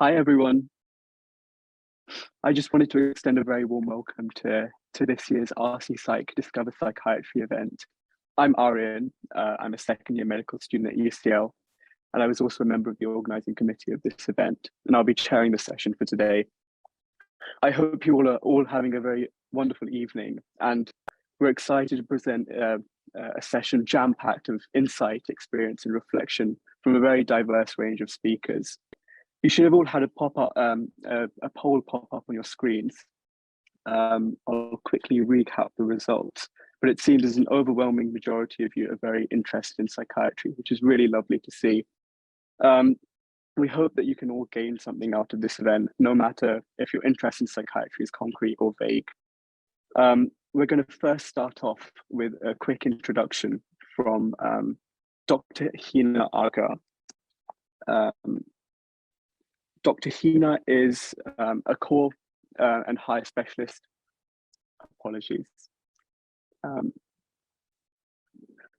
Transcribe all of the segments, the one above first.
Hi, everyone. I just wanted to extend a very warm welcome to this year's RC Psych Discover Psychiatry event. I'm Aryan. I'm a second year medical student at UCL, and I was also a member of the organizing committee of this event, and I'll be chairing the session for today. I hope you all are having a very wonderful evening, and we're excited to present a session jam-packed of insight, experience, and reflection from a very diverse range of speakers. You should have all had a pop-up, a poll pop up on your screens. I'll quickly recap the results, but it seems as an overwhelming majority of you are very interested in psychiatry, which is really lovely to see. We hope that you can all gain something out of this event, no matter if your interest in psychiatry is concrete or vague. We're going to first start off with a quick introduction from Dr. Hina Aga. Dr. Hina is a core and high specialist. Apologies.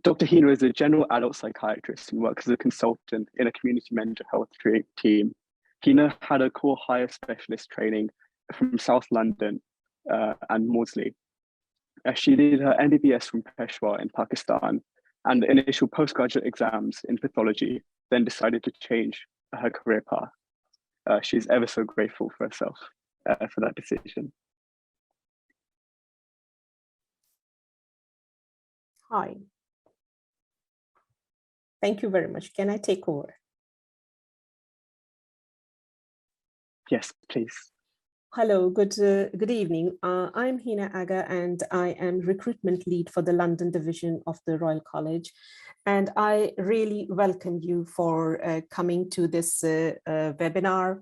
Dr. Hina is a general adult psychiatrist and works as a consultant in a community mental health team. Hina had a core higher specialist training from South London and Maudsley. She did her MBBS from Peshawar in Pakistan and initial postgraduate exams in pathology, then decided to change her career path. She's ever so grateful for herself for that decision. Hi. Thank you very much. Can I take over? Yes, please. Hello, good evening. I'm Hina Aga and I am recruitment lead for the London division of the Royal College. And I really welcome you for coming to this webinar.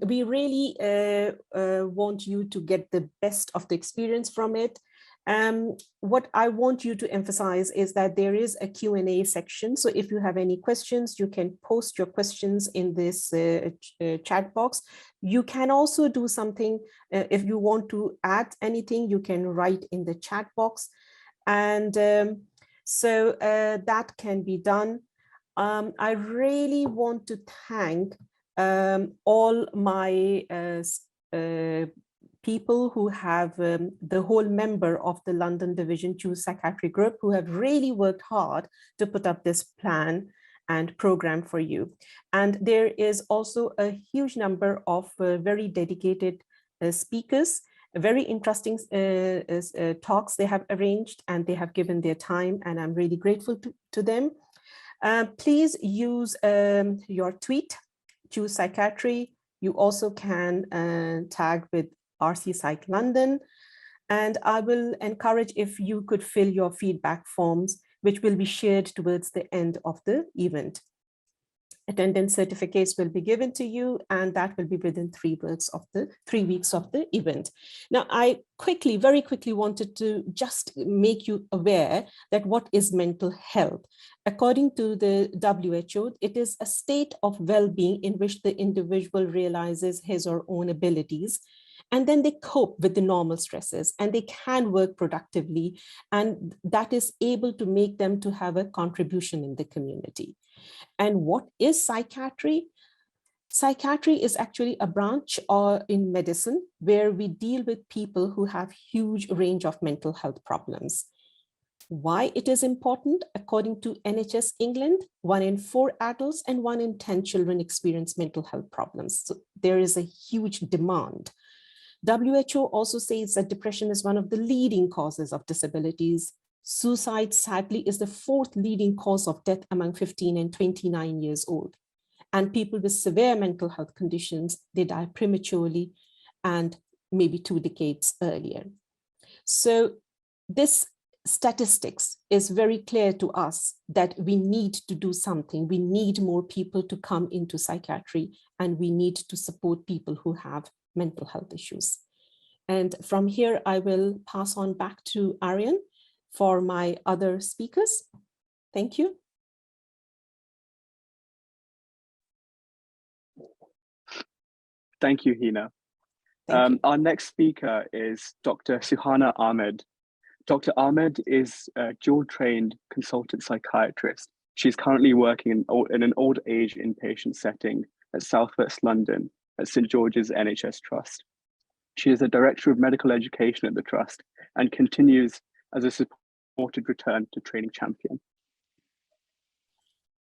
We really want you to get the best of the experience from it. What I want you to emphasize is that there is a Q&A section. So if you have any questions, you can post your questions in this chat box. You can also do something, if you want to add anything, you can write in the chat box. And so that can be done. I really want to thank all my people who have the whole member of the London Division Choose Psychiatry group who have really worked hard to put up this plan and program for you. And there is also a huge number of very dedicated speakers, very interesting talks they have arranged and they have given their time, and I'm really grateful to them. Please use your tweet, Choose Psychiatry. You also can tag with RC Psych London, and I will encourage if you could fill your feedback forms, which will be shared towards the end of the event. Attendance certificates will be given to you, and that will be within 3 weeks of the event. Now, I very quickly wanted to just make you aware that what is mental health. According to the WHO, it is a state of well-being in which the individual realizes his or her own abilities, and then they cope with the normal stresses and they can work productively, and that is able to make them to have a contribution in the community. And what is psychiatry? Psychiatry is actually a branch in medicine where we deal with people who have huge range of mental health problems. Why it is important? According to NHS England, 1 in 4 adults and 1 in 10 children experience mental health problems. So there is a huge demand. WHO also says that depression is one of the leading causes of disabilities. Suicide, sadly, is the 4th leading cause of death among 15 and 29 years old. And people with severe mental health conditions, they die prematurely and maybe 2 decades earlier. So this statistics is very clear to us that we need to do something. We need more people to come into psychiatry, and we need to support people who have mental health issues. And from here, I will pass on back to Aryan for my other speakers. Thank you. Thank you, Hina. Our next speaker is Dr. Suhana Ahmed. Dr. Ahmed is a dual-trained consultant psychiatrist. She's currently working in an old age inpatient setting at South West London at St George's NHS Trust. She is a Director of Medical Education at the Trust and continues as a supported return to training champion.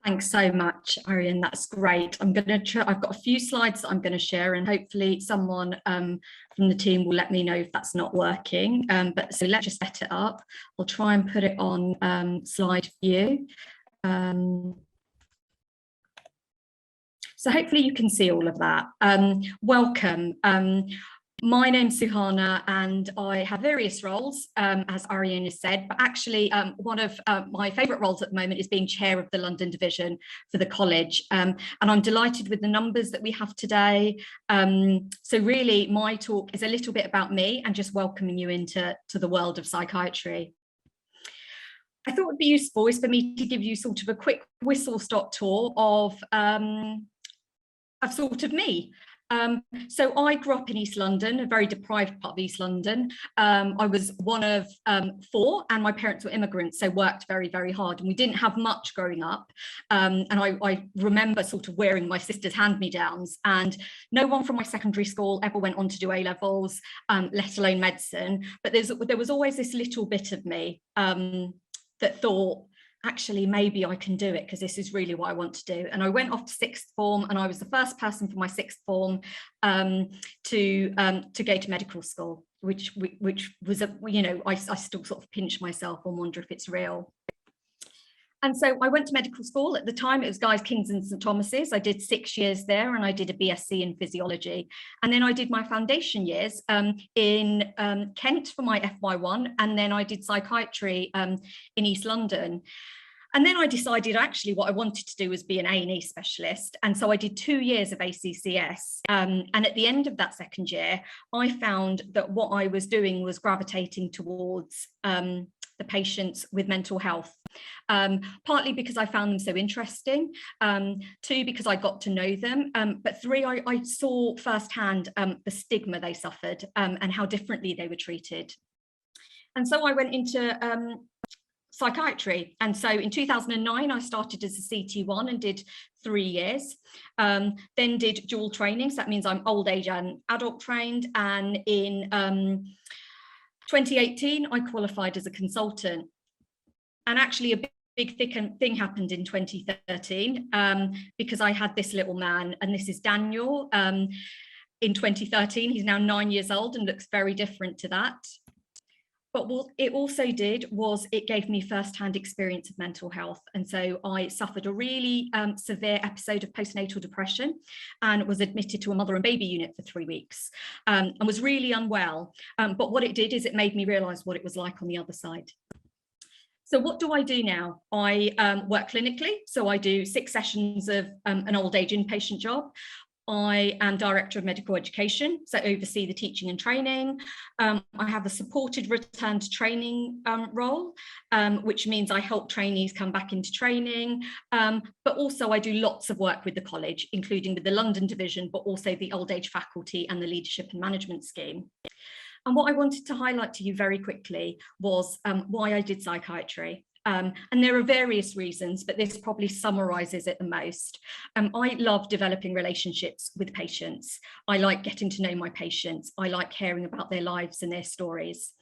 Thanks so much, Arian. That's great. I've got a few slides that I'm going to share, and hopefully someone from the team will let me know if that's not working. But so let's just set it up. I'll try and put it on slide view. So hopefully you can see all of that. Welcome. My name's Suhana and I have various roles, as Arian has said, but actually one of my favourite roles at the moment is being chair of the London division for the college. And I'm delighted with the numbers that we have today. So really my talk is a little bit about me and just welcoming you into the world of psychiatry. I thought it would be useful is for me to give you sort of a quick whistle-stop tour of sort of me. So I grew up in East London, a very deprived part of East London. I was one of 4 and my parents were immigrants, so worked very, very hard. And we didn't have much growing up. And I remember sort of wearing my sister's hand-me-downs, and no one from my secondary school ever went on to do A-levels, let alone medicine. But there was always this little bit of me that thought, actually, maybe I can do it because this is really what I want to do. And I went off to 6th form, and I was the first person for my 6th form to go to medical school, which was I still sort of pinch myself and wonder if it's real. And so I went to medical school. At the time, it was Guy's, King's and St Thomas's. I did 6 years there, and I did a BSc in physiology. And then I did my foundation years in Kent for my FY1, and then I did psychiatry in East London. And then I decided actually what I wanted to do was be an A&E specialist. And so I did 2 years of ACCS. And at the end of that second year, I found that what I was doing was gravitating towards the patients with mental health, partly because I found them so interesting, 2, because I got to know them, but 3, I saw firsthand the stigma they suffered and how differently they were treated. And so I went into psychiatry. And so in 2009, I started as a CT1 and did 3 years, then did dual training. So that means I'm old age and adult trained. And in 2018, I qualified as a consultant. And actually a big thing happened in 2013 because I had this little man, and this is Daniel. In 2013, he's now 9 years old and looks very different to that. But what it also did was it gave me first-hand experience of mental health. And so I suffered a really severe episode of postnatal depression and was admitted to a mother and baby unit for 3 weeks and was really unwell. But what it did is it made me realise what it was like on the other side. So what do I do now? I work clinically. So I do 6 sessions of an old age inpatient job. I am Director of Medical Education, so oversee the teaching and training. I have a supported return to training role, which means I help trainees come back into training, but also I do lots of work with the college, including with the London division, but also the old age faculty and the leadership and management scheme. And what I wanted to highlight to you very quickly was why I did psychiatry. And there are various reasons, but this probably summarises it the most. I love developing relationships with patients. I like getting to know my patients. I like hearing about their lives and their stories.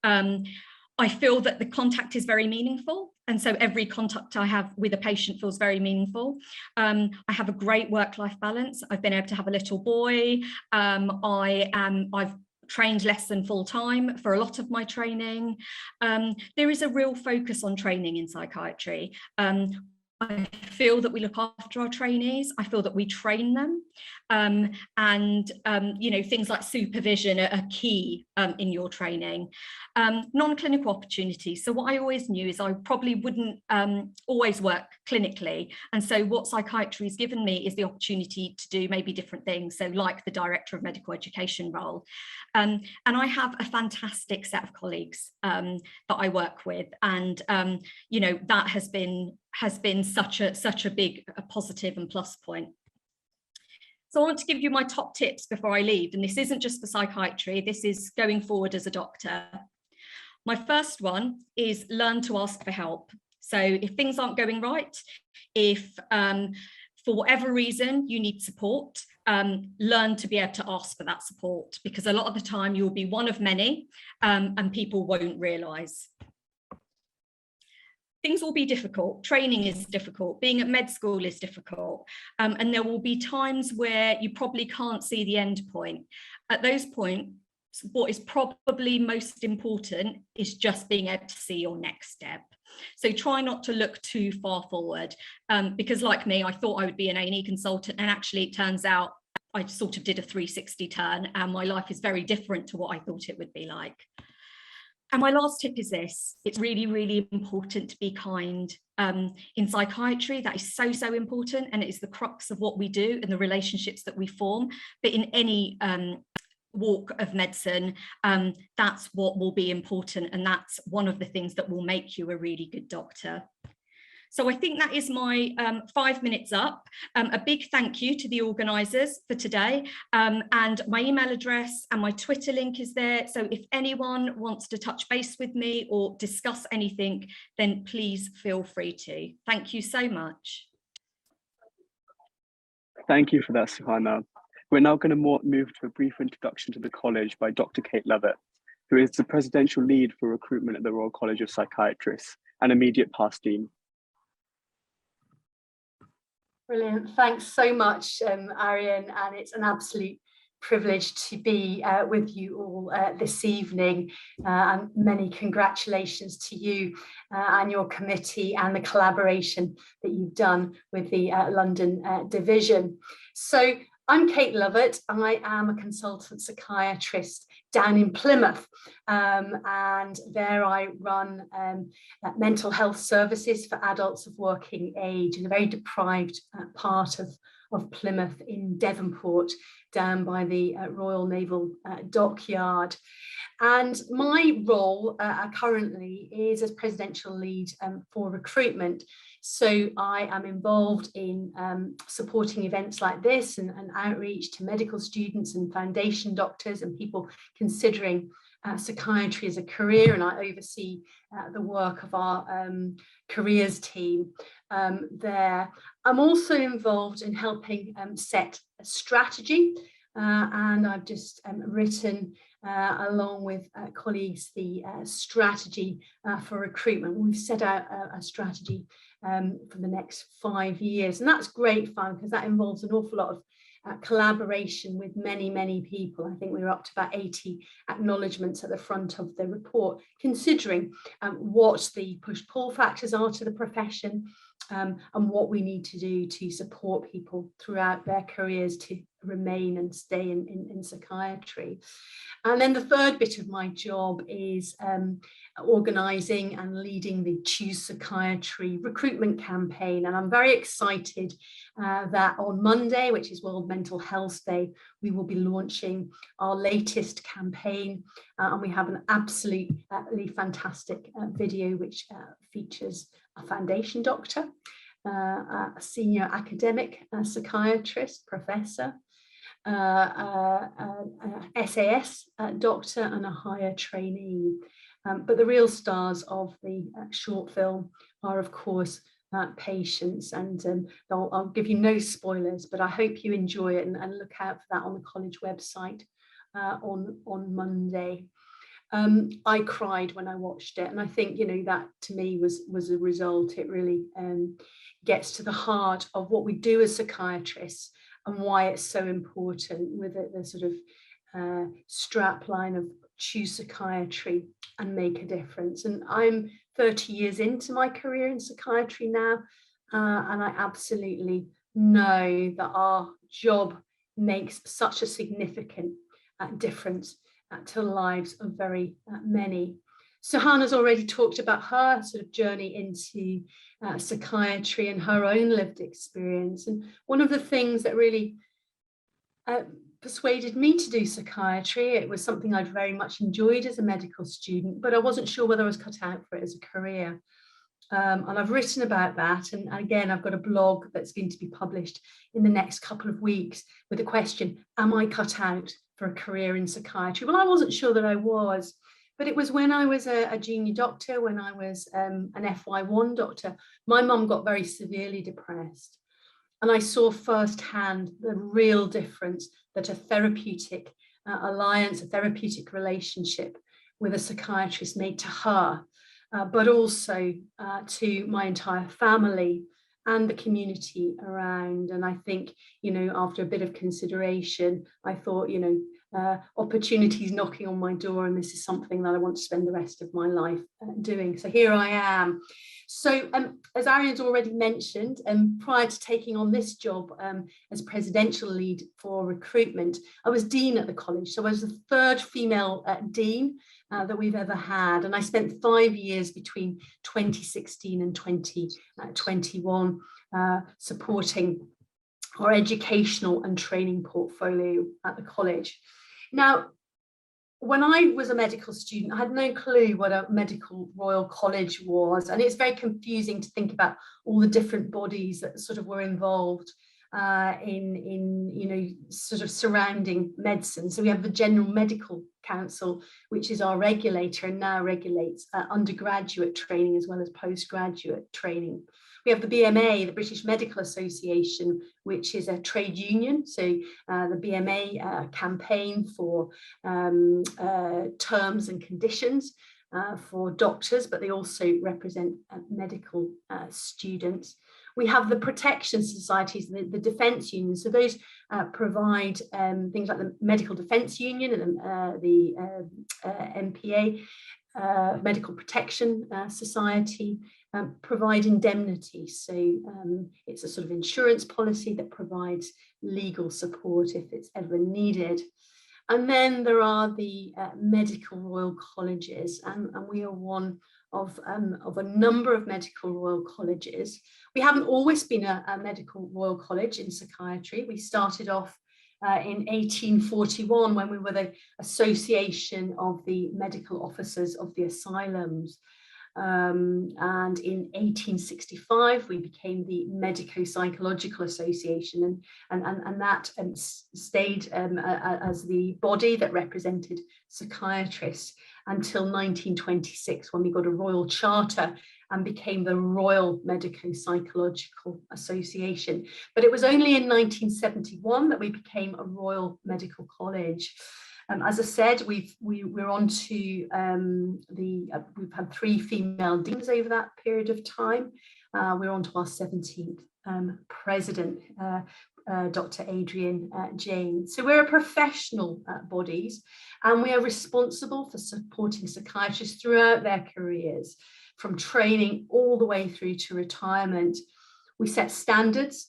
I feel that the contact is very meaningful. And so every contact I have with a patient feels very meaningful. I have a great work-life balance. I've been able to have a little boy. I've trained less than full time for a lot of my training. There is a real focus on training in psychiatry. I feel that we look after our trainees. I feel that we train them, things like supervision are key in your training. Non-clinical opportunities. So what I always knew is I probably wouldn't always work clinically, and so what psychiatry has given me is the opportunity to do maybe different things. So like the Director of Medical Education role, and I have a fantastic set of colleagues that I work with, and that has been such a big positive and plus point. So I want to give you my top tips before I leave, and this isn't just for psychiatry, this is going forward as a doctor. My first one is learn to ask for help. So if things aren't going right, if for whatever reason you need support, learn to be able to ask for that support, because a lot of the time you'll be one of many, and people won't realise. Things will be difficult. Training is difficult. Being at med school is difficult. And there will be times where you probably can't see the end point. At those points, what is probably most important is just being able to see your next step. So try not to look too far forward, because like me, I thought I would be an A&E consultant, and actually it turns out I sort of did a 360 turn, and my life is very different to what I thought it would be like. And my last tip is this: it's really, really important to be kind. In psychiatry, that is so, so important, and it is the crux of what we do and the relationships that we form. But in any walk of medicine, that's what will be important, and that's one of the things that will make you a really good doctor. So I think that is my 5 minutes up. A big thank you to the organisers for today, and my email address and my Twitter link is there. So if anyone wants to touch base with me or discuss anything, then please feel free to. Thank you so much. Thank you for that, Suhana. We're now going to move to a brief introduction to the college by Dr. Kate Lovett, who is the presidential lead for recruitment at the Royal College of Psychiatrists and immediate past dean. Brilliant. Thanks so much, Arian, and it's an absolute privilege to be with you all this evening, and many congratulations to you and your committee and the collaboration that you've done with the London division. So I'm Kate Lovett. I am a consultant psychiatrist down in Plymouth, and there I run mental health services for adults of working age in a very deprived part of Plymouth in Devonport, down by the Royal Naval Dockyard. And my role currently is as presidential lead for recruitment. So I am involved in supporting events like this and outreach to medical students and foundation doctors and people considering psychiatry as a career, and I oversee the work of our careers team there. I'm also involved in helping set a strategy, and I've just written along with colleagues the strategy for recruitment. We've set out a strategy for the next 5 years, and that's great fun because that involves an awful lot of collaboration with many people. I think we're up to about 80 acknowledgements at the front of the report, considering what the push-pull factors are to the profession, and what we need to do to support people throughout their careers to remain and stay in psychiatry. And then the third bit of my job is organising and leading the Choose Psychiatry recruitment campaign. And I'm very excited that on Monday, which is World Mental Health Day, we will be launching our latest campaign. And we have an absolutely fantastic video which features a foundation doctor, a senior academic psychiatrist, professor, SAS doctor, and a higher trainee. But the real stars of the short film are, of course, patients, and I'll give you no spoilers, but I hope you enjoy it and look out for that on the college website on Monday. I cried when I watched it, and I think, you know, that to me was a result. It really gets to the heart of what we do as psychiatrists and why it's so important, with the sort of strap line of choose psychiatry and make a difference. And I'm 30 years into my career in psychiatry now, and I absolutely know that our job makes such a significant difference to the lives of very many. Suhana's already talked about her sort of journey into psychiatry and her own lived experience. And one of the things that really persuaded me to do psychiatry, it was something I'd very much enjoyed as a medical student, but I wasn't sure whether I was cut out for it as a career. And I've written about that. And again, I've got a blog that's going to be published in the next couple of weeks with the question, am I cut out for a career in psychiatry? Well, I wasn't sure that I was, but it was when I was a junior doctor, when I was an FY1 doctor, my mum got very severely depressed. And I saw firsthand the real difference that a therapeutic alliance, a therapeutic relationship with a psychiatrist made to her, but also to my entire family and the community around. And I think, you know, after a bit of consideration, I thought, you know, opportunities knocking on my door, and this is something that I want to spend the rest of my life doing. So here I am. So as Arian's already mentioned, prior to taking on this job as presidential lead for recruitment, I was dean at the college. So I was the third female dean that we've ever had. And I spent 5 years between 2016 and 2021 supporting our educational and training portfolio at the college. Now, when I was a medical student, I had no clue what a medical Royal College was. And it's very confusing to think about all the different bodies that sort of were involved in you know, sort of surrounding medicine. So we have the General Medical Council, which is our regulator and now regulates undergraduate training as well as postgraduate training. We have the BMA, the British Medical Association, which is a trade union. So the BMA campaign for terms and conditions for doctors, but they also represent medical students. We have the protection societies, the defence unions. So those provide things like the Medical Defence Union and the MPA, Medical Protection Society, provide indemnity. So it's a sort of insurance policy that provides legal support if it's ever needed. And then there are the medical Royal Colleges, and we are one of a number of medical Royal Colleges. We haven't always been a medical Royal College in psychiatry. We started off in 1841 when we were the Association of the Medical Officers of the Asylums. And in 1865 we became the Medico-Psychological Association, and that stayed as the body that represented psychiatrists until 1926, when we got a royal charter and became the Royal Medico-Psychological Association. But it was only in 1971 that we became a Royal Medical College. As I said, we're on to we've had 3 female deans over that period of time. We're on to our 17th president, Dr. Adrian Jane. So we're a professional bodies, and we are responsible for supporting psychiatrists throughout their careers, from training all the way through to retirement. We set standards.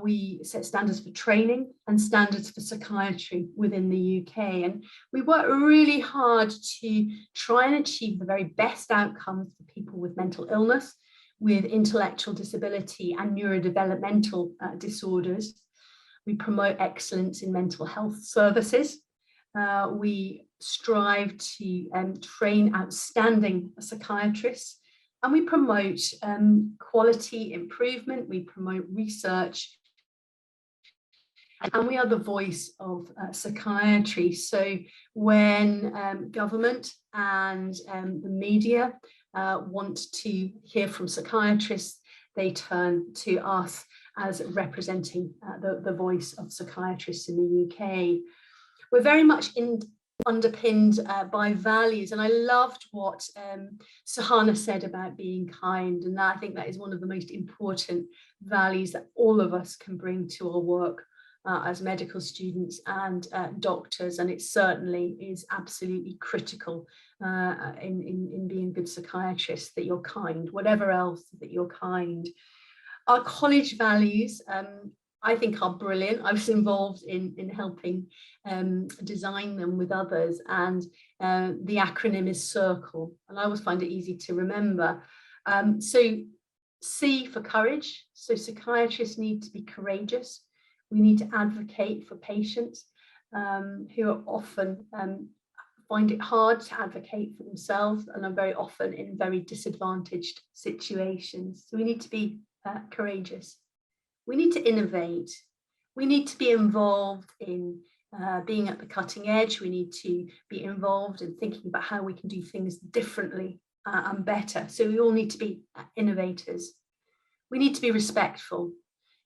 We set standards for training and standards for psychiatry within the UK. And we work really hard to try and achieve the very best outcomes for people with mental illness, with intellectual disability and neurodevelopmental disorders. We promote excellence in mental health services. We strive to train outstanding psychiatrists. And we promote quality improvement, we promote research, and we are the voice of psychiatry. So when government and the media want to hear from psychiatrists, they turn to us as representing the voice of psychiatrists in the UK. We're very much underpinned by values, and I loved what Sahana said about being kind, and I think that is one of the most important values that all of us can bring to our work as medical students and doctors, and it certainly is absolutely critical in being good psychiatrists that you're kind, whatever else, that you're kind. Our college values I think are brilliant. I was involved in helping design them with others, and the acronym is CIRCLE, and I always find it easy to remember. So C for courage. So psychiatrists need to be courageous. We need to advocate for patients who are often find it hard to advocate for themselves and are very often in very disadvantaged situations. So we need to be courageous. We need to innovate. We need to be involved in being at the cutting edge. We need to be involved in thinking about how we can do things differently and better. So we all need to be innovators. We need to be respectful.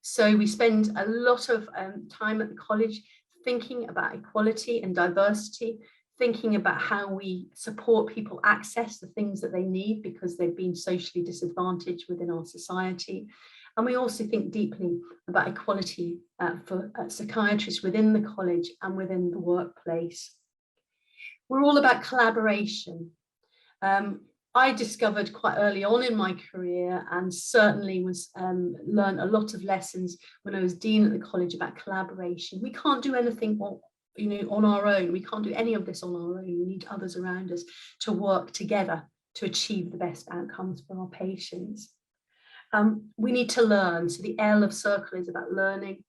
So we spend a lot of time at the college thinking about equality and diversity, thinking about how we support people access the things that they need because they've been socially disadvantaged within our society. And we also think deeply about equality for psychiatrists within the college and within the workplace. We're all about collaboration. I discovered quite early on in my career, and certainly was learned a lot of lessons when I was dean at the college about collaboration. We can't do anything on our own. We can't do any of this on our own. We need others around us to work together to achieve the best outcomes for our patients. We need to learn. So the L of Circle is about learning.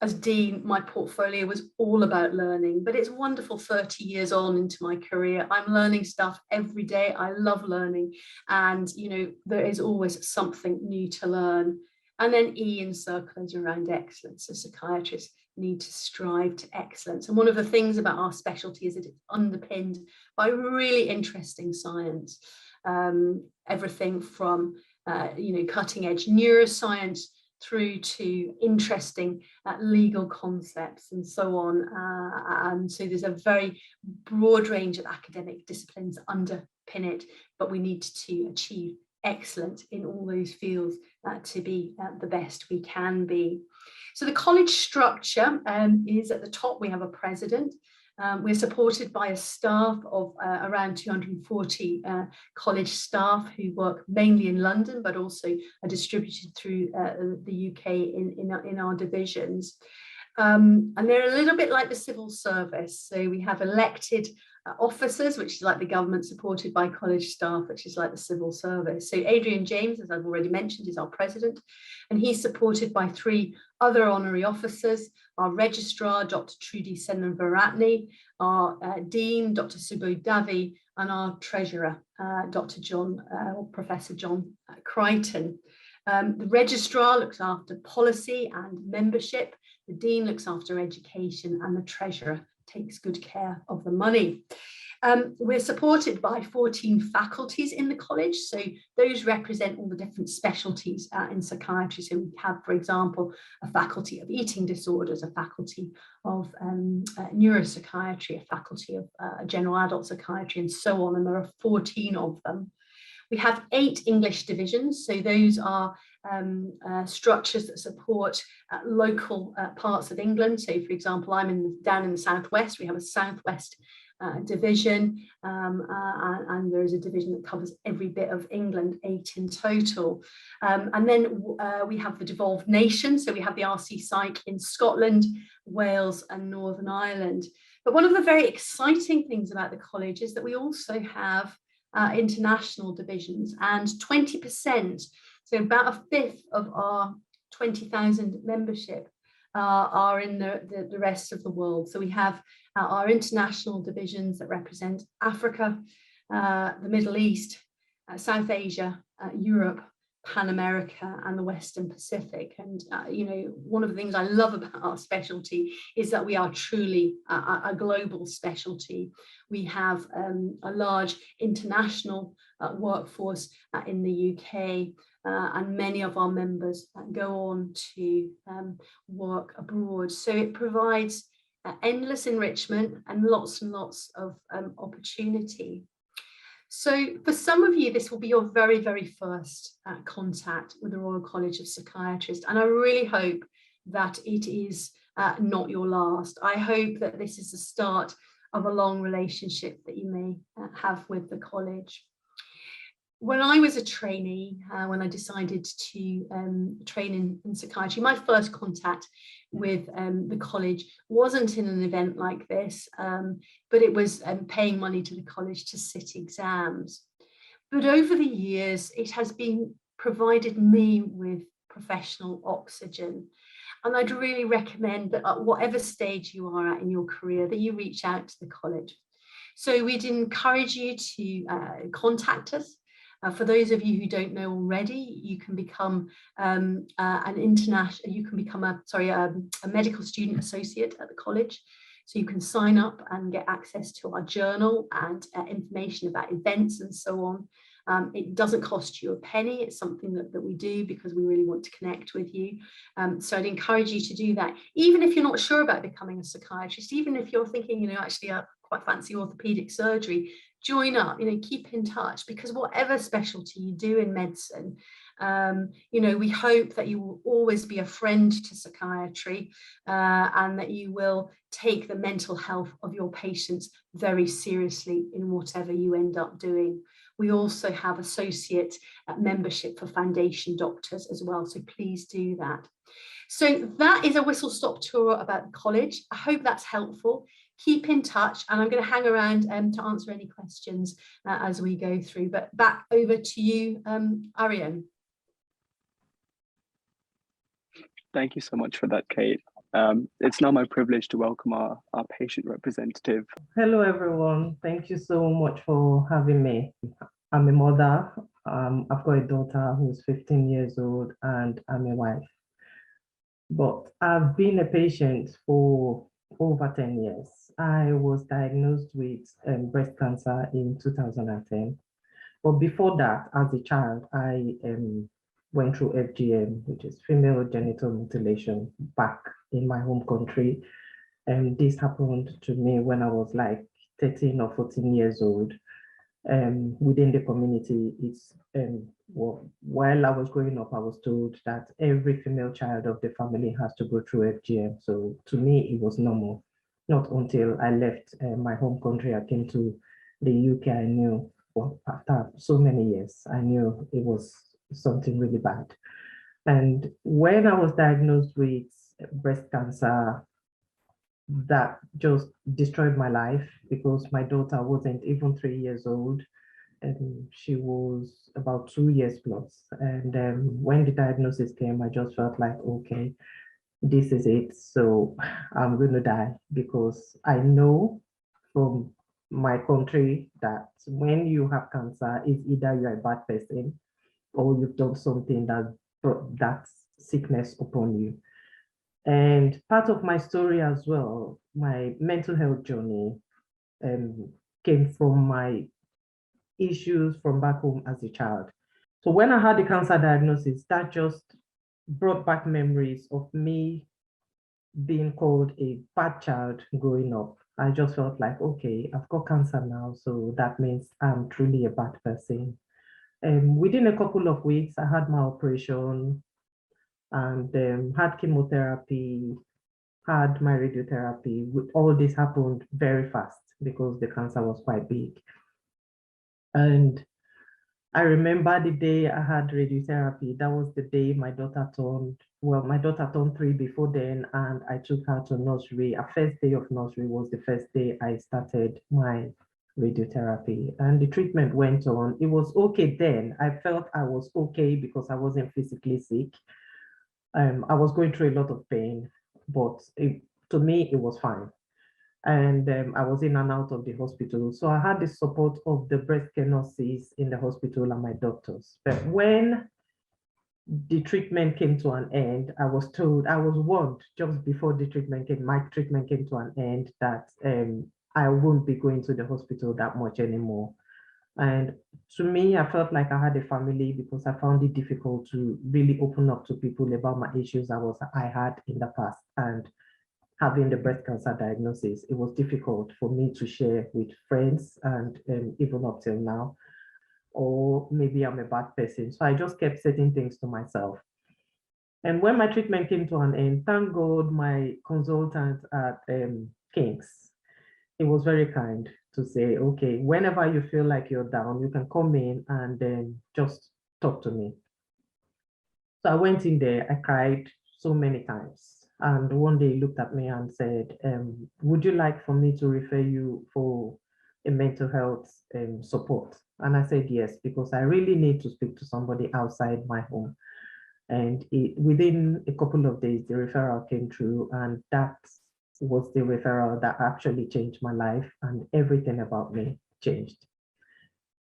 As dean, my portfolio was all about learning, but it's wonderful 30 years on into my career. I'm learning stuff every day. I love learning. And, there is always something new to learn. And then E in Circle is around excellence. So psychiatrists need to strive to excellence. And one of the things about our specialty is that it's underpinned by really interesting science. Everything from, cutting edge neuroscience through to interesting legal concepts and so on. And so there's a very broad range of academic disciplines that underpin it, but we need to achieve excellence in all those fields to be the best we can be. So the college structure is at the top, we have a president. We're supported by a staff of around 240 college staff who work mainly in London, but also are distributed through the UK in our divisions. And they're a little bit like the civil service. So we have elected officers, which is like the government, supported by college staff, which is like the civil service. So Adrian James, as I've already mentioned, is our president, and he's supported by 3 other honorary officers: our registrar, Dr. Trudy Senavaratne, our dean, Dr. Subodh Davi, and our treasurer, Professor John Crichton. The registrar looks after policy and membership, the dean looks after education, and the treasurer takes good care of the money. We're supported by 14 faculties in the college, so those represent all the different specialties in psychiatry. So we have, for example, a faculty of eating disorders, a faculty of neuropsychiatry, a faculty of general adult psychiatry, and so on, and there are 14 of them. We have 8 English divisions, so those are structures that support local parts of England. So, for example, I'm down in the southwest. We have a southwest division, and there is a division that covers every bit of England, 8 in total. And then we have the devolved nations. So we have the RC Psych in Scotland, Wales, and Northern Ireland. But one of the very exciting things about the college is that we also have international divisions, and 20%, so about a fifth of our 20,000 membership are in the rest of the world. So we have our international divisions that represent Africa, the Middle East, South Asia, Europe, Pan America, and the Western Pacific. And one of the things I love about our specialty is that we are truly a global specialty. We have a large international workforce in the UK, and many of our members go on to work abroad. So it provides endless enrichment and lots of opportunity. So for some of you, this will be your very, very first contact with the Royal College of Psychiatrists. And I really hope that it is not your last. I hope that this is the start of a long relationship that you may have with the college. When I was a trainee, when I decided to train in psychiatry, my first contact with the college wasn't in an event like this, but it was paying money to the college to sit exams. But over the years, it has been provided me with professional oxygen. And I'd really recommend that at whatever stage you are at in your career, that you reach out to the college. So we'd encourage you to contact us. For those of you who don't know already, you can become a medical student associate at the college. So you can sign up and get access to our journal and information about events and so on. It doesn't cost you a penny. It's something that we do because we really want to connect with you. So I'd encourage you to do that. Even if you're not sure about becoming a psychiatrist, even if you're thinking, actually I quite fancy orthopedic surgery, join up, keep in touch, because whatever specialty you do in medicine, we hope that you will always be a friend to psychiatry, and that you will take the mental health of your patients very seriously in whatever you end up doing. We also have associate membership for foundation doctors as well, so please do that. So that is a whistle-stop tour about the college. I hope that's helpful. Keep in touch, and I'm going to hang around to answer any questions as we go through. But back over to you, Ariane. Thank you so much for that, Kate. It's now my privilege to welcome our patient representative. Hello, everyone. Thank you so much for having me. I'm a mother. I've got a daughter who's 15 years old, and I'm a wife. But I've been a patient for over 10 years. I was diagnosed with breast cancer in 2010. But before that, as a child, I went through FGM, which is female genital mutilation, back in my home country. And this happened to me when I was like 13 or 14 years old. Within the community, it's while I was growing up, I was told that every female child of the family has to go through FGM. So to me, it was normal. Not until I left my home country, I came to the UK, I knew, well, after so many years, I knew it was something really bad. And when I was diagnosed with breast cancer, that just destroyed my life, because my daughter wasn't even 3 years old, and she was about 2 years plus. And when the diagnosis came, I just felt like, okay, this is it. So I'm going to die, because I know from my country that when you have cancer, it's either you're a bad person or you've done something that brought that sickness upon you. And part of my story as well, my mental health journey came from my issues from back home as a child. So when I had the cancer diagnosis, that just brought back memories of me being called a bad child growing up. I just felt like, okay, I've got cancer now, so that means I'm truly a bad person. And within a couple of weeks, I had my operation and had chemotherapy, had my radiotherapy. All this happened very fast because the cancer was quite big. And I remember the day I had radiotherapy. That was the day my daughter turned 3 before then, and I took her to nursery. Our first day of nursery was the first day I started my radiotherapy, and the treatment went on. It was okay then. I felt I was okay because I wasn't physically sick. I was going through a lot of pain, but to me, it was fine. And I was in and out of the hospital. So I had the support of the breast care nurses in the hospital and my doctors. But when the treatment came to an end, I was warned just before my treatment came to an end, that I won't be going to the hospital that much anymore. And to me, I felt like I had a family, because I found it difficult to really open up to people about my issues I had in the past. And having the breast cancer diagnosis, it was difficult for me to share with friends, and even up till now, or maybe I'm a bad person. So I just kept saying things to myself. And when my treatment came to an end, thank God, my consultant at King's, he was very kind to say, okay, whenever you feel like you're down, you can come in and then just talk to me. So I went in there, I cried so many times. And one day he looked at me and said, would you like for me to refer you for a mental health support? And I said, yes, because I really need to speak to somebody outside my home. And within a couple of days, the referral came through, and that was the referral that actually changed my life, and everything about me changed.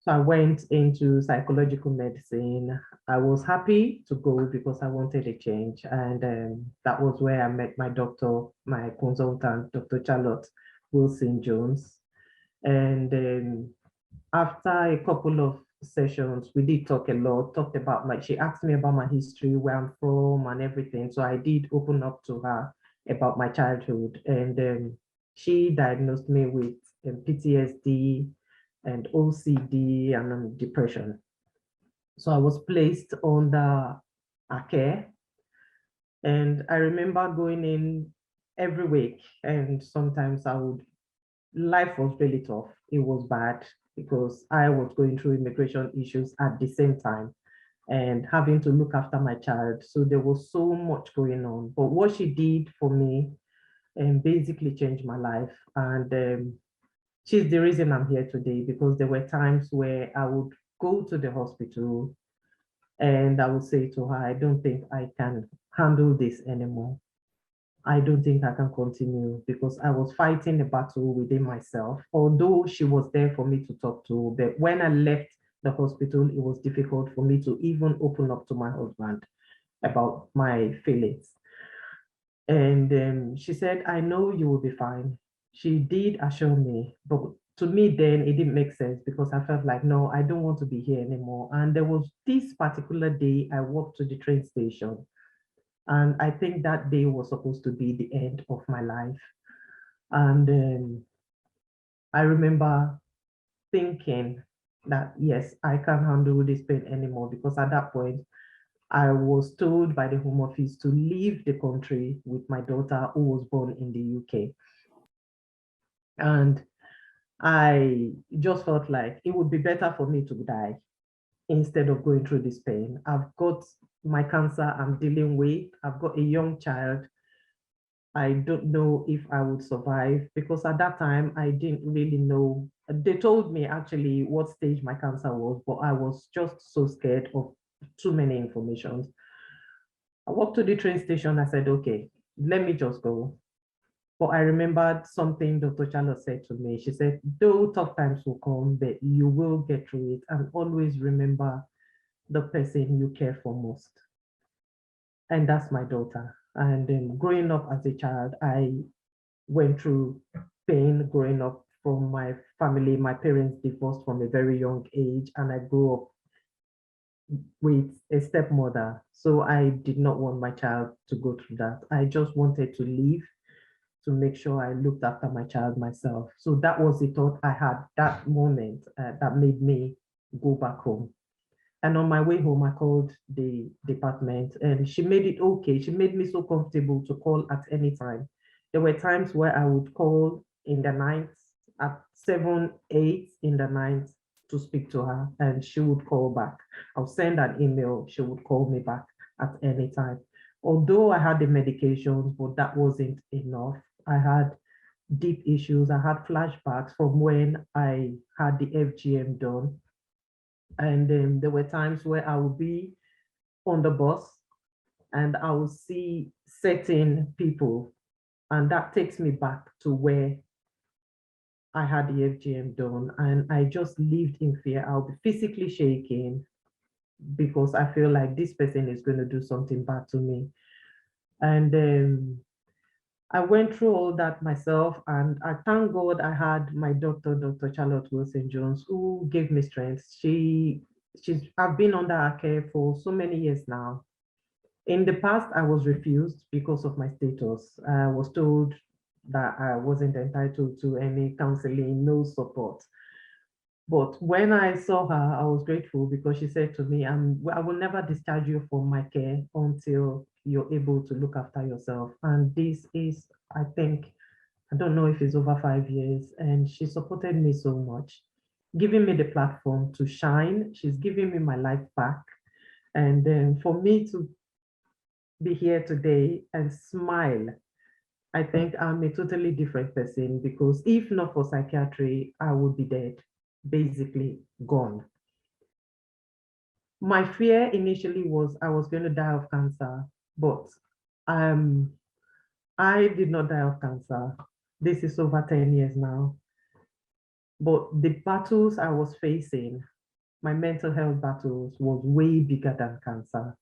So I went into psychological medicine. I was happy to go because I wanted a change. And that was where I met my doctor, my consultant, Dr. Charlotte Wilson Jones. And after a couple of sessions, we did talk a lot, talked about she asked me about my history, where I'm from and everything. So I did open up to her about my childhood, and she diagnosed me with PTSD and OCD and depression. So I was placed under her care. And I remember going in every week, and sometimes life was really tough. It was bad because I was going through immigration issues at the same time and having to look after my child. So there was so much going on. But what she did for me basically changed my life. And she's the reason I'm here today, because there were times where I would go to the hospital and I would say to her, I don't think I can handle this anymore. I don't think I can continue, because I was fighting a battle within myself, although she was there for me to talk to. But when I left the hospital, it was difficult for me to even open up to my husband about my feelings. And she said, I know you will be fine. She did assure me, but to me then it didn't make sense, because I felt like, no, I don't want to be here anymore. And there was this particular day I walked to the train station, and I think that day was supposed to be the end of my life. And I remember thinking that, yes, I can't handle this pain anymore, because at that point, I was told by the Home Office to leave the country with my daughter, who was born in the UK. And I just felt like it would be better for me to die instead of going through this pain. I've got my cancer I'm dealing with. I've got a young child. I don't know if I would survive, because at that time I didn't really know. They told me actually what stage my cancer was, but I was just so scared of too many information. I walked to the train station. I said, okay, let me just go. But I remembered something Dr. Charlotte said to me. She said, though tough times will come, but you will get through it, and always remember the person you care for most. And that's my daughter. And growing up as a child, I went through pain growing up from my family. My parents divorced from a very young age, and I grew up with a stepmother. So I did not want my child to go through that. I just wanted to leave to make sure I looked after my child myself. So that was the thought I had that moment that made me go back home. And on my way home, I called the department, and she made it okay. She made me so comfortable to call at any time. There were times where I would call in the night at 7, 8 in the night to speak to her, and she would call back. I'll send an email, she would call me back at any time. Although I had the medications, but that wasn't enough. I had deep issues. I had flashbacks from when I had the FGM done. And then there were times where I would be on the bus and I would see certain people, and that takes me back to where I had the FGM done, and I just lived in fear. I'll be physically shaking because I feel like this person is going to do something bad to me. And I went through all that myself, and I thank God I had my doctor, Dr. Charlotte Wilson-Jones, who gave me strength. I've been under her care for so many years now. In the past, I was refused because of my status. I was told that I wasn't entitled to any counseling, no support. But when I saw her, I was grateful, because she said to me, I will never discharge you from my care until you're able to look after yourself. And this is, I think, I don't know if it's over 5 years, and she supported me so much, giving me the platform to shine. She's giving me my life back. And then for me to be here today and smile, I think I'm a totally different person, because if not for psychiatry, I would be dead, basically gone. My fear initially was I was going to die of cancer, but I did not die of cancer. This is over 10 years now. But the battles I was facing, my mental health battles, was way bigger than cancer.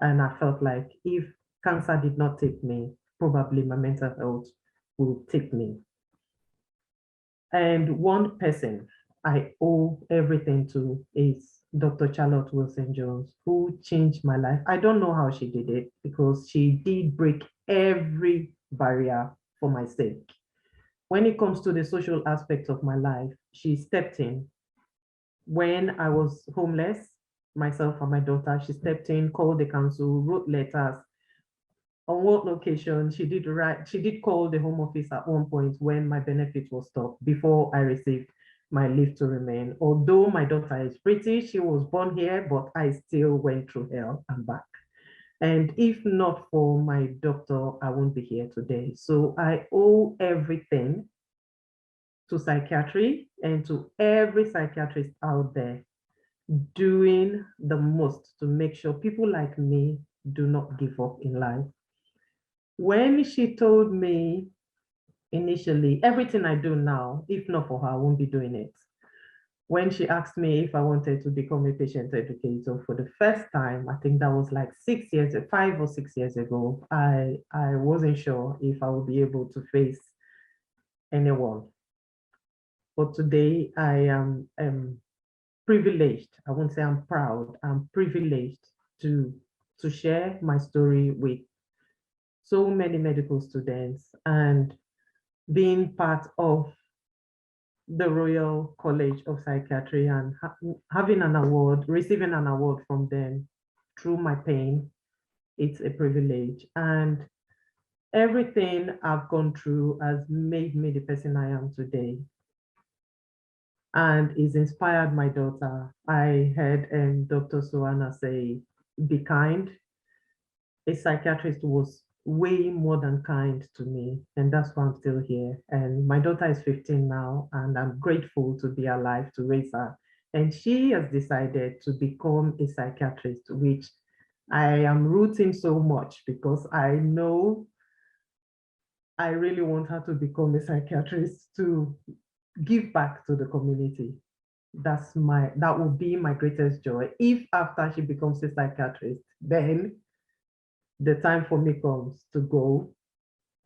And I felt like if cancer did not take me, probably my mental health will take me. And one person I owe everything to is Dr. Charlotte Wilson-Jones, who changed my life. I don't know how she did it because she did break every barrier for my sake. When it comes to the social aspects of my life, she stepped in. When I was homeless, myself and my daughter, she stepped in, called the council, wrote letters. On one occasion, she did call the Home Office at one point when my benefit was stopped before I received my leave to remain. Although my daughter is British, she was born here, but I still went through hell and back. And if not for my doctor, I won't be here today. So I owe everything to psychiatry and to every psychiatrist out there doing the most to make sure people like me do not give up in life. When she told me initially, everything I do now, if not for her, I won't be doing it. When she asked me if I wanted to become a patient educator for the first time, I think that was like 5 or 6 years ago, I wasn't sure if I would be able to face anyone. But today I am privileged. I won't say I'm proud. I'm privileged to share my story with so many medical students and being part of the Royal College of Psychiatry and having an award, receiving an award from them through my pain. It's a privilege. And everything I've gone through has made me the person I am today. And it's inspired my daughter. I heard Dr. Suwana say, be kind. A psychiatrist was way more than kind to me, and that's why I'm still here. And my daughter is 15 now, and I'm grateful to be alive to raise her. And she has decided to become a psychiatrist, which I am rooting so much because I know I really want her to become a psychiatrist to give back to the community. That will be my greatest joy. If after she becomes a psychiatrist, then the time for me comes to go,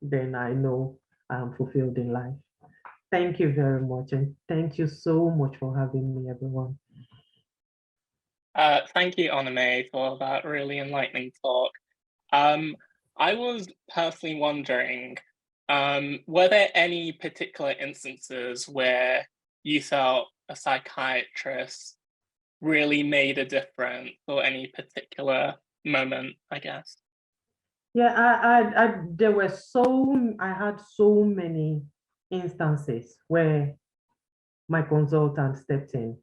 then I know I'm fulfilled in life. Thank you very much. And thank you so much for having me, everyone. Thank you, Onome, for that really enlightening talk. I was personally wondering, were there any particular instances where you felt a psychiatrist really made a difference, or any particular moment, I guess? Yeah, I had so many instances where my consultant stepped in,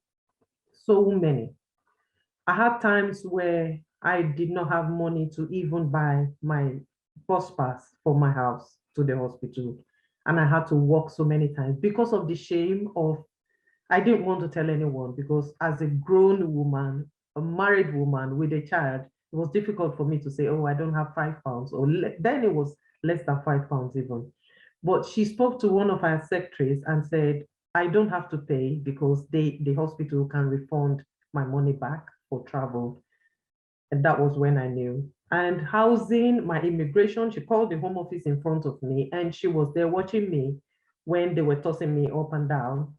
so many. I had times where I did not have money to even buy my bus pass for my house to the hospital. And I had to walk so many times because of the shame of, I didn't want to tell anyone because as a grown woman, a married woman with a child, it was difficult for me to say, oh, I don't have £5, or then it was less than £5 even. But she spoke to one of our secretaries and said, I don't have to pay because the hospital can refund my money back for travel. And that was when I knew. And housing, my immigration, she called the Home Office in front of me and she was there watching me when they were tossing me up and down.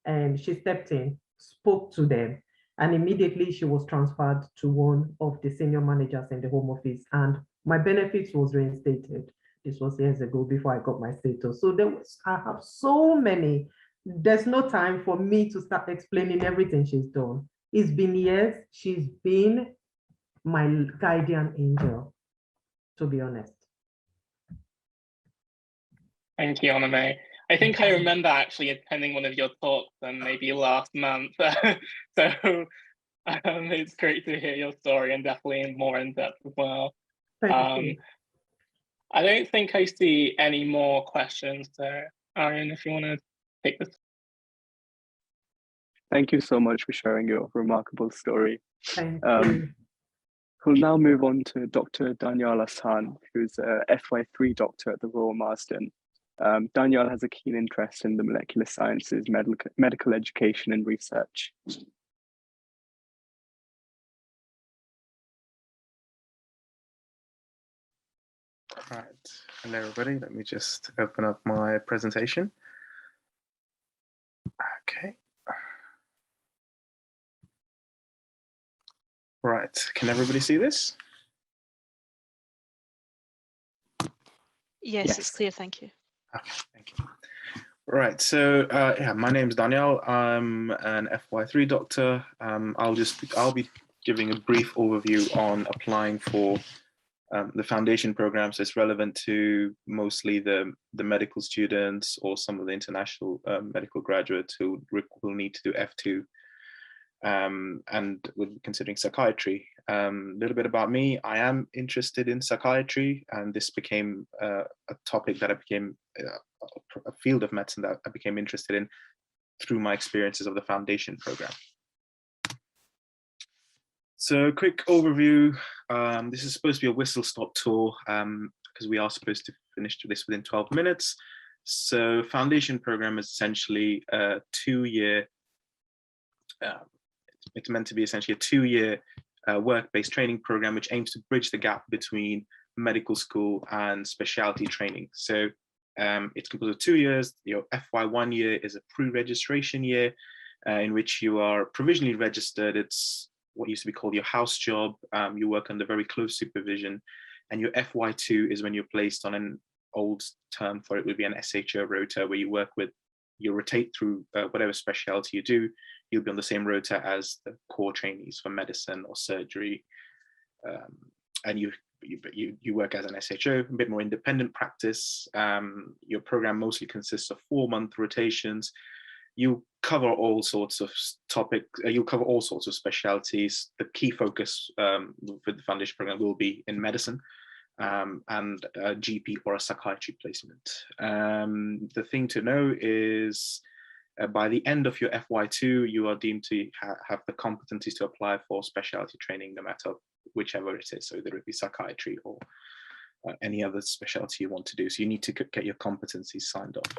And she stepped in, spoke to them, and immediately she was transferred to one of the senior managers in the Home Office, and my benefits was reinstated. This was years ago before I got my status. So I have so many. There's no time for me to start explaining everything she's done. It's been years. She's been my guardian angel, to be honest. Thank you, Onome. I think I remember actually attending one of your talks, maybe last month. So it's great to hear your story, and definitely more in depth as well. Thank you. I don't think I see any more questions there. Arian, if you want to take this. Thank you so much for sharing your remarkable story. Thank you. We'll now move on to Dr. Danielle Hassan, who's a FY3 doctor at the Royal Marsden. Danielle has a keen interest in the molecular sciences, medical education and research. Right, hello everybody, let me just open up my presentation. Okay. Right, can everybody see this? Yes, it's clear, thank you. Okay, thank you. Right, so yeah, my name's Daniel. I'm an FY3 doctor. I'll be giving a brief overview on applying for the foundation program. So it's relevant to mostly the medical students or some of the international medical graduates who will need to do F2 and will be considering psychiatry. A little bit about me: I am interested in psychiatry, and this became a topic that I became a field of medicine that I became interested in through my experiences of the foundation program. So, quick overview. This is supposed to be a whistle-stop tour because we are supposed to finish this within 12 minutes. So, foundation program is essentially a 2-year. It's meant to be essentially a 2-year work-based training program, which aims to bridge the gap between medical school and specialty training. So it's composed of 2 years. Your FY1 year is a pre-registration year in which you are provisionally registered. It's what used to be called your house job. You work under very close supervision. And your FY2 is when you're placed on an old term for it would be an SHO rota, where you rotate through whatever specialty you do. You'll be on the same rota as the core trainees for medicine or surgery. And you work as an SHO, a bit more independent practice. Your program mostly consists of 4-month rotations. You cover all sorts of topics. You'll cover all sorts of specialties. The key focus for the foundation program will be in medicine and a GP or a psychiatry placement. The thing to know is by the end of your FY2, you are deemed to have the competencies to apply for specialty training, no matter whichever it is, so whether it be psychiatry or any other specialty you want to do. So you need to get your competencies signed off.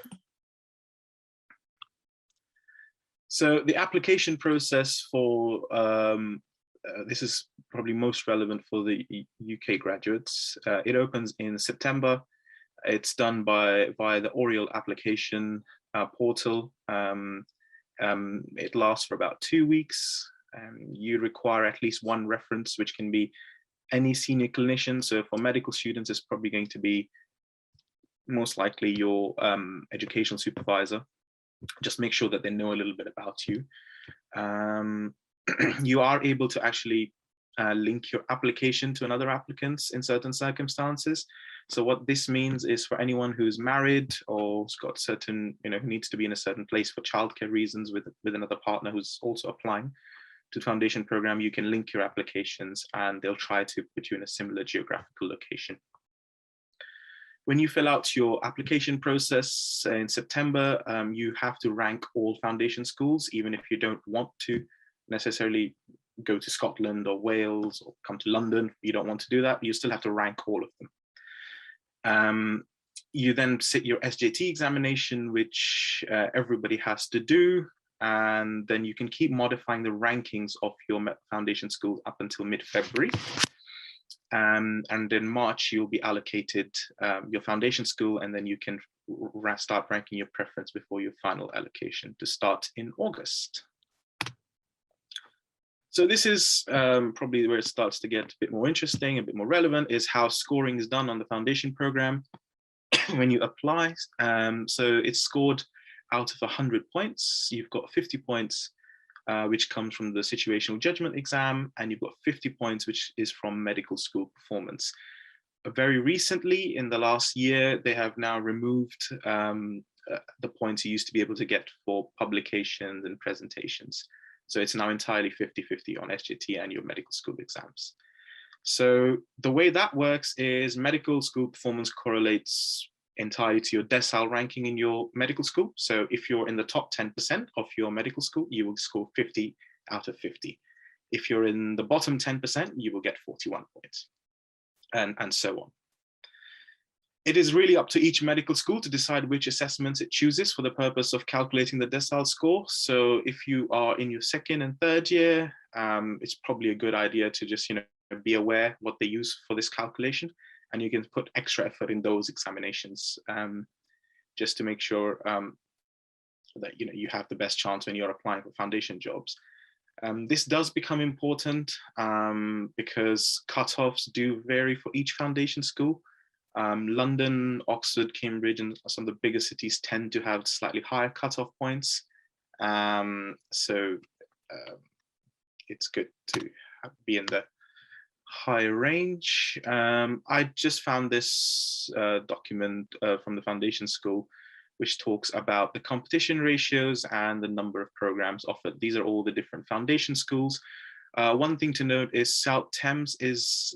So the application process for, this is probably most relevant for the UK graduates. It opens in September. It's done via the Oriel application portal. It lasts for about 2 weeks. You require at least one reference, which can be any senior clinician. So for medical students, it's probably going to be most likely your educational supervisor. Just make sure that they know a little bit about you. You are able to actually link your application to another applicant's in certain circumstances. So what this means is for anyone who's married or has got certain, who needs to be in a certain place for childcare reasons with another partner who's also applying to the foundation program, you can link your applications and they'll try to put you in a similar geographical location. When you fill out your application process in September, you have to rank all foundation schools, even if you don't want to necessarily go to Scotland or Wales or come to London. You don't want to do that. You still have to rank all of them. You then sit your SJT examination, which everybody has to do, and then you can keep modifying the rankings of your foundation school up until mid-February. And in March, you'll be allocated your foundation school, and then you can start ranking your preference before your final allocation to start in August. So this is probably where it starts to get a bit more interesting, a bit more relevant, is how scoring is done on the foundation program when you apply. So it's scored out of 100 points. You've got 50 points, which comes from the situational judgment exam, and you've got 50 points, which is from medical school performance. Very recently, in the last year, they have now removed the points you used to be able to get for publications and presentations. So it's now entirely 50-50 on SJT and your medical school exams. So the way that works is medical school performance correlates entirely to your decile ranking in your medical school. So if you're in the top 10% of your medical school, you will score 50 out of 50. If you're in the bottom 10%, you will get 41 points, and so on. It is really up to each medical school to decide which assessments it chooses for the purpose of calculating the decile score. So if you are in your second and third year, it's probably a good idea to just be aware what they use for this calculation, and you can put extra effort in those examinations just to make sure that you have the best chance when you're applying for foundation jobs. This does become important because cutoffs do vary for each foundation school. London, Oxford, Cambridge, and some of the bigger cities tend to have slightly higher cutoff points. So it's good to be in the high range. I just found this document from the foundation school, which talks about the competition ratios and the number of programs offered. These are all the different foundation schools. One thing to note is South Thames is,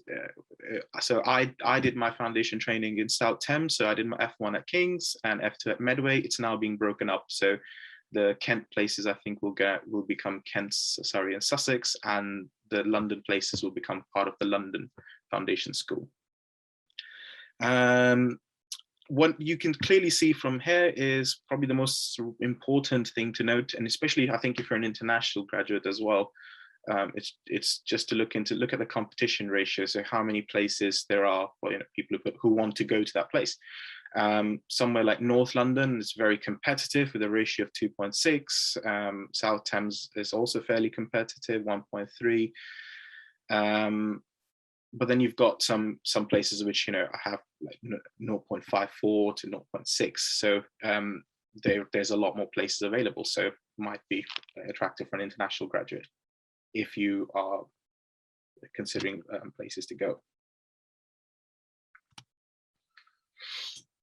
so I did my foundation training in South Thames, so I did my F1 at King's and F2 at Medway. It's now being broken up. So the Kent places, I think, will become Kent's, Surrey and Sussex, and the London places will become part of the London Foundation School. What you can clearly see from here is probably the most important thing to note, and especially I think if you're an international graduate as well, it's just to look at the competition ratio. So how many places there are for people who want to go to that place. Somewhere like North London is very competitive with a ratio of 2.6. South Thames is also fairly competitive, 1.3. But then you've got some places which have like 0.54 to 0.6. So there's a lot more places available. So it might be attractive for an international graduate if you are considering places to go.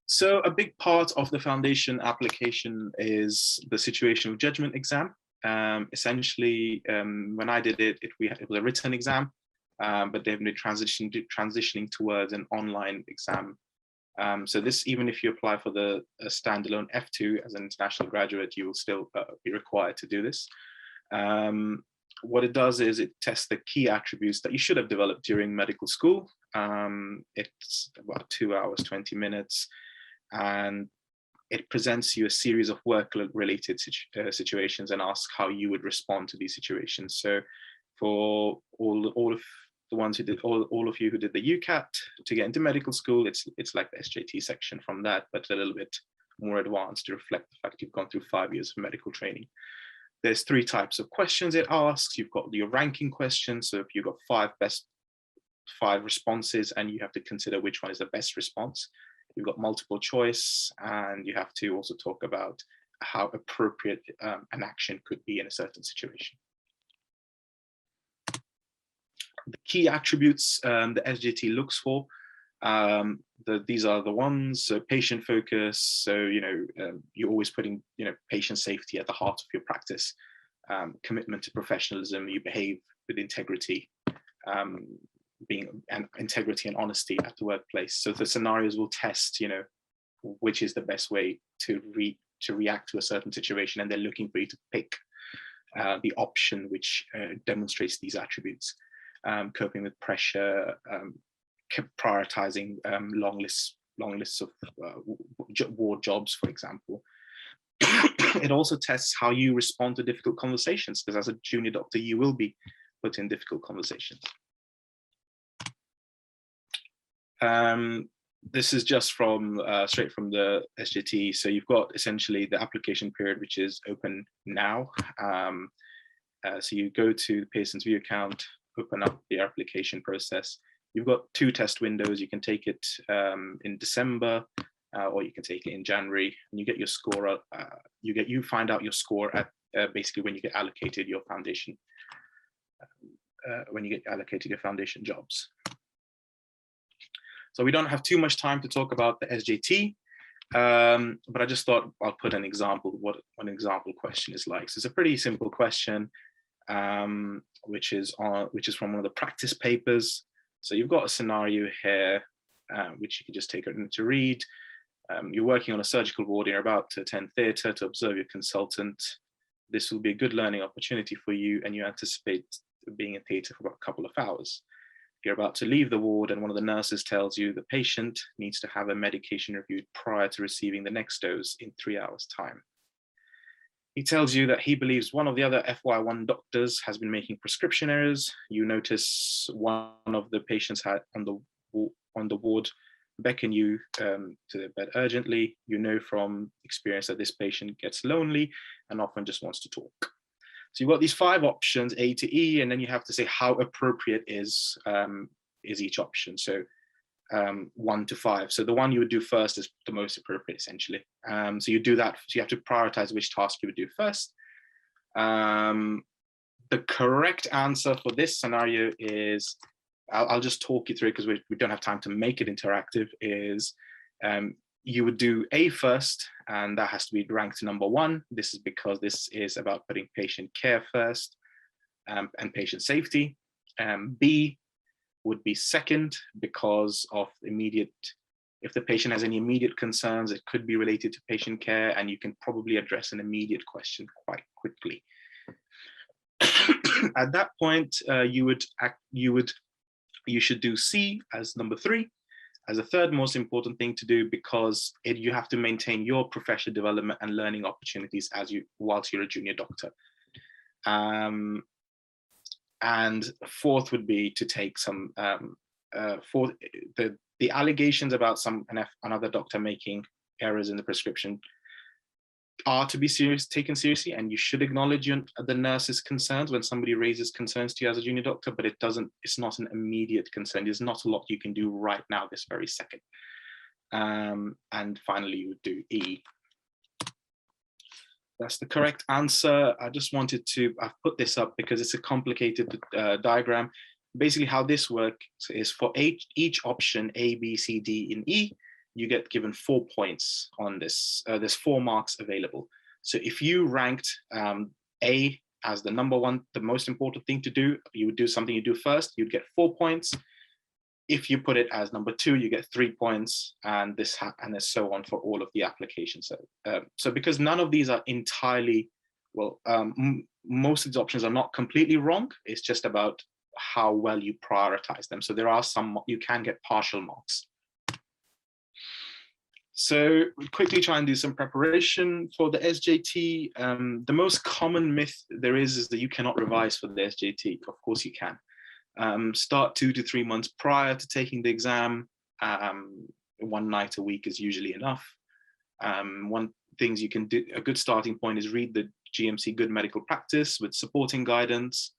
So a big part of the foundation application is the situational judgment exam. Essentially, when I did it, it was a written exam, but they've been transitioning towards an online exam. So this, even if you apply for the standalone F2 as an international graduate, you will still be required to do this. What it does is it tests the key attributes that you should have developed during medical school. It's about 2 hours, 20 minutes, and it presents you a series of work-related situations and asks how you would respond to these situations. So for all of the ones who did, all of you who did the UCAT to get into medical school, it's like the SJT section from that, but a little bit more advanced to reflect the fact you've gone through 5 years of medical training. There's 3 types of questions it asks. You've got your ranking questions. So if you've got 5 responses and you have to consider which one is the best response. You've got multiple choice, and you have to also talk about how appropriate an action could be in a certain situation. The key attributes the SJT looks for, these are the ones. So patient focus. So you're always putting patient safety at the heart of your practice. Commitment to professionalism. You behave with integrity. Integrity and honesty at the workplace. So the scenarios will test, which is the best way to react to a certain situation, and they're looking for you to pick the option which demonstrates these attributes. Coping with pressure, prioritizing long lists of ward jobs, for example. It also tests how you respond to difficult conversations, because as a junior doctor, you will be put in difficult conversations. This is just from straight from the SJT. So you've got essentially the application period, which is open now. So you go to the Pearson's View account, open up the application process. You've got 2 test windows. You can take it in December, or you can take it in January, and you get your score. You find out your score at basically when you get allocated your foundation. When you get allocated your foundation jobs. So we don't have too much time to talk about the SJT, but I just thought I'll put an example, what an example question is like. So it's a pretty simple question, which is from one of the practice papers. So you've got a scenario here, which you can just take a minute to read. You're working on a surgical ward, you're about to attend theatre to observe your consultant. This will be a good learning opportunity for you, and you anticipate being in theatre for about a couple of hours. You're about to leave the ward, and one of the nurses tells you the patient needs to have a medication reviewed prior to receiving the next dose in 3 hours' time. He tells you that he believes one of the other FY1 doctors has been making prescription errors. You notice one of the patients had on the ward beckon you to the bed urgently. You know from experience that this patient gets lonely and often just wants to talk. So you've got these 5 options, A to E, and then you have to say how appropriate is each option. So 1 to 5. So the one you would do first is the most appropriate, essentially. So you do that. So you have to prioritize which task you would do first. The correct answer for this scenario is, I'll just talk you through it because we don't have time to make it interactive, is you would do A first, and that has to be ranked to number 1. This is because this is about putting patient care first and patient safety. B would be second because of immediate, if the patient has any immediate concerns, it could be related to patient care, and you can probably address an immediate question quite quickly. At that point, you should do C as number 3, as a third most important thing to do, because you have to maintain your professional development and learning opportunities whilst you're a junior doctor. And fourth would be to take some, the allegations about another doctor making errors in the prescription are to be taken seriously, and you should acknowledge the nurse's concerns when somebody raises concerns to you as a junior doctor, but it's not an immediate concern. There's not a lot you can do right now, this very second. And finally, you would do E. That's the correct answer. I just wanted to, I've put this up because it's a complicated diagram. Basically how this works is for each option, A, B, C, D, and E, you get given 4 points on this. There's 4 marks available. So if you ranked A as the number 1, the most important thing to do, you would do something you do first, you'd get 4 points. If you put it as number 2, you get 3 points, and so on for all of the applications. So because none of these are entirely, well, most of these options are not completely wrong. It's just about how well you prioritize them. So there are some, you can get partial marks. So we'll quickly try and do some preparation for the SJT. The most common myth there is that you cannot revise for the SJT. Of course you can. Start 2 to 3 months prior to taking the exam. 1 night a week is usually enough. One things you can do, a good starting point is read the GMC Good Medical Practice with supporting guidance,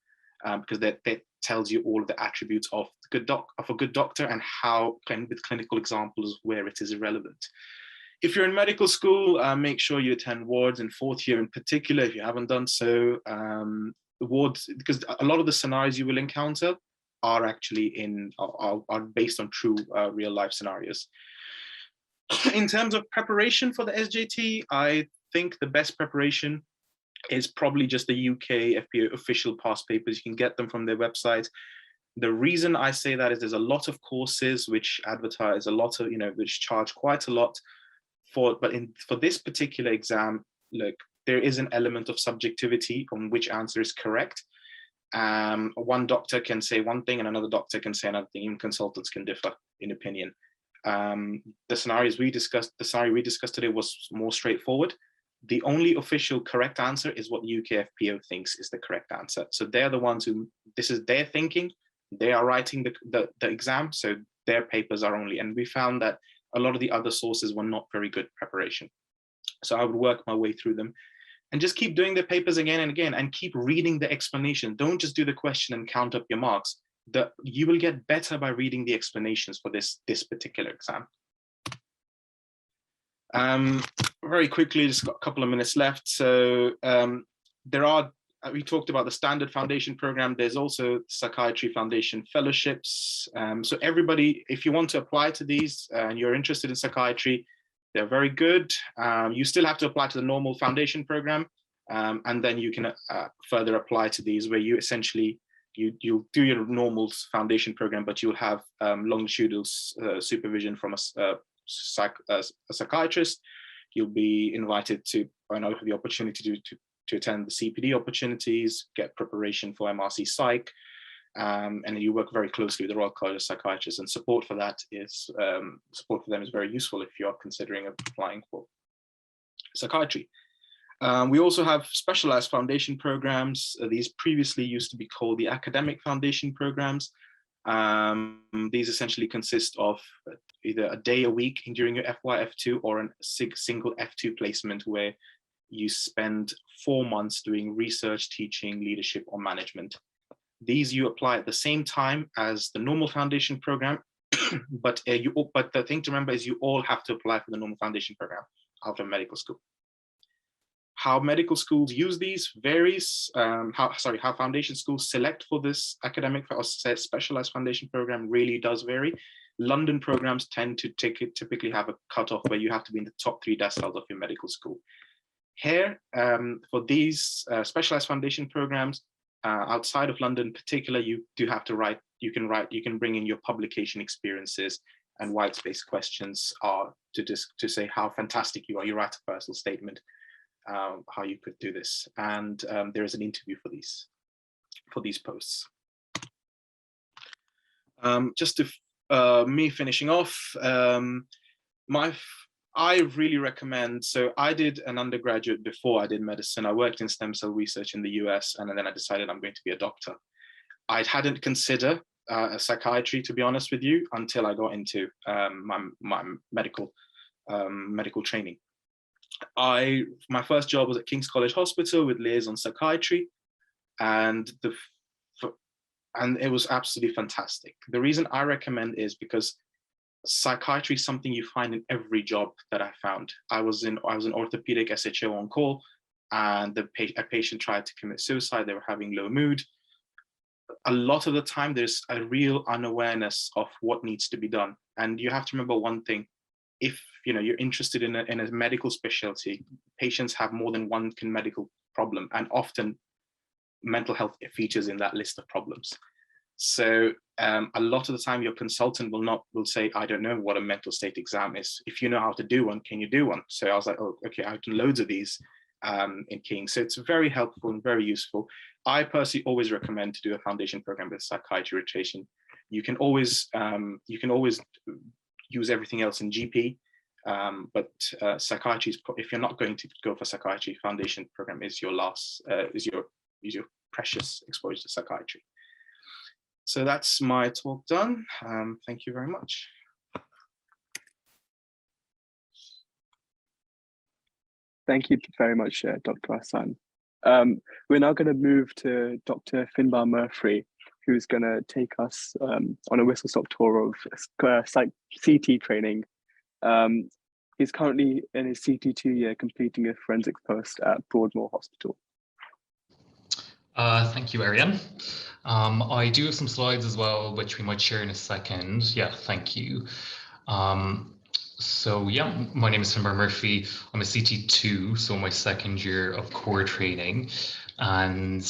because that tells you all of the attributes of a good doctor and how, with clinical examples where it is relevant. If you're in medical school, make sure you attend wards in 4th year in particular, if you haven't done so. Wards, because a lot of the scenarios you will encounter are actually are based on true real life scenarios. In terms of preparation for the SJT, I think the best preparation is probably just the UK FPO official past papers. You can get them from their website. The reason I say that is there's a lot of courses which advertise a lot of, which charge quite a lot for this particular exam. Look, there is an element of subjectivity on which answer is correct. One doctor can say one thing and another doctor can say another thing. Even consultants can differ in opinion. The scenario we discussed today was more straightforward. The only official correct answer is what UK FPO thinks is the correct answer. So they're the ones who, this is their thinking, they are writing the exam, so their papers are only, and we found that a lot of the other sources were not very good preparation. So I would work my way through them and just keep doing the papers again and again and keep reading the explanation. Don't just do the question and count up your marks. You will get better by reading the explanations for this particular exam. Very quickly, just got a couple of minutes left. So we talked about the standard foundation program. There's also Psychiatry Foundation fellowships. So everybody, if you want to apply to these and you're interested in psychiatry, they're very good. You still have to apply to the normal foundation program, and then you can further apply to these where you essentially, you'll do your normal foundation program, but you'll have longitudinal supervision from a psychiatrist. You'll be invited to, have the opportunity to attend the CPD opportunities, get preparation for MRC Psych, and you work very closely with the Royal College of Psychiatrists, and support for them is very useful if you're considering applying for psychiatry. We also have specialized foundation programs. These previously used to be called the academic foundation programs. These essentially consist of either a day a week during your FY, F2, or a single F2 placement where you spend 4 months doing research, teaching, leadership, or management. These you apply at the same time as the normal foundation program, but the thing to remember is you all have to apply for the normal foundation program after medical school. How medical schools use these varies. How foundation schools select for this academic or specialized foundation program really does vary. London programs tend to typically have a cutoff where you have to be in the top 3 deciles of your medical school. Here, for these specialized foundation programs, outside of London in particular, you do have to write, you can bring in your publication experiences, and white space questions are to say how fantastic you are. You write a personal statement, how you could do this. And there is an interview for these posts. Just to me finishing off, I really recommend, so I did an undergraduate before I did medicine. I worked in stem cell research in the US, and then I decided I'm going to be a doctor. I hadn't considered psychiatry, to be honest with you, until I got into my medical training. My first job was at King's College Hospital with liaison psychiatry, and it was absolutely fantastic. The reason I recommend is because psychiatry is something you find in every job that I found. I was an orthopedic SHO on call, and a patient tried to commit suicide. They were having low mood. A lot of the time, there's a real unawareness of what needs to be done. And you have to remember one thing: if you're interested in a medical specialty, patients have more than one medical problem, and often mental health features in that list of problems. So a lot of the time, your consultant will say, I don't know what a mental state exam is. If you know how to do one, can you do one? So I was like, oh, okay, I've done loads of these in King. So it's very helpful and very useful. I personally always recommend to do a foundation program with psychiatry rotation. You can always use everything else in GP, but psychiatry is, if you're not going to go for psychiatry, foundation program is your your precious exposure to psychiatry. So that's my talk done. Thank you very much. Thank you very much, Dr. Hassan. We're now going to move to Dr. Finbar Murphy, who's going to take us on a whistle-stop tour of CT training. He's currently in his CT 2 year completing a forensics post at Broadmoor Hospital. Thank you, Ariane. I do have some slides as well, which we might share in a second. Yeah, thank you. So yeah, my name is Finbar Murphy. I'm a CT2, so my second year of core training. And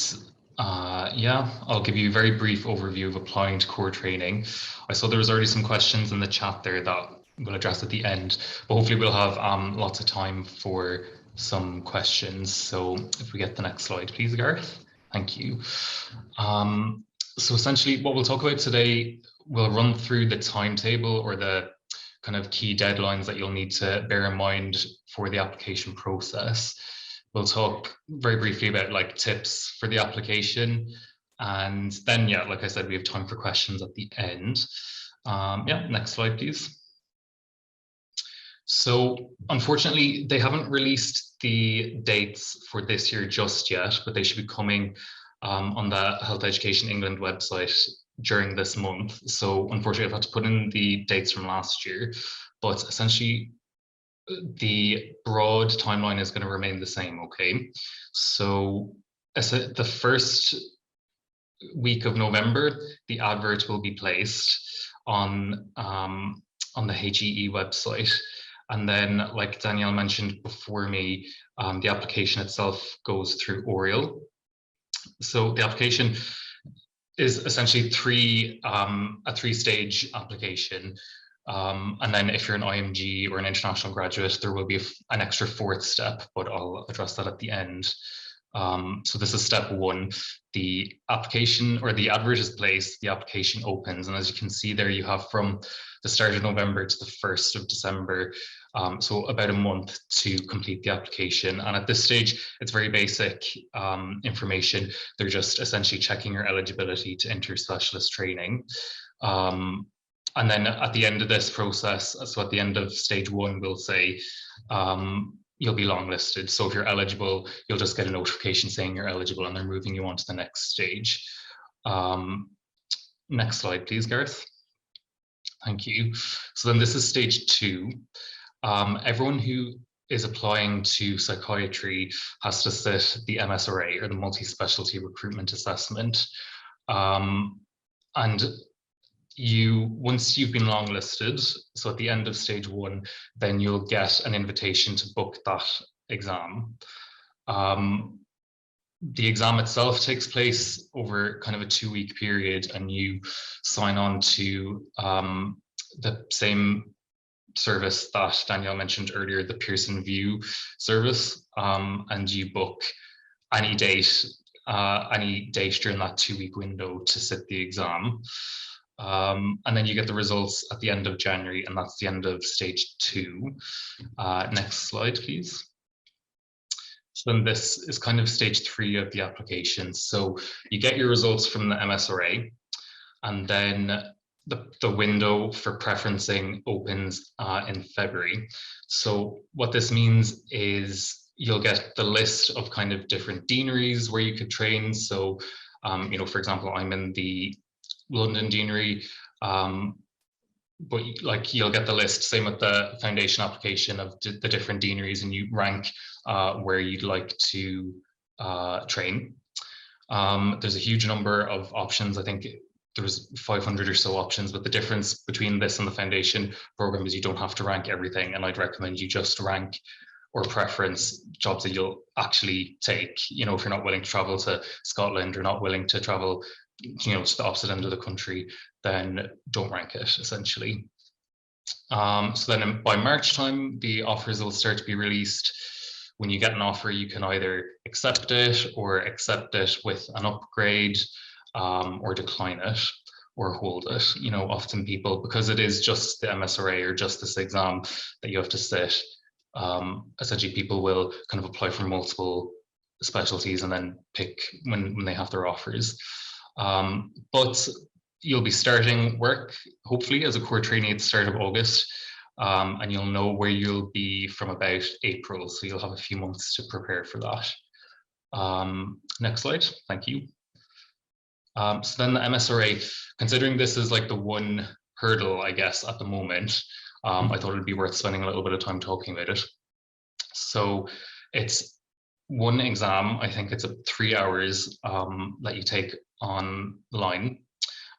yeah, I'll give you a very brief overview of applying to core training. I saw there was already some questions in the chat there that we'll address at the end, but hopefully we'll have lots of time for some questions. So if we get the next slide, please, Gareth. Thank you. So essentially what we'll talk about today, we'll run through the timetable or the kind of key deadlines that you'll need to bear in mind for the application process. We'll talk very briefly about like tips for the application. And then, yeah, like I said, we have time for questions at the end. Yeah, next slide, please. So unfortunately, they haven't released the dates for this year just yet, but they should be coming on the Health Education England website during this month. So unfortunately, I've had to put in the dates from last year, but essentially the broad timeline is going to remain the same, okay? So the first week of November, the advert will be placed on the HEE website. And then, like Danielle mentioned before me, the application itself goes through Oriel. So the application is essentially a three-stage application. And then if you're an IMG or an international graduate, there will be an extra fourth step, but I'll address that at the end. So this is step one. The application or the advert is placed, the application opens, and as you can see there, you have from the start of November to the 1st of December, so about a month to complete the application. And at this stage, it's very basic information. They're just essentially checking your eligibility to enter specialist training. And then at the end of this process, so at the end of stage one, we'll say, you'll be longlisted. So if you're eligible, you'll just get a notification saying you're eligible and they're moving you on to the next stage. Next slide, please, Gareth. Thank you. So then this is stage 2. Everyone who is applying to psychiatry has to sit the MSRA, or the Multi-Specialty Recruitment Assessment. And once you've been longlisted, so at the end of stage 1, then you'll get an invitation to book that exam. The exam itself takes place over kind of a 2-week period, and you sign on to the same service that Danielle mentioned earlier, the Pearson View service, and you book any date during that 2-week window to sit the exam. And then you get the results at the end of January, and that's the end of stage 2. Next slide, please. So then this is kind of stage 3 of the application. So you get your results from the MSRA, and then the window for preferencing opens in February. So what this means is you'll get the list of kind of different deaneries where you could train. So, you know, for example, I'm in the London deanery, but like you'll get the list, same with the foundation application, of the different deaneries, and you rank where you'd like to train. There's a huge number of options. I think there's 500 or so options, but the difference between this and the foundation program is you don't have to rank everything, and I'd recommend you just rank or preference jobs that you'll actually take. You know, if you're not willing to travel to Scotland or not willing to travel, you know, to the opposite end of the country, then don't rank it, essentially. So then by March time, the offers will start to be released. When you get an offer, you can either accept it with an upgrade, or decline it, or hold it. You know, often people, because it is just the MSRA or just this exam that you have to sit, essentially people will kind of apply for multiple specialties and then pick when they have their offers. But you'll be starting work, hopefully, as a core trainee at the start of August, and you'll know where you'll be from about April, so you'll have a few months to prepare for that. Next slide, thank you. So then the MSRA, considering this is like the one hurdle, I guess, at the moment, I thought it'd be worth spending a little bit of time talking about it. So it's one exam, I think it's 3 hours that you take online.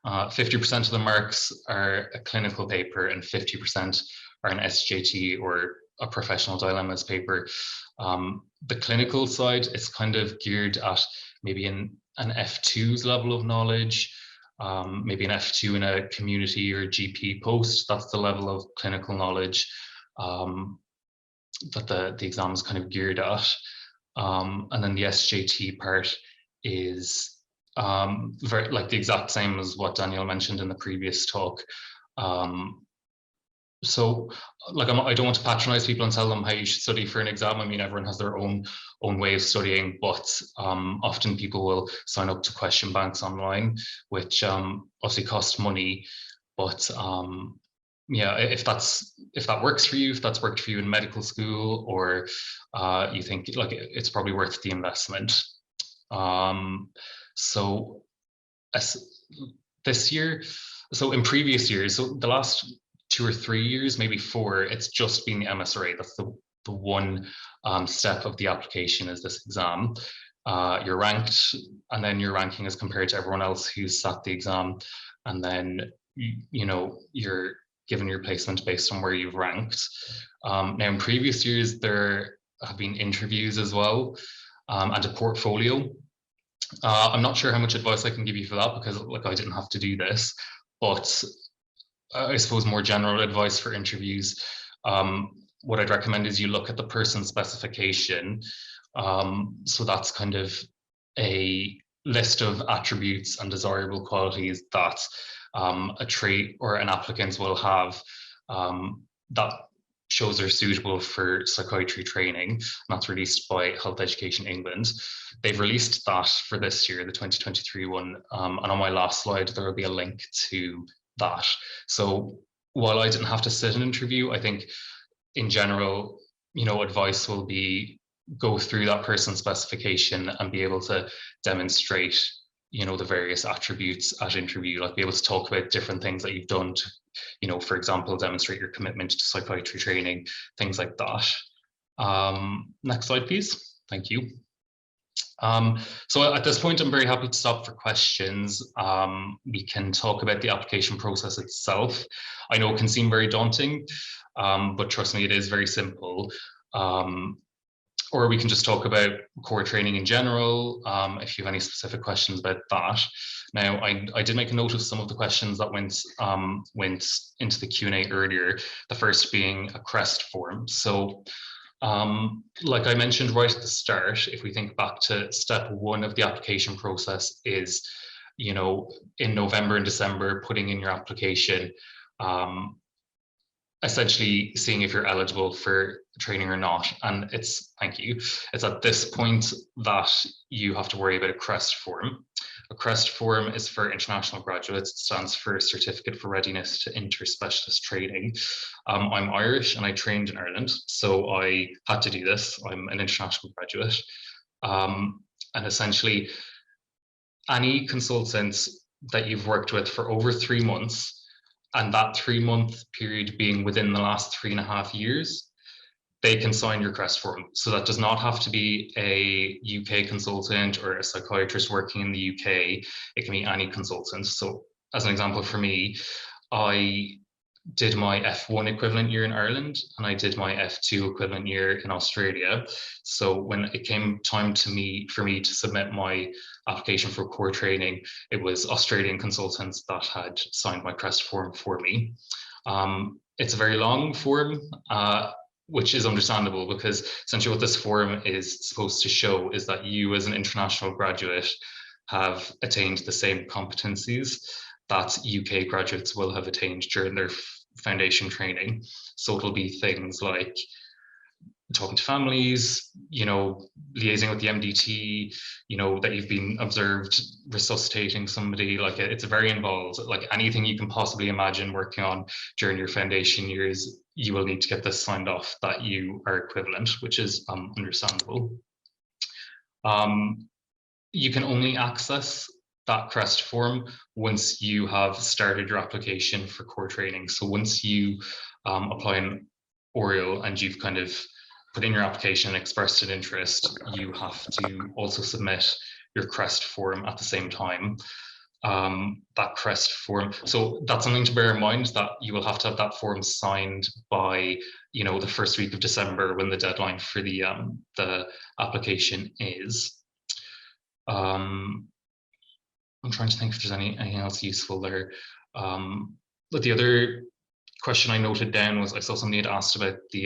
50% of the marks are a clinical paper and 50% are an SJT, or a professional dilemmas paper. The clinical side is kind of geared at maybe an F2's level of knowledge, maybe an F2 in a community or GP post. That's the level of clinical knowledge that the exam is kind of geared at. And then the SJT part is very like the exact same as what Danielle mentioned in the previous talk. So like I don't want to patronize people and tell them how you should study for an exam. I mean, everyone has their own way of studying, but often people will sign up to question banks online, which obviously cost money. But yeah, if that works for you, if that's worked for you in medical school, or you think like it's probably worth the investment. So this year, so in previous years, so the last 2 or 3 years, maybe 4, it's just been the MSRA. That's the one step of the application is this exam. You're ranked, and then your ranking is compared to everyone else who's sat the exam, and then you know you're given your placement based on where you've ranked. Now in previous years there have been interviews as well, and a portfolio. I'm not sure how much advice I can give you for that, because like I didn't have to do this, but I suppose more general advice for interviews, what I'd recommend is you look at the person specification. So that's kind of a list of attributes and desirable qualities that a trait or an applicant will have that shows they're suitable for psychiatry training. And that's released by Health Education England. They've released that for this year, the 2023 one. And on my last slide, there will be a link to that. So while I didn't have to sit an interview, I think in general, advice will be go through that person specification and be able to demonstrate, the various attributes at interview, like be able to talk about different things that you've done to, for example, demonstrate your commitment to psychiatry training, things like that. Next slide, please. Thank you. So at this point, I'm very happy to stop for questions. We can talk about the application process itself. I know it can seem very daunting, but trust me, it is very simple. Or we can just talk about core training in general, if you have any specific questions about that. Now, I did make a note of some of the questions that went into the Q&A earlier, the first being a CREST form. So like I mentioned right at the start, if we think back to step 1 of the application process is, in November and December, putting in your application, essentially seeing if you're eligible for training or not. And it's at this point that you have to worry about a CREST form. A CREST form is for international graduates. It stands for Certificate for Readiness to Interspecialist Training. I'm Irish and I trained in Ireland, so I had to do this. I'm an international graduate. And essentially, any consultants that you've worked with for over 3 months, and that 3-month period being within the last 3.5 years, they can sign your CREST form. So that does not have to be a UK consultant or a psychiatrist working in the UK. It can be any consultant. So as an example for me, I did my F1 equivalent year in Ireland and I did my F2 equivalent year in Australia. So when it came time for me to submit my application for core training, it was Australian consultants that had signed my CREST form for me. It's a very long form, which is understandable because essentially what this form is supposed to show is that you as an international graduate have attained the same competencies that UK graduates will have attained during their foundation training. So it'll be things like talking to families, liaising with the MDT, that you've been observed resuscitating somebody. Like it's very involved, like anything you can possibly imagine working on during your foundation years, you will need to get this signed off that you are equivalent, which is understandable. You can only access that CREST form once you have started your application for core training. So once you apply an ORIAL and you've kind of put in your application and expressed an interest, you have to also submit your CREST form at the same time. That CREST form, so that's something to bear in mind, that you will have to have that form signed by the first week of December, when the deadline for the application is. I'm trying to think if there's anything else useful there. But the other question I noted down was, I saw somebody had asked about the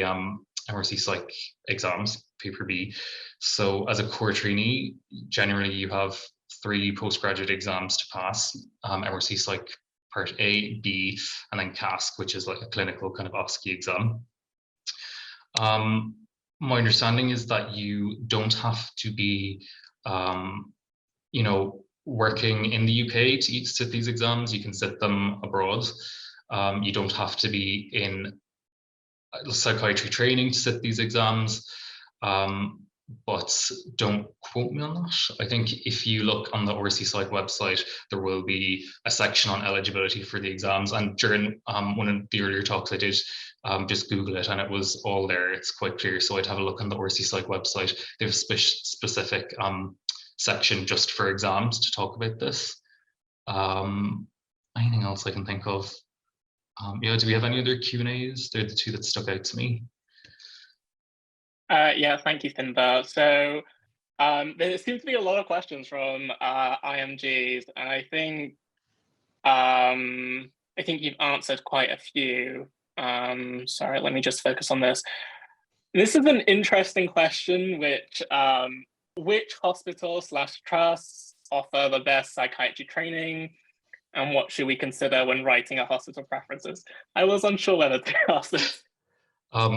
MRC Psych exams, paper B. So as a core trainee, generally you have 3 postgraduate exams to pass, MRC Psych Part A, B, and then CASC, which is like a clinical kind of OSCE exam. My understanding is that you don't have to be, working in the UK to sit these exams. You can sit them abroad. You don't have to be in psychiatry training to sit these exams, but don't quote me on that. I think if you look on the RC Psych website, there will be a section on eligibility for the exams. And during one of the earlier talks I did, just Google it and it was all there. It's quite clear. So I'd have a look on the RC Psych website. They have a specific section just for exams to talk about this. Anything else I can think of? Yeah, do we have any other Q&As? They're the 2 that stuck out to me. Yeah, thank you, Finbar. So there seems to be a lot of questions from IMGs, and I think you've answered quite a few. Sorry, let me just focus on this. This is an interesting question, which hospital/trusts offer the best psychiatry training, and what should we consider when writing a hospital preferences? I was unsure whether to ask this.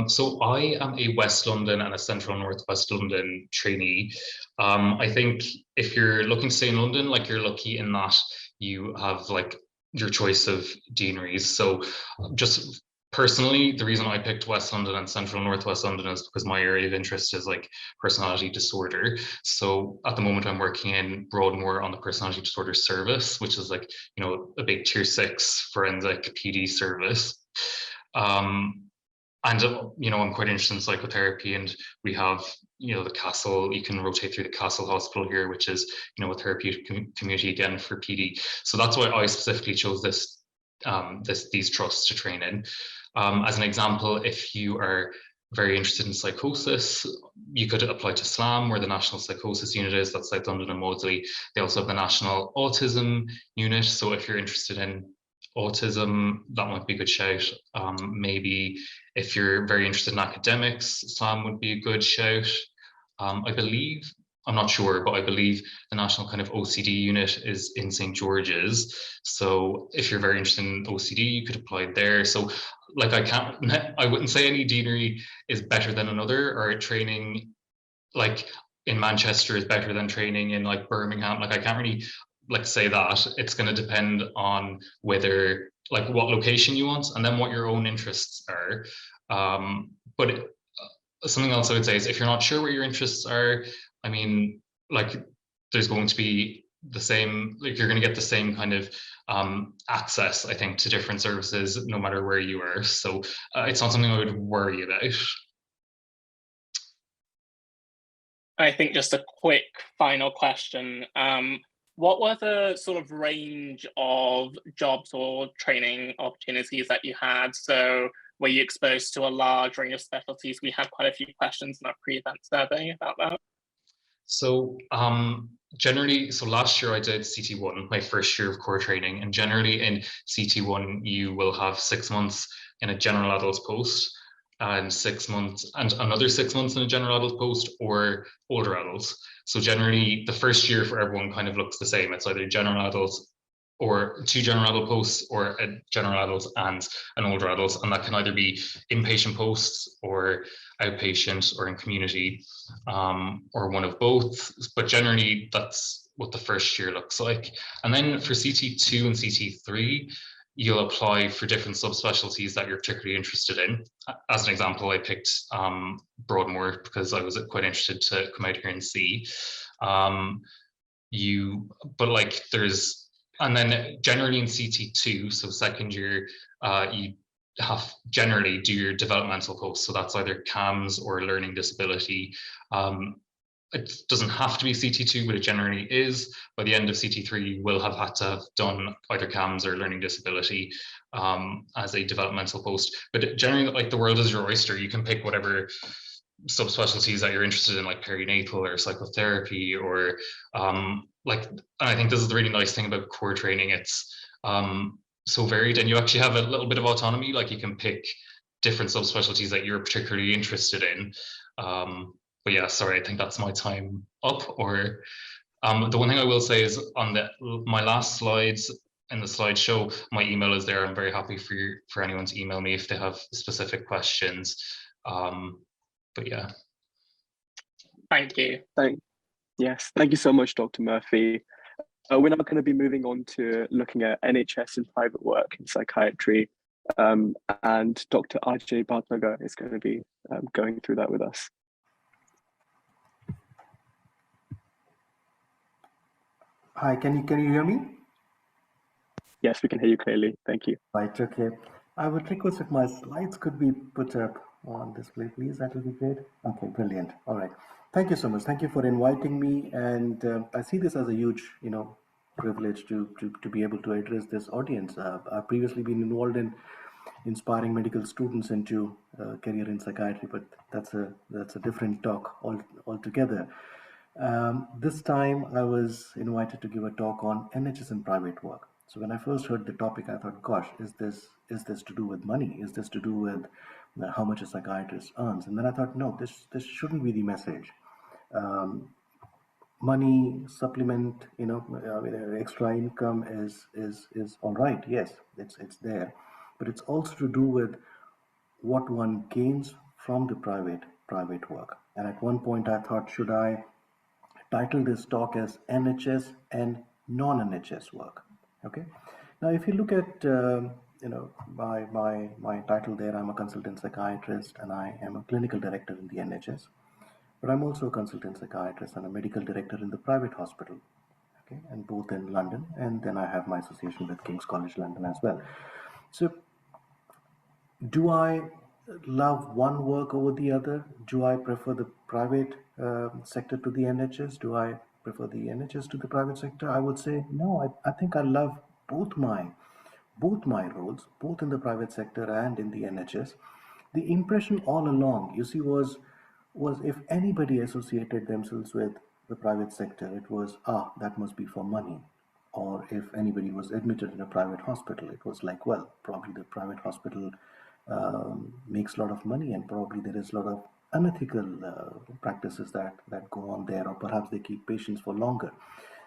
So I am a West London and a Central Northwest London trainee. I think if you're looking to stay in London, like, you're lucky in that you have like your choice of deaneries. So just personally, the reason I picked West London and Central Northwest London is because my area of interest is like personality disorder. So at the moment I'm working in Broadmoor on the personality disorder service, which is like, you know, a big tier 6 forensic PD service. And you know, I'm quite interested in psychotherapy, and we have, you know, the Castle, you can rotate through the Castle Hospital here, which is, you know, a therapeutic community again for PD. So that's why I specifically chose these trusts to train in. As an example, if you are very interested in psychosis, you could apply to SLAM, where the National Psychosis Unit is, that's South London and Maudsley. They also have the National Autism Unit. So if you're interested in autism, that might be a good shout. Maybe if you're very interested in academics, SLAM would be a good shout. I believe, I'm not sure, but I believe the national kind of OCD unit is in St. George's. So if you're very interested in OCD, you could apply there. So like I wouldn't say any deanery is better than another, or training like in Manchester is better than training in like Birmingham. Like I can't really like say that. It's going to depend on whether like what location you want and then what your own interests are. But something else I would say is if you're not sure what your interests are, I mean, like there's going to be the same, like you're going to get the same kind of access, I think, to different services no matter where you are. So it's not something I would worry about. I think just a quick final question. What were the sort of range of jobs or training opportunities that you had? So were you exposed to a large range of specialties? We had quite a few questions in our pre-event survey about that. So generally, so last year I did CT1, my first year of core training, and generally in CT1 you will have 6 months in a general adults post and 6 months and another 6 months in a general adult post or older adults. So generally the first year for everyone kind of looks the same. It's either general adults or 2 general adult posts or a general adult and an older adult, and that can either be inpatient posts or outpatient or in community, or one of both. But generally that's what the first year looks like. And then for CT2 and CT3, you'll apply for different subspecialties that you're particularly interested in. As an example, I picked Broadmoor because I was quite interested to come out here and see. And then generally in CT2, so second year, you have generally do your developmental post. So that's either CAMS or learning disability. It doesn't have to be CT2, but it generally is. By the end of CT3, you will have had to have done either CAMS or learning disability as a developmental post. But generally, like the world is your oyster. You can pick whatever subspecialties that you're interested in, like perinatal or psychotherapy or and I think this is the really nice thing about core training. It's so varied, and you actually have a little bit of autonomy. Like you can pick different subspecialties that you're particularly interested in. But yeah, sorry, I think that's my time up. Or the one thing I will say is on my last slides in the slideshow, my email is there. I'm very happy for anyone to email me if they have specific questions. But yeah. Thank you. Yes, thank you so much, Dr. Murphy. We're now going to be moving on to looking at NHS and private work in psychiatry. And Dr. Ajay Bhatnagar is going to be going through that with us. Hi, can you hear me? Yes, we can hear you clearly. Thank you. Right, okay. I would request if my slides could be put up on display, please. That will be great. Okay, brilliant. All right. Thank you so much. Thank you for inviting me. And I see this as a huge, privilege to be able to address this audience. I've previously been involved in inspiring medical students into career in psychiatry, but that's a different talk altogether. This time I was invited to give a talk on NHS and private work. So when I first heard the topic, I thought, gosh, is this to do with money? Is this to do with how much a psychiatrist earns? And then I thought, no, this shouldn't be the message. Money, supplement, extra income is all right. Yes, it's there, but it's also to do with what one gains from the private work. And at one point I thought, should I title this talk as NHS and non-NHS work? Okay. Now, if you look at my title there, I'm a consultant psychiatrist and I am a clinical director in the NHS. But I'm also a consultant psychiatrist and a medical director in the private hospital, okay, and both in London. And then I have my association with King's College London as well. So do I love one work over the other? Do I prefer the private sector to the NHS? Do I prefer the NHS to the private sector? I would say no. I think I love both my roles, both in the private sector and in the NHS. The impression all along, you see, was if anybody associated themselves with the private sector, it was, that must be for money. Or if anybody was admitted in a private hospital, it was like, well, probably the private hospital makes a lot of money and probably there is a lot of unethical practices that go on there, or perhaps they keep patients for longer.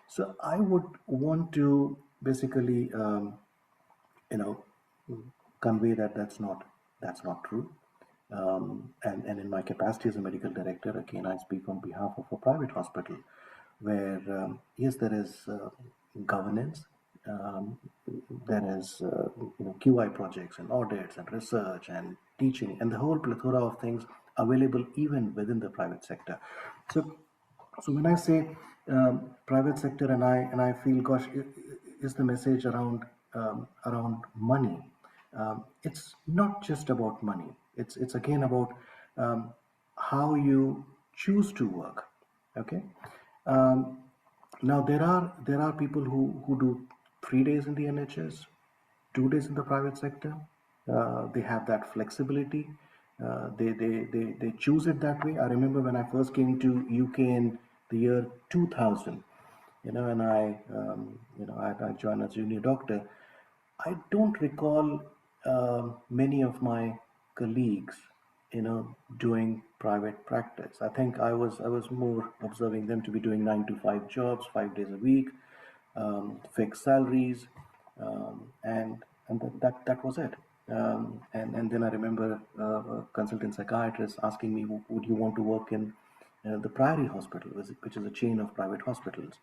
So I would want to basically, convey that that's not true. And in my capacity as a medical director, again, I speak on behalf of a private hospital where, yes, there is governance, there is QI projects and audits and research and teaching and the whole plethora of things available even within the private sector. So when I say private sector, and I feel, gosh, is the message around money? It's not just about money. It's again about how you choose to work. Okay. Now there are people who do 3 days in the NHS, 2 days in the private sector. They have that flexibility. They choose it that way. I remember when I first came to UK in the year 2000, and I joined as junior doctor. I don't recall many of my colleagues, doing private practice. I think I was more observing them to be doing 9 to 5 jobs, 5 days a week, fixed salaries, and that was it. And then I remember a consultant psychiatrist asking me, would you want to work in the Priory Hospital, which is a chain of private hospitals,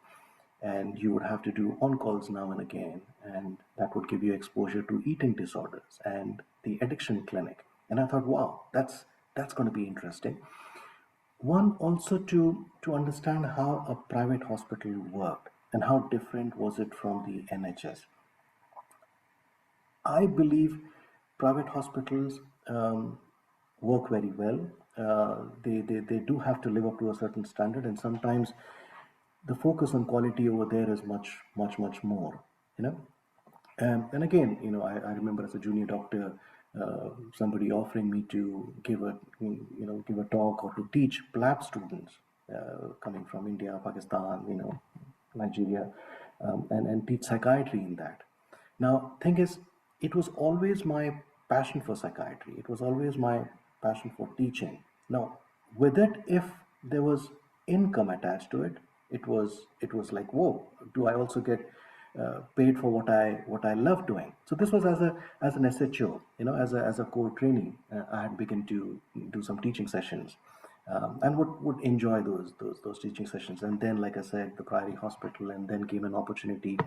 and you would have to do on-calls now and again, and that would give you exposure to eating disorders and the addiction clinic. And I thought, wow, that's going to be interesting. One, also to understand how a private hospital worked and how different was it from the NHS. I believe private hospitals work very well. They do have to live up to a certain standard, and sometimes the focus on quality over there is much more, and again, I remember as a junior doctor, somebody offering me to give a talk or to teach lab students coming from India, Pakistan, Nigeria, and teach psychiatry in that. Now, thing is, it was always my passion for psychiatry. It was always my passion for teaching. Now, with it, if there was income attached to it, it was like, whoa, do I also get paid for what I love doing? So this was as an SHO, as a core trainee. I had begun to do some teaching sessions, and would enjoy those teaching sessions. And then, like I said, the Priory Hospital, and then came an opportunity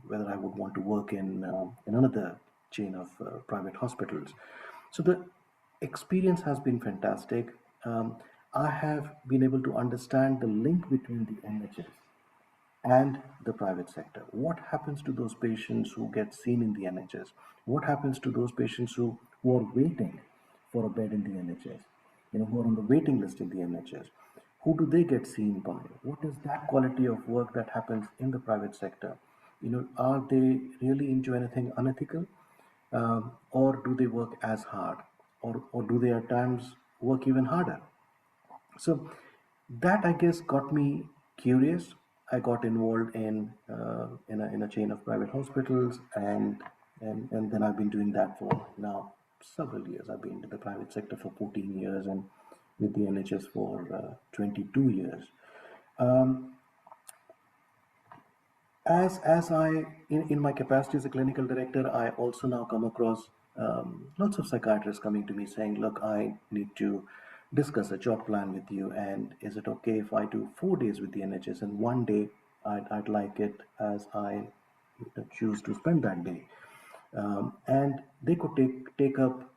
whether I would want to work in another chain of private hospitals. So the experience has been fantastic. I have been able to understand the link between the NHS and the private sector. What happens to those patients who get seen in the NHS? What happens to those patients who are waiting for a bed in the NHS? Who are on the waiting list in the NHS? Who do they get seen by? What is that quality of work that happens in the private sector? Are they really into anything unethical? Or do they work as hard? Or do they at times work even harder? So that, I guess, got me curious. I got involved in a chain of private hospitals, and then I've been doing that for now several years. I've been in the private sector for 14 years and with the NHS for 22 years. As I, in my capacity as a clinical director, I also now come across lots of psychiatrists coming to me saying, look, I need to discuss a job plan with you, and is it okay if I do 4 days with the NHS and 1 day I'd like it as I choose to spend that day. And they could take up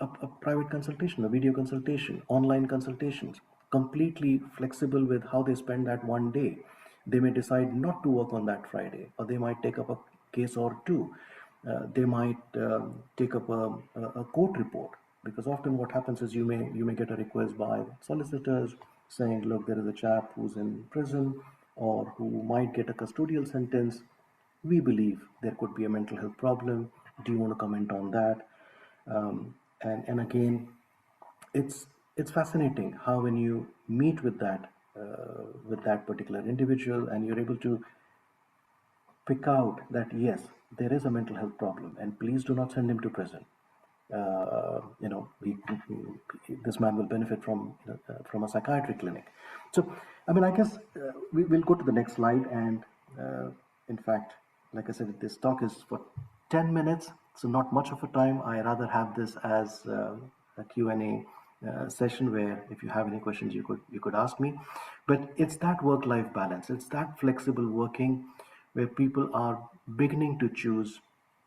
a private consultation, a video consultation, online consultations, completely flexible with how they spend that one day. They may decide not to work on that Friday, or they might take up a case or two. They might take up a court report, because often what happens is you may get a request by solicitors saying, look, there is a chap who's in prison or who might get a custodial sentence. We believe there could be a mental health problem. Do you want to comment on that? And again, it's fascinating how when you meet with that particular individual and you're able to pick out that yes, there is a mental health problem, and please do not send him to prison. This man will benefit from a psychiatry clinic. So, I mean, I guess we'll go to the next slide. And in fact, like I said, this talk is for 10 minutes, so not much of a time. I rather have this as a Q&A session where if you have any questions, you could ask me. But it's that work-life balance. It's that flexible working where people are beginning to choose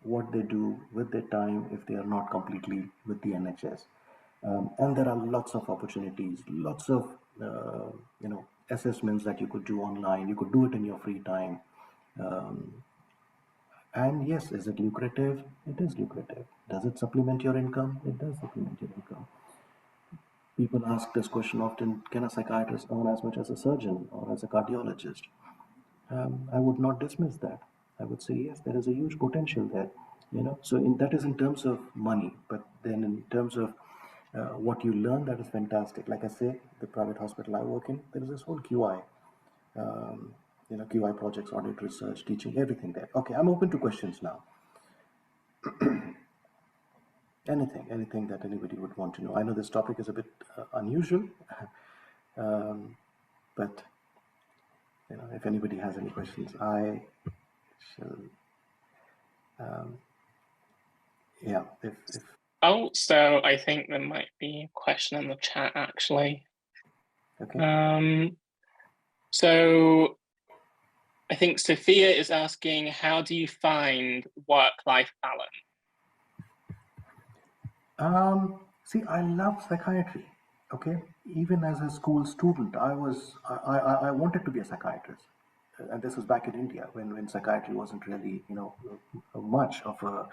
what they do with their time if they are not completely with the NHS. And there are lots of opportunities, lots of assessments that you could do online. You could do it in your free time. And yes, is it lucrative? It is lucrative. Does it supplement your income? It does supplement your income. People ask this question often, can a psychiatrist earn as much as a surgeon or as a cardiologist? I would not dismiss that. I would say, yes, there is a huge potential there. So that is in terms of money, but then in terms of what you learn, that is fantastic. Like I say, the private hospital I work in, there is this whole QI, QI projects, audit, research, teaching, everything there. Okay, I'm open to questions now. Anything that anybody would want to know. I know this topic is a bit unusual, but if anybody has any questions, I shall. Oh, so I think there might be a question in the chat actually. Okay. So I think Sophia is asking, how do you find work-life balance? See, I love psychiatry. Okay, even as a school student, I wanted to be a psychiatrist, and this was back in India when psychiatry wasn't really much of a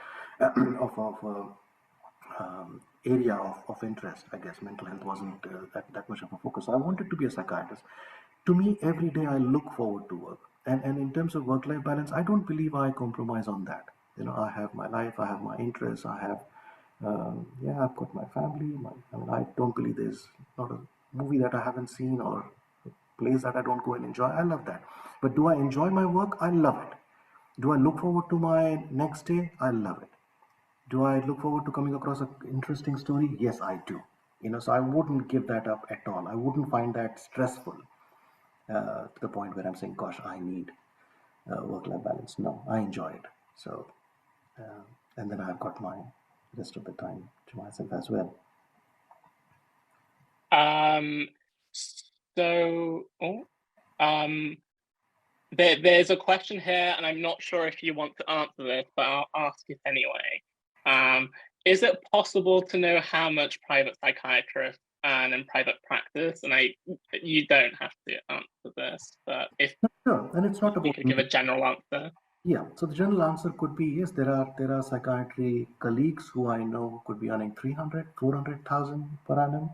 area of interest. I guess mental health wasn't that much of a focus. So I wanted to be a psychiatrist. To me, every day I look forward to work, and in terms of work-life balance, I don't believe I compromise on that. I have my life, I have my interests, I have. I've got my family. I don't believe there's not a movie that I haven't seen or a place that I don't go and enjoy. I love that. But do I enjoy my work? I love it. Do I look forward to my next day? I love it. Do I look forward to coming across an interesting story? Yes, I do. So I wouldn't give that up at all. I wouldn't find that stressful to the point where I'm saying, gosh, I need work-life balance. No, I enjoy it. So, and then I've got my rest of the time to myself as well. There's a question here, and I'm not sure if you want to answer this, but I'll ask it anyway. Is it possible to know how much private psychiatrists earn in private practice? And you don't have to answer this, but if sure, and it's not you about could give a general answer. Yeah, so the general answer could be yes, there are psychiatry colleagues who I know could be earning 300, 400,000 per annum,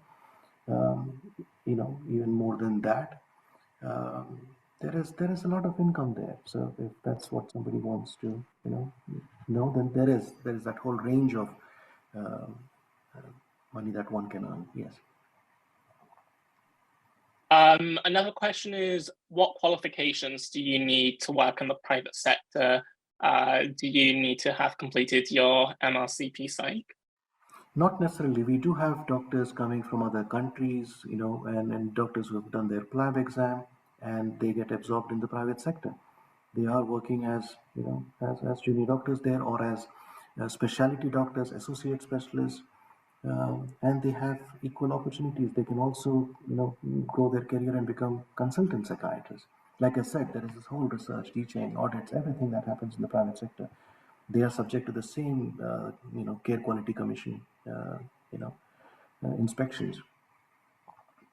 even more than that. There is a lot of income there. So if that's what somebody wants to, know, then there is that whole range of money that one can earn. Yes. Another question is, what qualifications do you need to work in the private sector? Do you need to have completed your MRCP Psych? Not necessarily. We do have doctors coming from other countries, and doctors who have done their PLAB exam, and they get absorbed in the private sector. They are working as junior doctors there, or as specialty doctors, associate specialists. And they have equal opportunities. They can also, grow their career and become consultant psychiatrists. Like I said, there is this whole research, teaching, audits, everything that happens in the private sector. they are subject to the same, Care Quality Commission, inspections.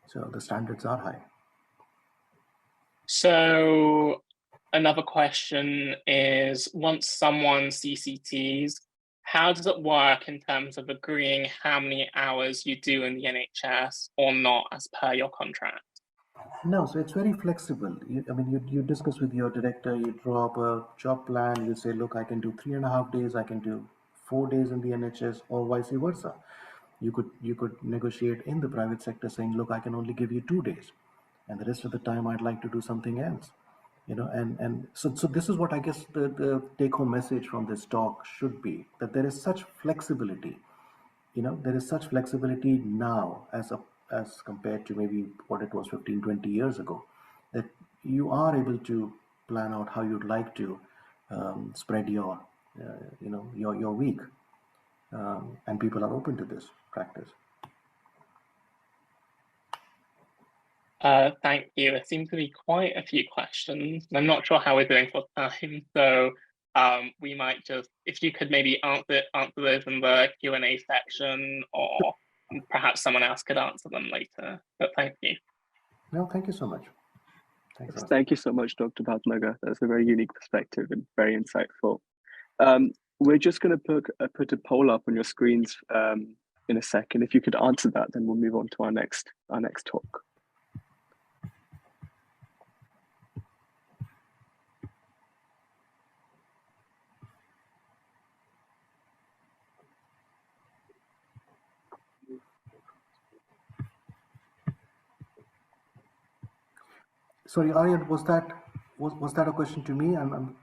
So the standards are high. So another question is, once someone CCTs, how does it work in terms of agreeing how many hours you do in the NHS or not as per your contract? No, so it's very flexible. You discuss with your director, you draw up a job plan, you say, look, I can do 3.5 days, I can do 4 days in the NHS, or vice versa. You could negotiate in the private sector saying, look, I can only give you 2 days, and the rest of the time I'd like to do something else. And so this is what I guess the take-home message from this talk should be, that there is such flexibility. There is such flexibility now as compared to maybe what it was 15, 20 years ago, that you are able to plan out how you'd like to spread your week, and people are open to this practice. Thank you. There seem to be quite a few questions. I'm not sure how we're doing for time, so we might just, if you could maybe answer those in the Q&A section, or perhaps someone else could answer them later. But thank you. No, thank you so much. Thanks. Thank you so much, Dr. Bhatnagar. That's a very unique perspective and very insightful. We're just going to put a poll up on your screens in a second. If you could answer that, then we'll move on to our next talk. Sorry, Aryan, was that a question to me? I'll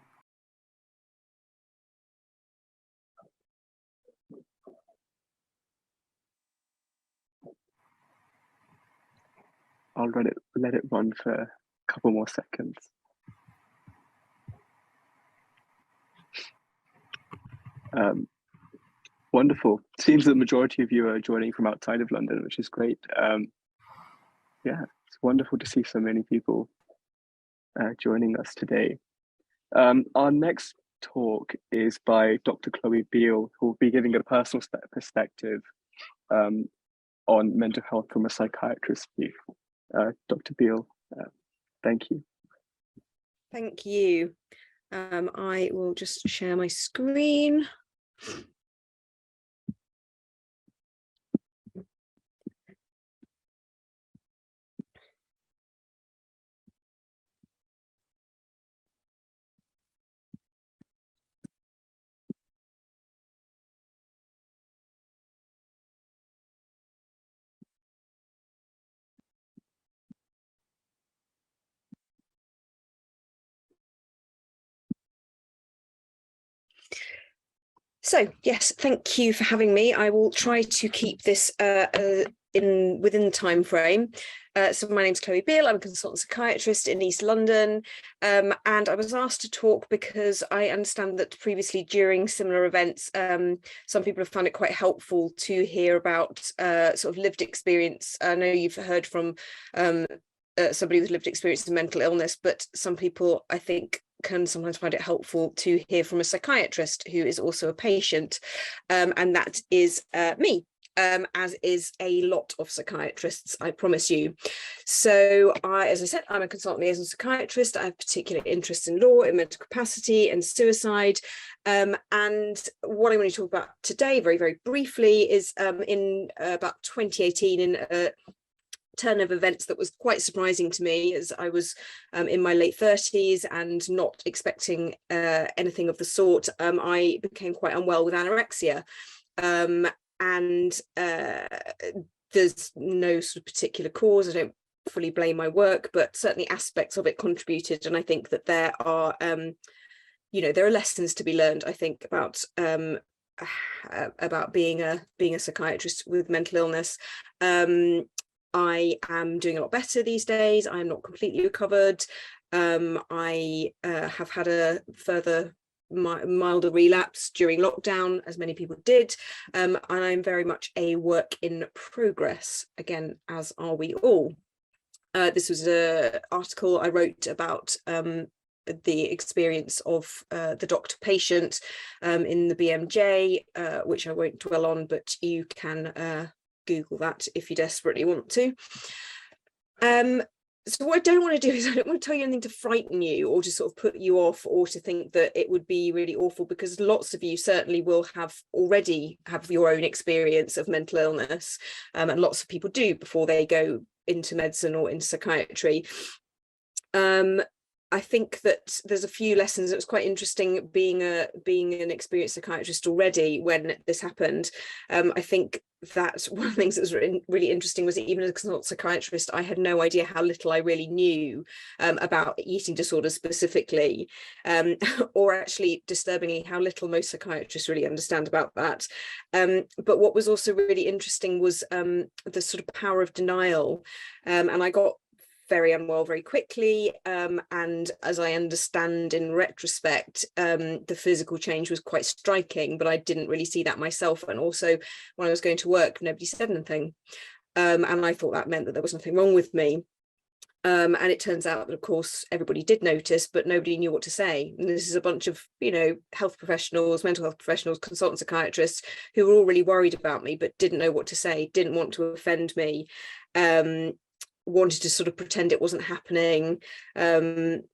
let it run for a couple more seconds. Wonderful. Seems the majority of you are joining from outside of London, which is great. Yeah, it's wonderful to see so many people joining us today. Our next talk is by Dr. Chloe Beale, who will be giving a personal perspective on mental health from a psychiatrist's view. Dr. Beale, thank you. Thank you. I will just share my screen. So yes, thank you for having me. I will try to keep this within the time frame. So my name's Chloe Beale. I'm a consultant psychiatrist in East London, and I was asked to talk because I understand that previously during similar events, some people have found it quite helpful to hear about sort of lived experience. I know you've heard from somebody with lived experience of mental illness, but some people, I think, can sometimes find it helpful to hear from a psychiatrist who is also a patient, and that is me, as is a lot of psychiatrists, I promise you. So as I said, I'm a consultant liaison psychiatrist. I have particular interest in law, in mental capacity and suicide, and what I want to talk about today very, very briefly is in about 2018, in a turn of events that was quite surprising to me, as I was in my late 30s and not expecting anything of the sort. I became quite unwell with anorexia, and there's no sort of particular cause. I don't fully blame my work, but certainly aspects of it contributed, and I think that there are there are lessons to be learned, I think, about being a psychiatrist with mental illness. I am doing a lot better these days. I'm not completely recovered. I have had a further milder relapse during lockdown, as many people did, and I'm very much a work in progress, again, as are we all. This was an article I wrote about the experience of the doctor patient in the BMJ, which I won't dwell on, but you can Google that if you desperately want to. So what I don't want to do is I don't want to tell you anything to frighten you or to sort of put you off or to think that it would be really awful, because lots of you certainly will already have your own experience of mental illness, and lots of people do before they go into medicine or into psychiatry. I think that there's a few lessons. It was quite interesting being an experienced psychiatrist already when this happened. I think that one of the things that was really interesting was that even as a consultant psychiatrist, I had no idea how little I really knew about eating disorders specifically, or actually disturbingly how little most psychiatrists really understand about that. But what was also really interesting was the sort of power of denial, and I got very unwell very quickly, and as I understand in retrospect, the physical change was quite striking, but I didn't really see that myself. And also when I was going to work, nobody said anything, and I thought that meant that there was nothing wrong with me, and it turns out that of course everybody did notice, but nobody knew what to say. And this is a bunch of, you know, health professionals, mental health professionals, consultant psychiatrists who were all really worried about me but didn't know what to say, didn't want to offend me, wanted to sort of pretend it wasn't happening, and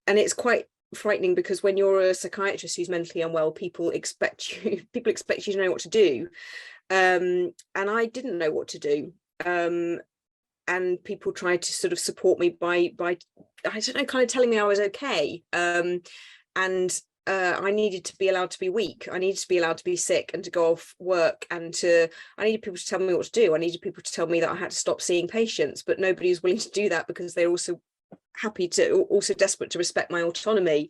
it's quite frightening because when you're a psychiatrist who's mentally unwell, people expect you to know what to do, and I didn't know what to do, and people tried to sort of support me by I don't know, kind of telling me I was okay, and I needed to be allowed to be weak. I needed to be allowed to be sick and to go off work, and I needed people to tell me what to do. I needed people to tell me that I had to stop seeing patients, but nobody was willing to do that because they're also desperate to respect my autonomy.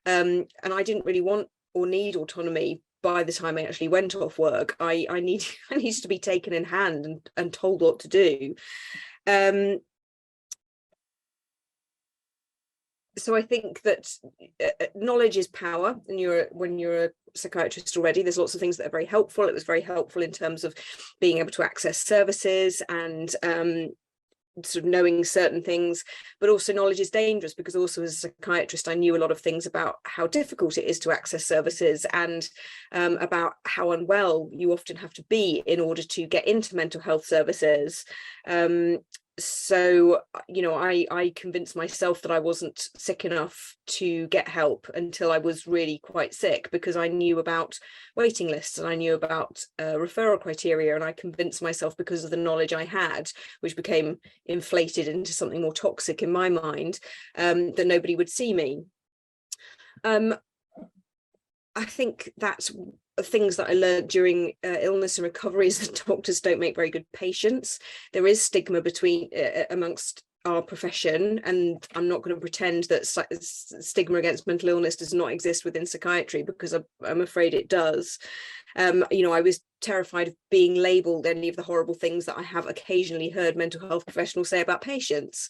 And I didn't really want or need autonomy by the time I actually went off work. I needed to be taken in hand and told what to do. So I think that knowledge is power, and when you're a psychiatrist already, there's lots of things that are very helpful. It was very helpful in terms of being able to access services and sort of knowing certain things, but also knowledge is dangerous because also as a psychiatrist I knew a lot of things about how difficult it is to access services, and about how unwell you often have to be in order to get into mental health services. So, you know, I convinced myself that I wasn't sick enough to get help until I was really quite sick, because I knew about waiting lists and I knew about referral criteria, and I convinced myself, because of the knowledge I had, which became inflated into something more toxic in my mind, that nobody would see me. I think that's things that I learned during illness and recovery is that doctors don't make very good patients. There is stigma amongst our profession, and I'm not going to pretend that stigma against mental illness does not exist within psychiatry, because I'm afraid it does. You know, I was terrified of being labelled any of the horrible things that I have occasionally heard mental health professionals say about patients.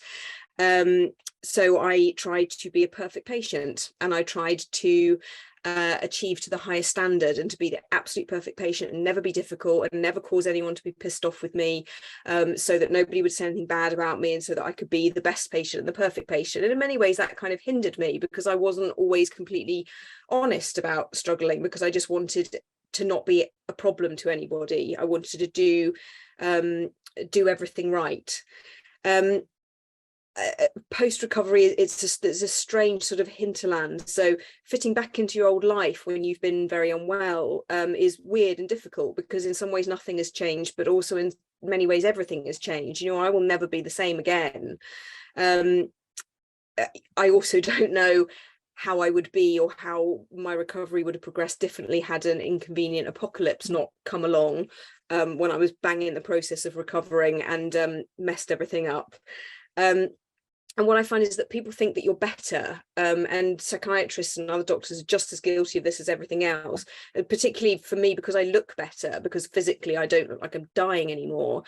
So I tried to be a perfect patient, and I tried to achieve to the highest standard and to be the absolute perfect patient and never be difficult and never cause anyone to be pissed off with me, so that nobody would say anything bad about me, and so that I could be the best patient and the perfect patient. And in many ways that kind of hindered me, because I wasn't always completely honest about struggling, because I just wanted to not be a problem to anybody. I wanted to do everything right. Post-recovery, it's a strange sort of hinterland. So fitting back into your old life when you've been very unwell is weird and difficult, because in some ways nothing has changed, but also in many ways everything has changed. You know, I will never be the same again. I also don't know how I would be, or how my recovery would have progressed differently had an inconvenient apocalypse not come along when I was bang in the process of recovering and messed everything up. And what I find is that people think that you're better, and psychiatrists and other doctors are just as guilty of this as everything else, and particularly for me, because I look better, because physically I don't look like I'm dying anymore.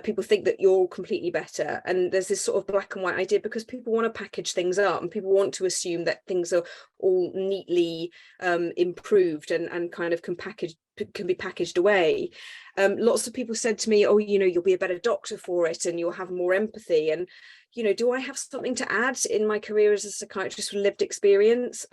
People think that you're completely better, and there's this sort of black and white idea, because people want to package things up and people want to assume that things are all neatly improved and kind of can be packaged away. Lots of people said to me, oh, you know, you'll be a better doctor for it and you'll have more empathy. And, you know, do I have something to add in my career as a psychiatrist with lived experience?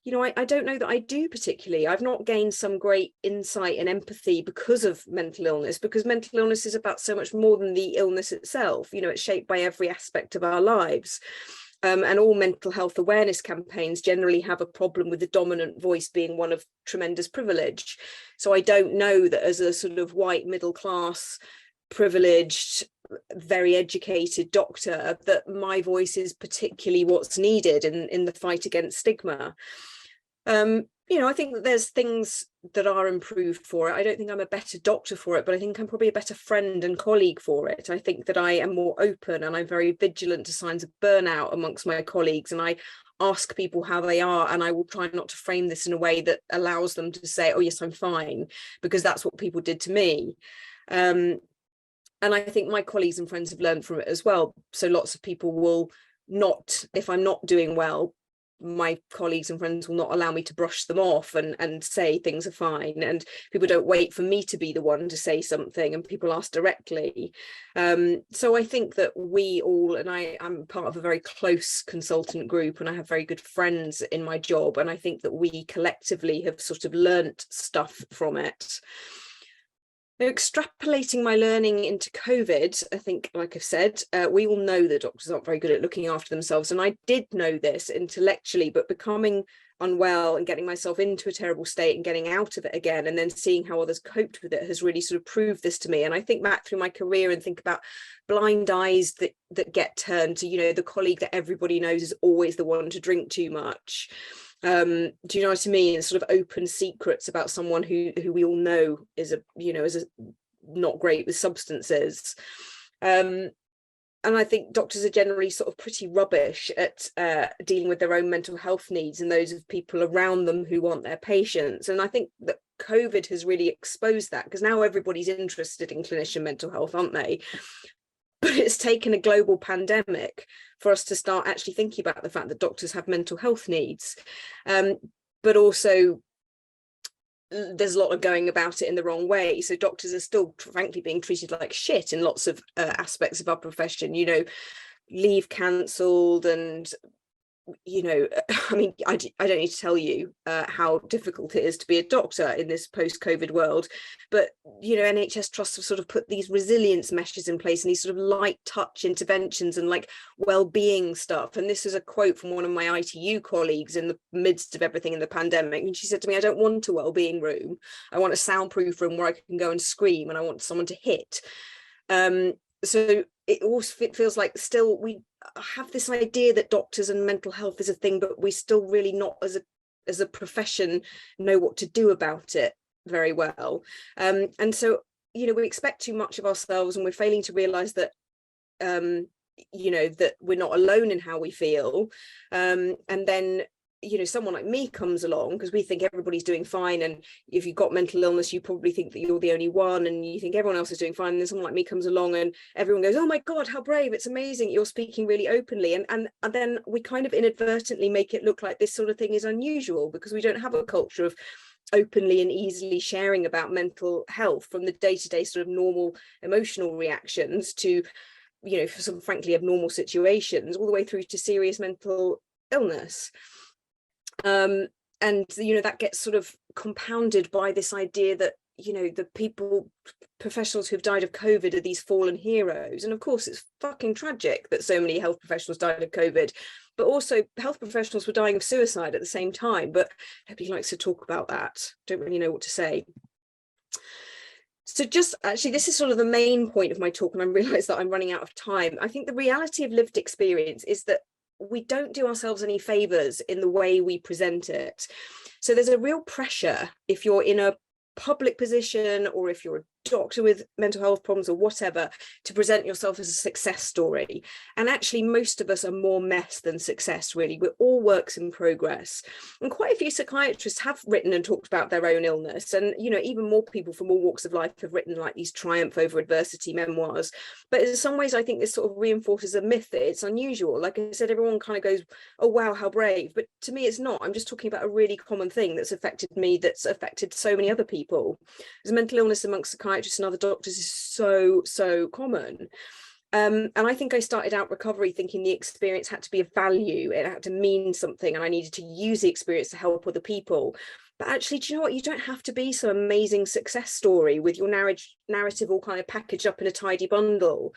You know, I don't know that I do particularly. I've not gained some great insight and empathy because of mental illness, because mental illness is about so much more than the illness itself. You know, it's shaped by every aspect of our lives. And all mental health awareness campaigns generally have a problem with the dominant voice being one of tremendous privilege. So I don't know that as a sort of white middle class, privileged, very educated doctor, that my voice is particularly what's needed in the fight against stigma. You know, I think that there's things that are improved for it. I don't think I'm a better doctor for it, but I think I'm probably a better friend and colleague for it. I think that I am more open and I'm very vigilant to signs of burnout amongst my colleagues, and I ask people how they are, and I will try not to frame this in a way that allows them to say, oh yes, I'm fine, because that's what people did to me. And I think my colleagues and friends have learned from it as well. So lots of people will not, if I'm not doing well, my colleagues and friends will not allow me to brush them off and say things are fine, and people don't wait for me to be the one to say something, and people ask directly. So I think that we all, and I'm part of a very close consultant group, and I have very good friends in my job, and I think that we collectively have sort of learnt stuff from it. Extrapolating my learning into COVID, I think, like I've said, we all know that doctors aren't very good at looking after themselves. And I did know this intellectually, but becoming unwell and getting myself into a terrible state and getting out of it again, and then seeing how others coped with it, has really sort of proved this to me. And I think back through my career and think about blind eyes that get turned to, you know, the colleague that everybody knows is always the one to drink too much. Do you know what I mean? Sort of open secrets about someone who we all know is not great with substances. And I think doctors are generally sort of pretty rubbish at dealing with their own mental health needs and those of people around them who want their patients. And I think that COVID has really exposed that, because now everybody's interested in clinician mental health, aren't they? But it's taken a global pandemic for us to start actually thinking about the fact that doctors have mental health needs. But also there's a lot of going about it in the wrong way. So doctors are still, frankly, being treated like shit in lots of aspects of our profession, you know, leave cancelled, and you know, I mean, I don't need to tell you how difficult it is to be a doctor in this post-COVID world, but, you know, NHS trusts have sort of put these resilience measures in place and these sort of light touch interventions and like well-being stuff. And this is a quote from one of my ITU colleagues in the midst of everything in the pandemic. And she said to me, I don't want a well-being room. I want a soundproof room where I can go and scream, and I want someone to hit. So it also feels like still we have this idea that doctors and mental health is a thing, but we still really not as a profession know what to do about it very well. And so, you know, we expect too much of ourselves, and we're failing to realize that, you know, that we're not alone in how we feel. And then, you know, someone like me comes along, because we think everybody's doing fine, and if you've got mental illness you probably think that you're the only one, and you think everyone else is doing fine, and then someone like me comes along and everyone goes, oh my god, how brave, it's amazing, you're speaking really openly, and then we kind of inadvertently make it look like this sort of thing is unusual, because we don't have a culture of openly and easily sharing about mental health, from the day-to-day sort of normal emotional reactions to, you know, for some frankly abnormal situations, all the way through to serious mental illness. And, you know, that gets sort of compounded by this idea that, you know, the professionals who've died of COVID are these fallen heroes. And of course, it's fucking tragic that so many health professionals died of COVID, but also health professionals were dying of suicide at the same time. But nobody likes to talk about that. Don't really know what to say. So just actually, this is sort of the main point of my talk, and I realise that I'm running out of time. I think the reality of lived experience is that we don't do ourselves any favors in the way we present it. So there's a real pressure, if you're in a public position, or if you're a doctor with mental health problems or whatever to present yourself as a success story. And actually, most of us are more mess than success, really. We're all works in progress. And quite a few psychiatrists have written and talked about their own illness. And, you know, even more people from all walks of life have written like these triumph over adversity memoirs. But in some ways, I think this sort of reinforces a myth that it's unusual. Like I said, everyone kind of goes, oh, wow, how brave. But to me, it's not. I'm just talking about a really common thing that's affected me, that's affected so many other people. Because mental illness amongst psychiatrists and other doctors is so common. And I think I started out recovery thinking the experience had to be of value, it had to mean something, and I needed to use the experience to help other people. But actually, do you know what? You don't have to be some amazing success story with your narrative all kind of packaged up in a tidy bundle,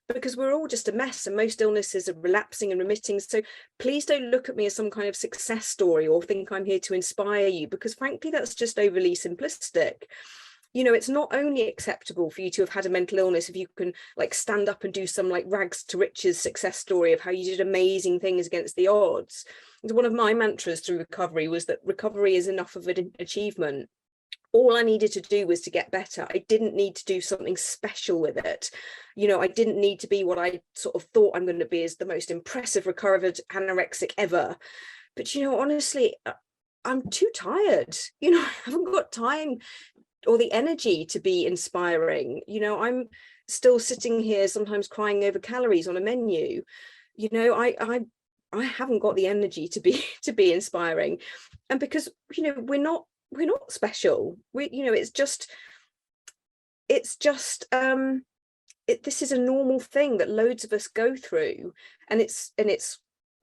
because we're all just a mess, and most illnesses are relapsing and remitting. So please don't look at me as some kind of success story or think I'm here to inspire you, because frankly, that's just overly simplistic. You know, it's not only acceptable for you to have had a mental illness if you can like stand up and do some like rags to riches success story of how you did amazing things against the odds. One of my mantras through recovery was that recovery is enough of an achievement. All I needed to do was to get better. I didn't need to do something special with it. You know, I didn't need to be what I sort of thought I'm going to be as the most impressive recovered anorexic ever. But, you know, honestly, I'm too tired. You know, I haven't got time or the energy to be inspiring. You know, I'm still sitting here sometimes crying over calories on a menu. You know, I haven't got the energy to be inspiring. And because, you know, we're not special. You know, this is a normal thing that loads of us go through, and it's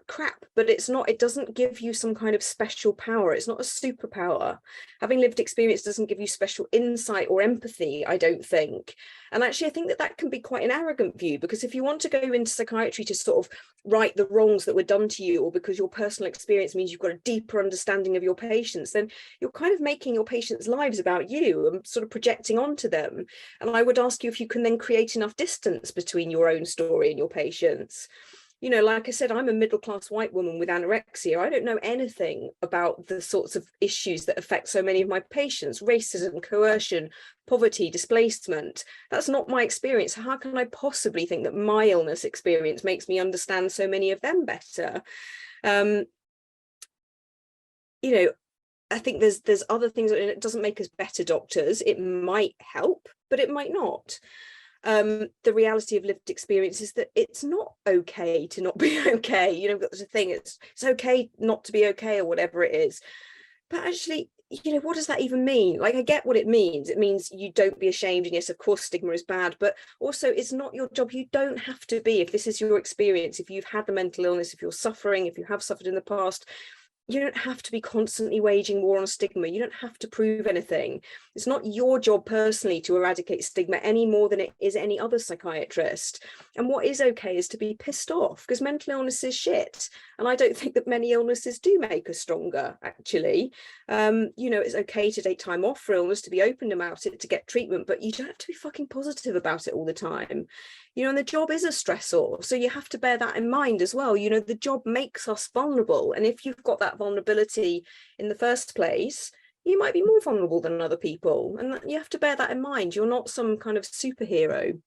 crap, but it doesn't give you some kind of special power. It's not a superpower. Having lived experience doesn't give you special insight or empathy, I don't think. And actually, I think that can be quite an arrogant view, because if you want to go into psychiatry to sort of right the wrongs that were done to you, or because your personal experience means you've got a deeper understanding of your patients, then you're kind of making your patients' lives about you and sort of projecting onto them. And I would ask you if you can then create enough distance between your own story and your patients. You know, like I said, I'm a middle-class white woman with anorexia. I don't know anything about the sorts of issues that affect so many of my patients: racism, coercion, poverty, displacement. That's not my experience. How can I possibly think that my illness experience makes me understand so many of them better? You know, I think there's other things, and it doesn't make us better doctors. It might help, but it might not. The reality of lived experience is that it's not okay to not be okay. You know, there's a thing, it's okay not to be okay, or whatever it is. But actually, you know, what does that even mean? Like, I get what it means. It means you don't be ashamed, and yes, of course, stigma is bad, but also it's not your job. You don't have to be. If this is your experience, if you've had a mental illness, if you're suffering, if you have suffered in the past, you don't have to be constantly waging war on stigma. You don't have to prove anything. It's not your job personally to eradicate stigma any more than it is any other psychiatrist. And what is okay is to be pissed off, because mental illness is shit. And I don't think that many illnesses do make us stronger, actually. You know, it's okay to take time off for illness, to be open about it, to get treatment, but you don't have to be fucking positive about it all the time. You know, and the job is a stressor, so you have to bear that in mind as well. You know, the job makes us vulnerable, and if you've got that vulnerability in the first place, you might be more vulnerable than other people, and you have to bear that in mind. You're not some kind of superhero.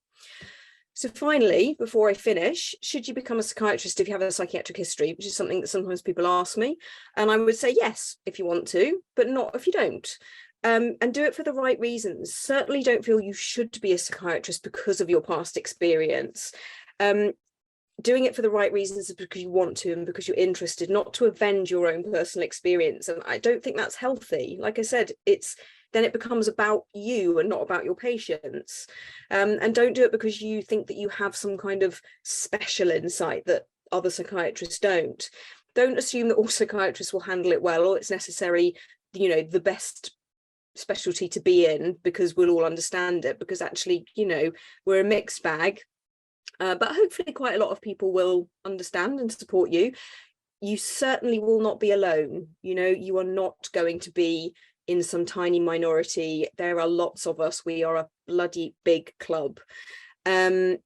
So finally, before I finish, should you become a psychiatrist if you have a psychiatric history, which is something that sometimes people ask me, and I would say yes if you want to, but not if you don't. And do it for the right reasons. Certainly don't feel you should be a psychiatrist because of your past experience. Doing it for the right reasons is because you want to and because you're interested, not to avenge your own personal experience. And I don't think that's healthy. Like I said, then it becomes about you and not about your patients. And don't do it because you think that you have some kind of special insight that other psychiatrists don't. Don't assume that all psychiatrists will handle it well, or it's necessarily, you know, the best specialty to be in because we'll all understand it, because actually, you know, we're a mixed bag, but hopefully quite a lot of people will understand and support you. You certainly will not be alone. You know, you are not going to be in some tiny minority. There are lots of us. We are a bloody big club. And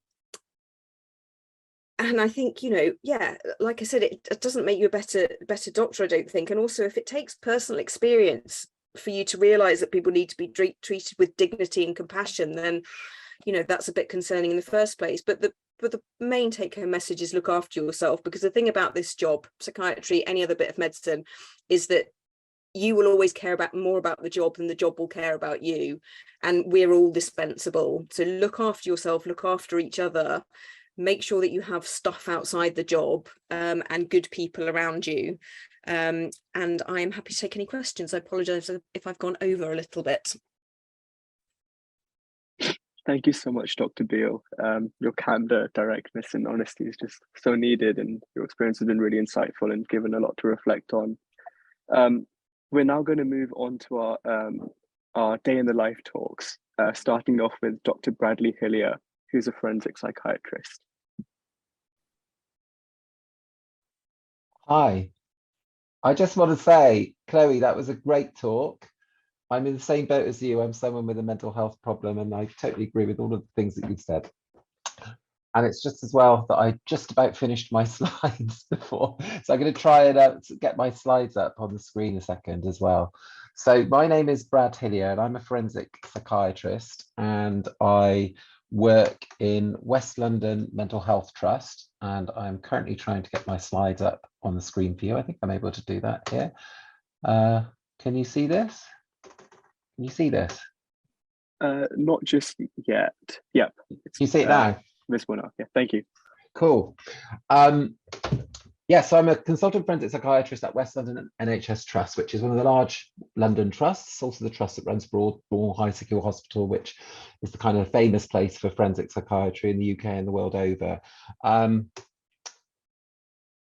I think, you know, yeah, like I said, it doesn't make you a better doctor, I don't think. And also, if it takes personal experience for you to realize that people need to be treated with dignity and compassion, then, you know, that's a bit concerning in the first place. But the main take-home message is look after yourself, because the thing about this job, psychiatry, any other bit of medicine, is that you will always care more about the job than the job will care about you, and we're all dispensable. So look after yourself, look after each other, make sure that you have stuff outside the job, and good people around you. And I'm happy to take any questions. I apologize if I've gone over a little bit. Thank you so much, Dr. Beale. Your candor, directness, and honesty is just so needed, and your experience has been really insightful and given a lot to reflect on. We're now going to move on to our day in the life talks, starting off with Dr. Bradley Hillier, who's a forensic psychiatrist. Hi, I just want to say, Chloe, that was a great talk. I'm in the same boat as you. I'm someone with a mental health problem, and I totally agree with all of the things that you've said. And it's just as well that I just about finished my slides before. So I'm going to try and get my slides up on the screen a second as well. So my name is Brad Hillier, and I'm a forensic psychiatrist, and I work in West London Mental Health Trust, and I'm currently trying to get my slides up on the screen for you. I think I'm able to do that here. Can you see this? Can you see this? Not just yet. Yep. You see it now? This one up. Yeah, thank you. Cool. Yeah, so I'm a consultant forensic psychiatrist at West London NHS Trust, which is one of the large London trusts, also the trust that runs Broadmoor High Secure Hospital, which is the kind of famous place for forensic psychiatry in the UK and the world over.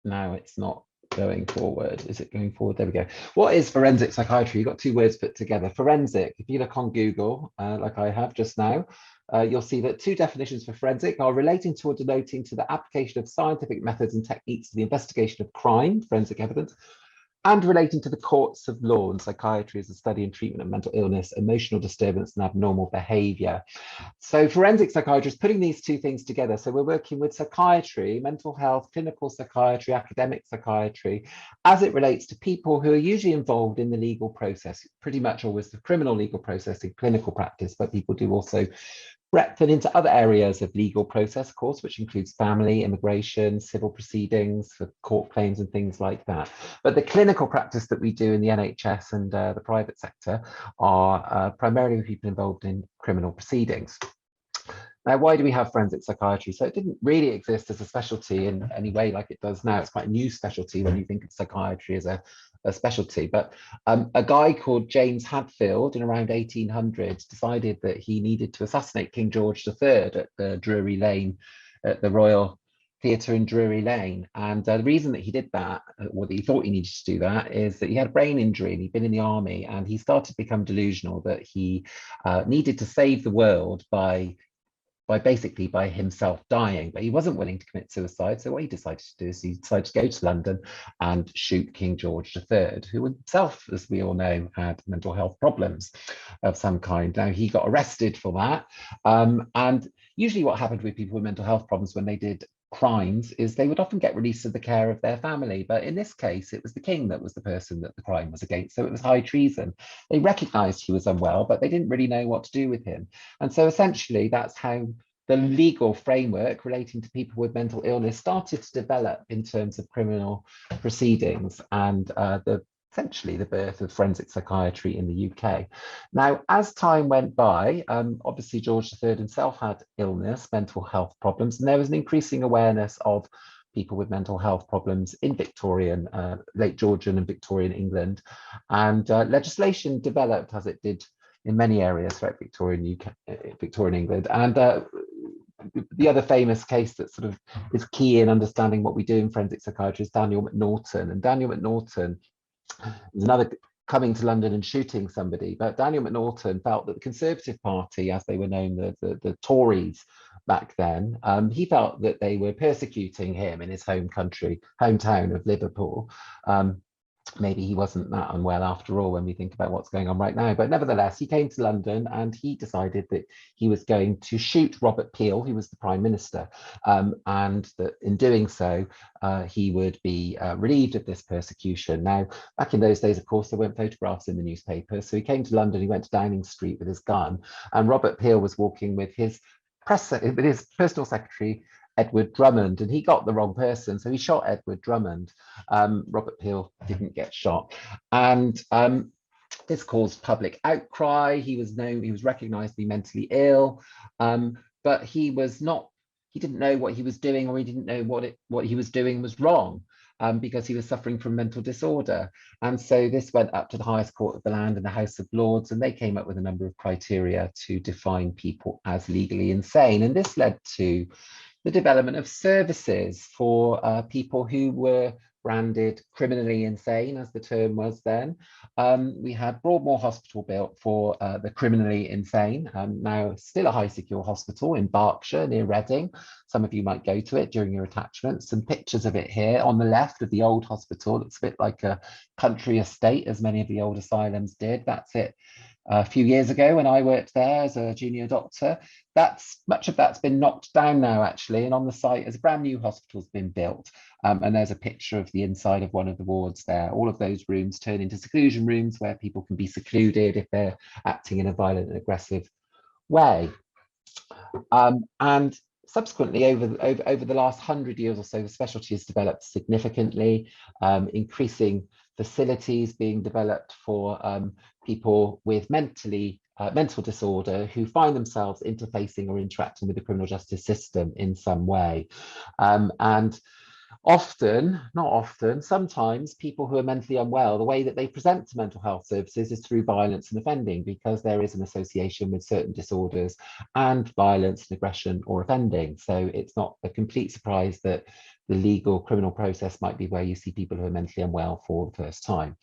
Now it's not going forward. Is it going forward? There we go. What is forensic psychiatry? You've got two words put together. Forensic, if you look on Google, like I have just now, you'll see that two definitions for forensic are relating to or denoting to the application of scientific methods and techniques to the investigation of crime, forensic evidence, and relating to the courts of law. And psychiatry is the study and treatment of mental illness, emotional disturbance, and abnormal behaviour. So forensic psychiatry is putting these two things together. So we're working with psychiatry, mental health, clinical psychiatry, academic psychiatry, as it relates to people who are usually involved in the legal process, pretty much always the criminal legal process in clinical practice, but people do also breadth and into other areas of legal process, of course, which includes family, immigration, civil proceedings for court claims and things like that. But the clinical practice that we do in the NHS and the private sector are primarily with people involved in criminal proceedings. Now, why do we have forensic psychiatry? So it didn't really exist as a specialty in any way like it does now. It's quite a new specialty when you think of psychiatry as a specialty. But a guy called James Hadfield in around 1800 decided that he needed to assassinate King George III at the Drury Lane, at the Royal Theatre in Drury Lane. And the reason that he did that, or that he thought he needed to do that, is that he had a brain injury and he'd been in the army, and he started to become delusional that he needed to save the world by himself dying, but he wasn't willing to commit suicide. So what he decided to do is he decided to go to London and shoot King George III, who himself, as we all know, had mental health problems of some kind. Now, he got arrested for that. And usually what happened with people with mental health problems when they did crimes is they would often get released to the care of their family. But in this case, it was the king that was the person that the crime was against. So it was high treason. They recognized he was unwell, but they didn't really know what to do with him. And so essentially that's how the legal framework relating to people with mental illness started to develop in terms of criminal proceedings, and essentially the birth of forensic psychiatry in the UK. Now, as time went by, obviously George III himself had illness, mental health problems, and there was an increasing awareness of people with mental health problems in Victorian, late Georgian and Victorian England, and legislation developed as it did in many areas throughout Victorian England. And the other famous case that sort of is key in understanding what we do in forensic psychiatry is Daniel M'Naughton. And Daniel M'Naughton is another coming to London and shooting somebody. But Daniel M'Naughton felt that the Conservative Party, as they were known, the Tories back then, he felt that they were persecuting him in his hometown of Liverpool. maybe he wasn't that unwell after all when we think about what's going on right now. But nevertheless, he came to London and he decided that he was going to shoot Robert Peel, who was the Prime Minister, and that in doing so, he would be relieved of this persecution. Now, back in those days, of course, there weren't photographs in the newspaper. So he came to London, he went to Downing Street with his gun, and Robert Peel was walking with his personal secretary, Edward Drummond, and he got the wrong person, so he shot Edward Drummond. Robert Peel didn't get shot, and this caused public outcry. He was recognised to be mentally ill, but he didn't know what he was doing, or he didn't know what he was doing was wrong. Because he was suffering from mental disorder. And so this went up to the highest court of the land and the House of Lords, and they came up with a number of criteria to define people as legally insane. And this led to the development of services for people who were branded criminally insane, as the term was then. We had Broadmoor Hospital built for the criminally insane, now still a high secure hospital in Berkshire near Reading. Some of you might go to it during your attachments. Some pictures of it here on the left of the old hospital. It's a bit like a country estate, as many of the old asylums did. That's it. A few years ago when I worked there as a junior doctor. Much of that's been knocked down now, actually, and on the site as a brand new hospital's been built. And there's a picture of the inside of one of the wards there. All of those rooms turn into seclusion rooms where people can be secluded if they're acting in a violent and aggressive way. And subsequently, over the last 100 years or so, the specialty has developed significantly, increasing facilities being developed for people with mental disorder who find themselves interfacing or interacting with the criminal justice system in some way. And often, not often, sometimes people who are mentally unwell, the way that they present to mental health services is through violence and offending, because there is an association with certain disorders and violence and aggression or offending. So it's not a complete surprise that the legal criminal process might be where you see people who are mentally unwell for the first time.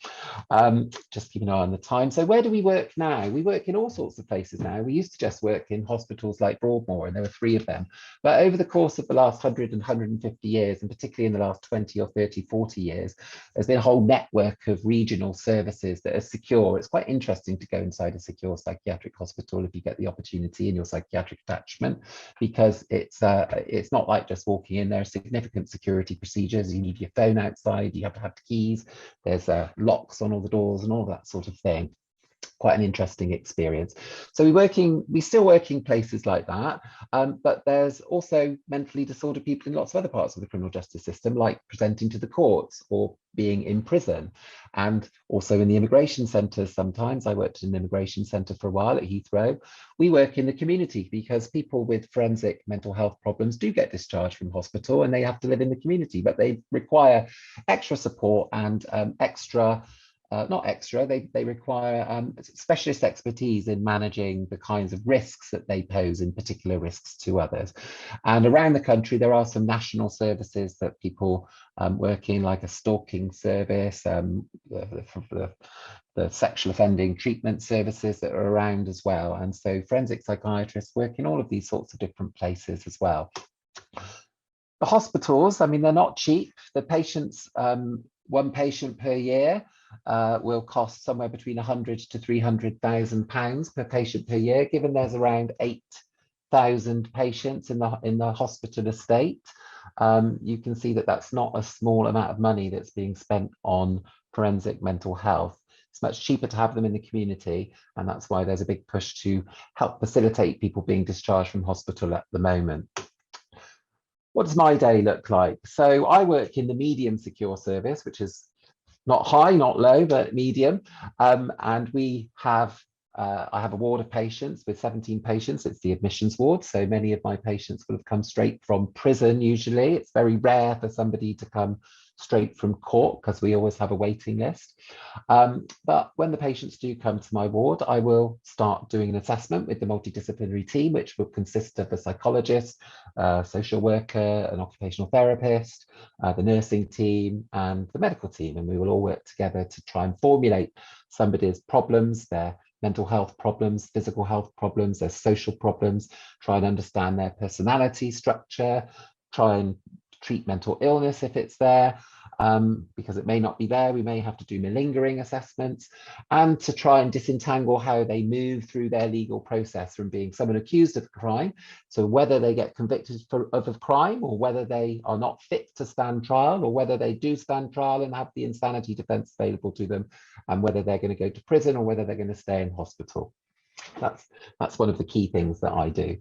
Just keep an eye on the time. So where do we work now? We work in all sorts of places now. We used to just work in hospitals like Broadmoor, and there were 3 of them. But over the course of the last 100 and 150 years, and particularly in the last 20 or 30, 40 years, there's been a whole network of regional services that are secure. It's quite interesting to go inside a secure psychiatric hospital if you get the opportunity in your psychiatric attachment, because it's not like just walking in. There are significant security procedures. You need your phone outside, you have to have keys, there's locks on all the doors and all that sort of thing. Quite an interesting experience. So we still work in places like that, but there's also mentally disordered people in lots of other parts of the criminal justice system, like presenting to the courts or being in prison, and also in the immigration centres. Sometimes I worked in an immigration centre for a while at Heathrow. We work in the community because people with forensic mental health problems do get discharged from hospital and they have to live in the community, but they require extra support and they require specialist expertise in managing the kinds of risks that they pose, in particular risks to others. And around the country, there are some national services that people work in, like a stalking service, the sexual offending treatment services that are around as well. And so forensic psychiatrists work in all of these sorts of different places as well. The hospitals, I mean, they're not cheap. The patients, one patient per year will cost somewhere between 100 to 300,000 pounds per patient per year, given there's around 8,000 patients in the hospital estate. You can see that that's not a small amount of money that's being spent on forensic mental health. It's much cheaper to have them in the community, and that's why there's a big push to help facilitate people being discharged from hospital at the moment. What does my day look like? So I work in the medium secure service, which is not high, not low, but medium. And we have, I have a ward of patients with 17 patients. It's the admissions ward. So many of my patients will have come straight from prison usually. It's very rare for somebody to come straight from court because we always have a waiting list. But when the patients do come to my ward, I will start doing an assessment with the multidisciplinary team, which will consist of a psychologist, social worker, an occupational therapist, the nursing team, and the medical team. And we will all work together to try and formulate somebody's problems, their mental health problems, physical health problems, their social problems, try and understand their personality structure, try and treat mental illness if it's there, because it may not be there. We may have to do malingering assessments, and to try and disentangle how they move through their legal process from being someone accused of a crime, so whether they get convicted of a crime, or whether they are not fit to stand trial, or whether they do stand trial and have the insanity defence available to them, and whether they're going to go to prison or whether they're going to stay in hospital. That's one of the key things that I do.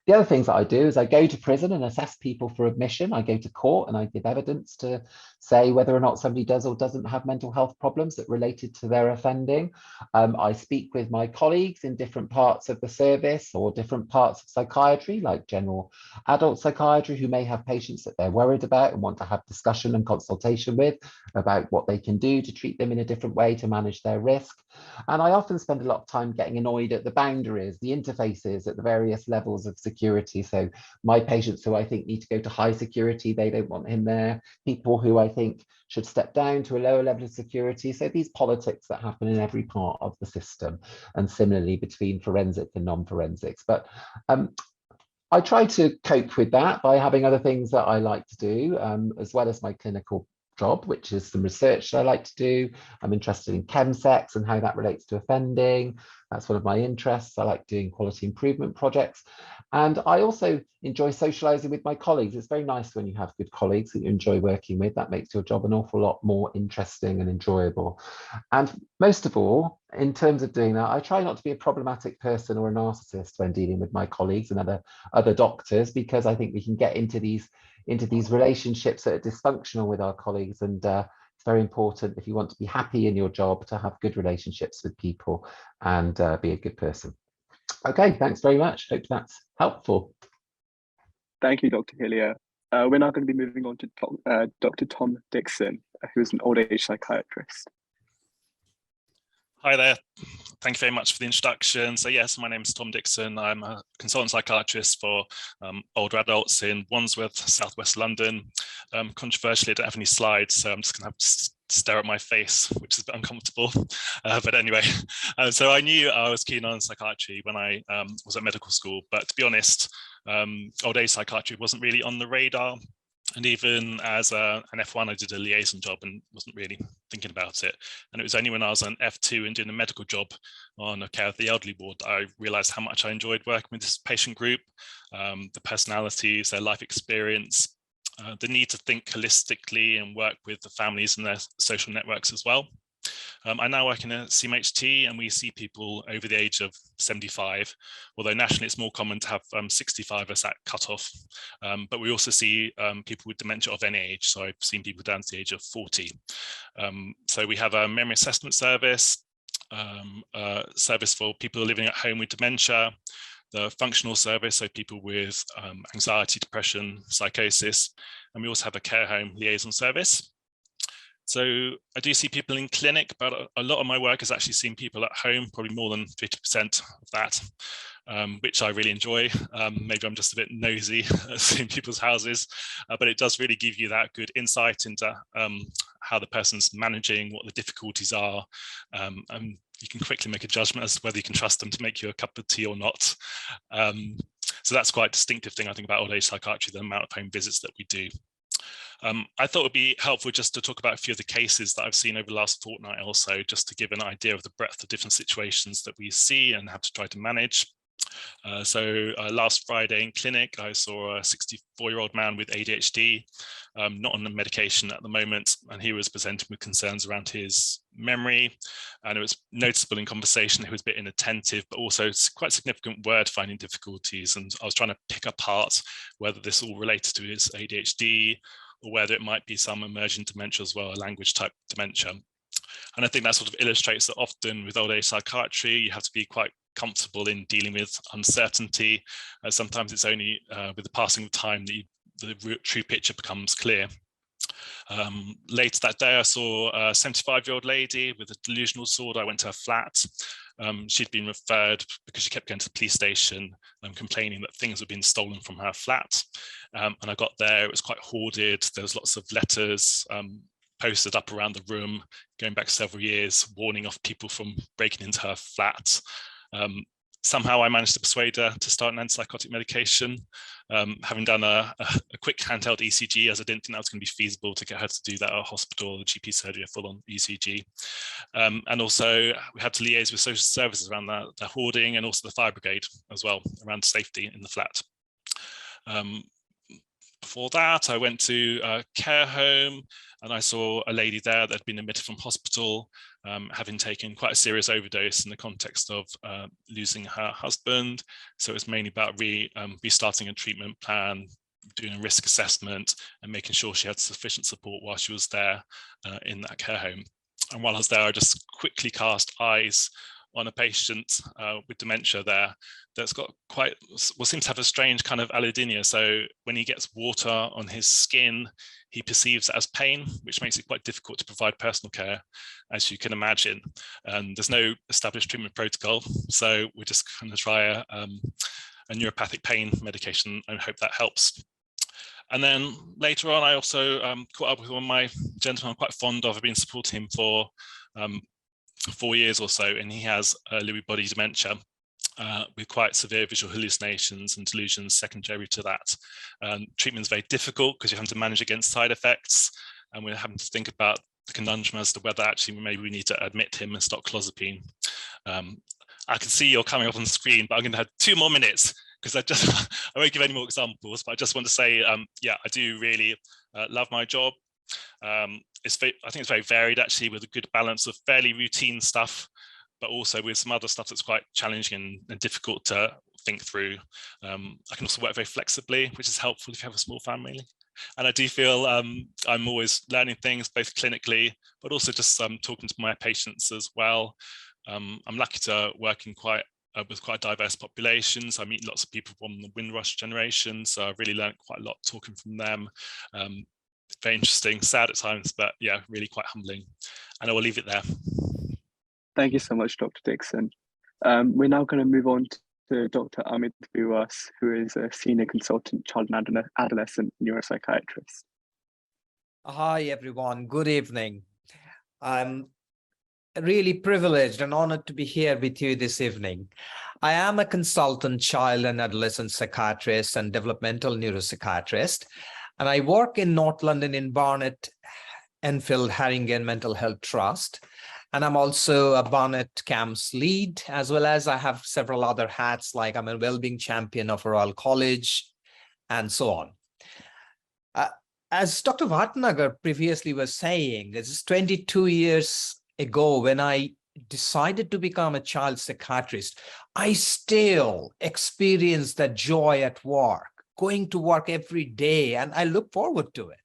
The other things that I do is I go to prison and assess people for admission. I go to court and I give evidence to say whether or not somebody does or doesn't have mental health problems that related to their offending. I speak with my colleagues in different parts of the service or different parts of psychiatry, like general adult psychiatry, who may have patients that they're worried about and want to have discussion and consultation with about what they can do to treat them in a different way to manage their risk. And I often spend a lot of time getting annoyed at the boundaries, the interfaces at the various levels of security. So my patients who I think need to go to high security, they don't want him there. People who I think should step down to a lower level of security. So these politics that happen in every part of the system, and similarly between forensic and non-forensics. But I try to cope with that by having other things that I like to do, as well as my clinical job, which is some research that I like to do. I'm interested in chemsex and how that relates to offending. That's one of my interests. I like doing quality improvement projects. And I also enjoy socializing with my colleagues. It's very nice when you have good colleagues that you enjoy working with. That makes your job an awful lot more interesting and enjoyable. And most of all, in terms of doing that, I try not to be a problematic person or a narcissist when dealing with my colleagues and other doctors, because I think we can get into these relationships that are dysfunctional with our colleagues, and it's very important, if you want to be happy in your job, to have good relationships with people and be a good person. Okay, thanks very much. Hope that's helpful. Thank you, Dr. Hillier. We're now going to be moving on to Dr. Tom Dixon, who is an old age psychiatrist. Hi there. Thank you very much for the introduction. So yes, my name is Tom Dixon. I'm a consultant psychiatrist for older adults in Wandsworth, southwest London. Controversially, I don't have any slides, so I'm just going to have to stare at my face, which is a bit uncomfortable. But anyway, so I knew I was keen on psychiatry when I was at medical school, but to be honest, old age psychiatry wasn't really on the radar. And even as an F1, I did a liaison job and wasn't really thinking about it. And it was only when I was an F2 and doing a medical job on a care of the elderly ward that I realized how much I enjoyed working with this patient group, the personalities, their life experience, the need to think holistically and work with the families and their social networks as well. I now work in a CMHT, and we see people over the age of 75, although nationally it's more common to have 65 as that cutoff. But we also see people with dementia of any age. So I've seen people down to the age of 40. So we have a memory assessment service, service for people living at home with dementia, the functional service, so people with anxiety, depression, psychosis, and we also have a care home liaison service. So I do see people in clinic, but a lot of my work is actually seeing people at home, probably more than 50% of that, which I really enjoy. Maybe I'm just a bit nosy at seeing people's houses, but it does really give you that good insight into how the person's managing, what the difficulties are, and you can quickly make a judgment as to whether you can trust them to make you a cup of tea or not. So that's quite a distinctive thing, I think, about old age psychiatry, the amount of home visits that we do. I thought it would be helpful just to talk about a few of the cases that I've seen over the last fortnight or so, just to give an idea of the breadth of different situations that we see and have to try to manage. So last Friday in clinic, I saw a 64-year-old man with ADHD, not on the medication at the moment, and he was presenting with concerns around his memory, and it was noticeable in conversation that he was a bit inattentive, but also quite significant word finding difficulties. And I was trying to pick apart whether this all related to his ADHD or whether it might be some emerging dementia as well, a language type dementia. And I think that sort of illustrates that often with old age psychiatry, you have to be quite comfortable in dealing with uncertainty. Sometimes it's only with the passing of time that the true picture becomes clear. Later that day, I saw a 75-year-old lady with a delusional disorder. I went to her flat. She'd been referred because she kept going to the police station and complaining that things had been stolen from her flat. And I got there, it was quite hoarded. There was lots of letters posted up around the room, going back several years, warning off people from breaking into her flat. somehow I managed to persuade her to start an antipsychotic medication, having done a quick handheld ECG, as I didn't think that was going to be feasible to get her to do that at a hospital or GP surgery, a full-on ECG. And also we had to liaise with social services around the hoarding and also the fire brigade as well, around safety in the flat. Before that, I went to a care home and I saw a lady there that had been admitted from hospital, having taken quite a serious overdose in the context of losing her husband. So it was mainly about restarting a treatment plan, doing a risk assessment and making sure she had sufficient support while she was there in that care home. And while I was there, I just quickly cast eyes on a patient with dementia there that's got quite, well, seems to have a strange kind of allodynia. So when he gets water on his skin, he perceives it as pain, which makes it quite difficult to provide personal care, as you can imagine. And there's no established treatment protocol. So we're just going to try a neuropathic pain medication and hope that helps. And then later on, I also caught up with one of my gentlemen I'm quite fond of. I've been supporting him for 4 years or so, and he has Lewy body dementia with quite severe visual hallucinations and delusions secondary to that. Treatment is very difficult because you have to manage against side effects, and we're having to think about the conundrum as to whether actually maybe we need to admit him and stop clozapine. I can see you're coming up on the screen, but I'm going to have 2 more minutes because I won't give any more examples, but I just want to say, yeah, I do really love my job. I think it's very varied actually, with a good balance of fairly routine stuff, but also with some other stuff that's quite challenging and difficult to think through. I can also work very flexibly, which is helpful if you have a small family. And I do feel I'm always learning things, both clinically, but also just talking to my patients as well. I'm lucky to work in with quite diverse populations. I meet lots of people from the Windrush generation, so I've really learned quite a lot talking from them. Very interesting, sad at times, but yeah, really quite humbling. And I will leave it there. Thank you so much, Dr. Dixon. We're now going to move on to Dr. Amit Viwas, who is a senior consultant child and adolescent neuropsychiatrist. Hi, everyone. Good evening. I'm really privileged and honored to be here with you this evening. I am a consultant child and adolescent psychiatrist and developmental neuropsychiatrist, and I work in North London in Barnet, Enfield, Harringay Mental Health Trust. And I'm also a Barnet CAMS lead, as well as I have several other hats, like I'm a wellbeing champion of Royal College, and so on. As Dr. Vartnagar previously was saying, this is 22 years ago when I decided to become a child psychiatrist. I still experience that joy at work, going to work every day, and I look forward to it.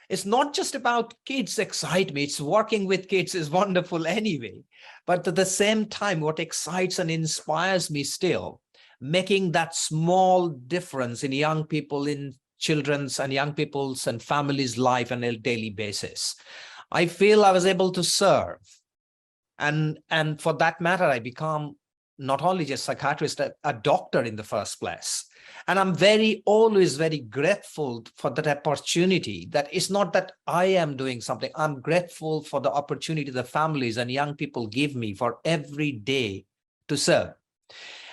It's not just about kids excite me. It's working with kids is wonderful anyway. But at the same time, what excites and inspires me still, making that small difference in young people, in children's and young people's and families' life on a daily basis. I feel I was able to serve. And for that matter, I become not only just a psychiatrist, a doctor in the first place. And I'm always very grateful for that opportunity. That it's not that I am doing something. I'm grateful for the opportunity the families and young people give me for every day to serve.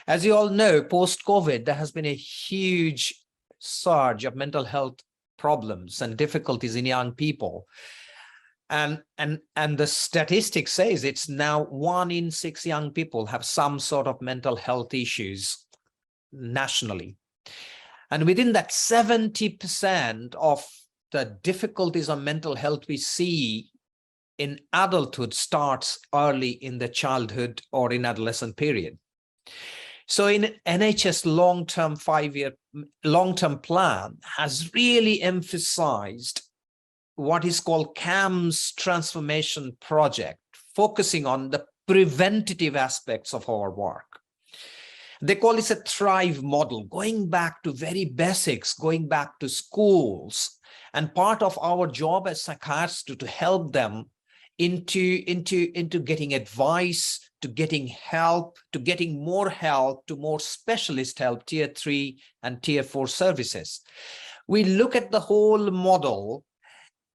As you all know, post-COVID, there has been a huge surge of mental health problems and difficulties in young people. And the statistics says it's now 1 in 6 young people have some sort of mental health issues nationally. And within that, 70% of the difficulties on mental health we see in adulthood starts early in the childhood or in adolescent period. So in NHS long-term 5-year long-term plan has really emphasized what is called CAMS transformation project, focusing on the preventative aspects of our work. They call it a Thrive model, going back to very basics, going back to schools. And part of our job as psychiatrists to help them into getting advice, to getting help, to getting more help, to more specialist help, tier 3 and tier 4 services. We look at the whole model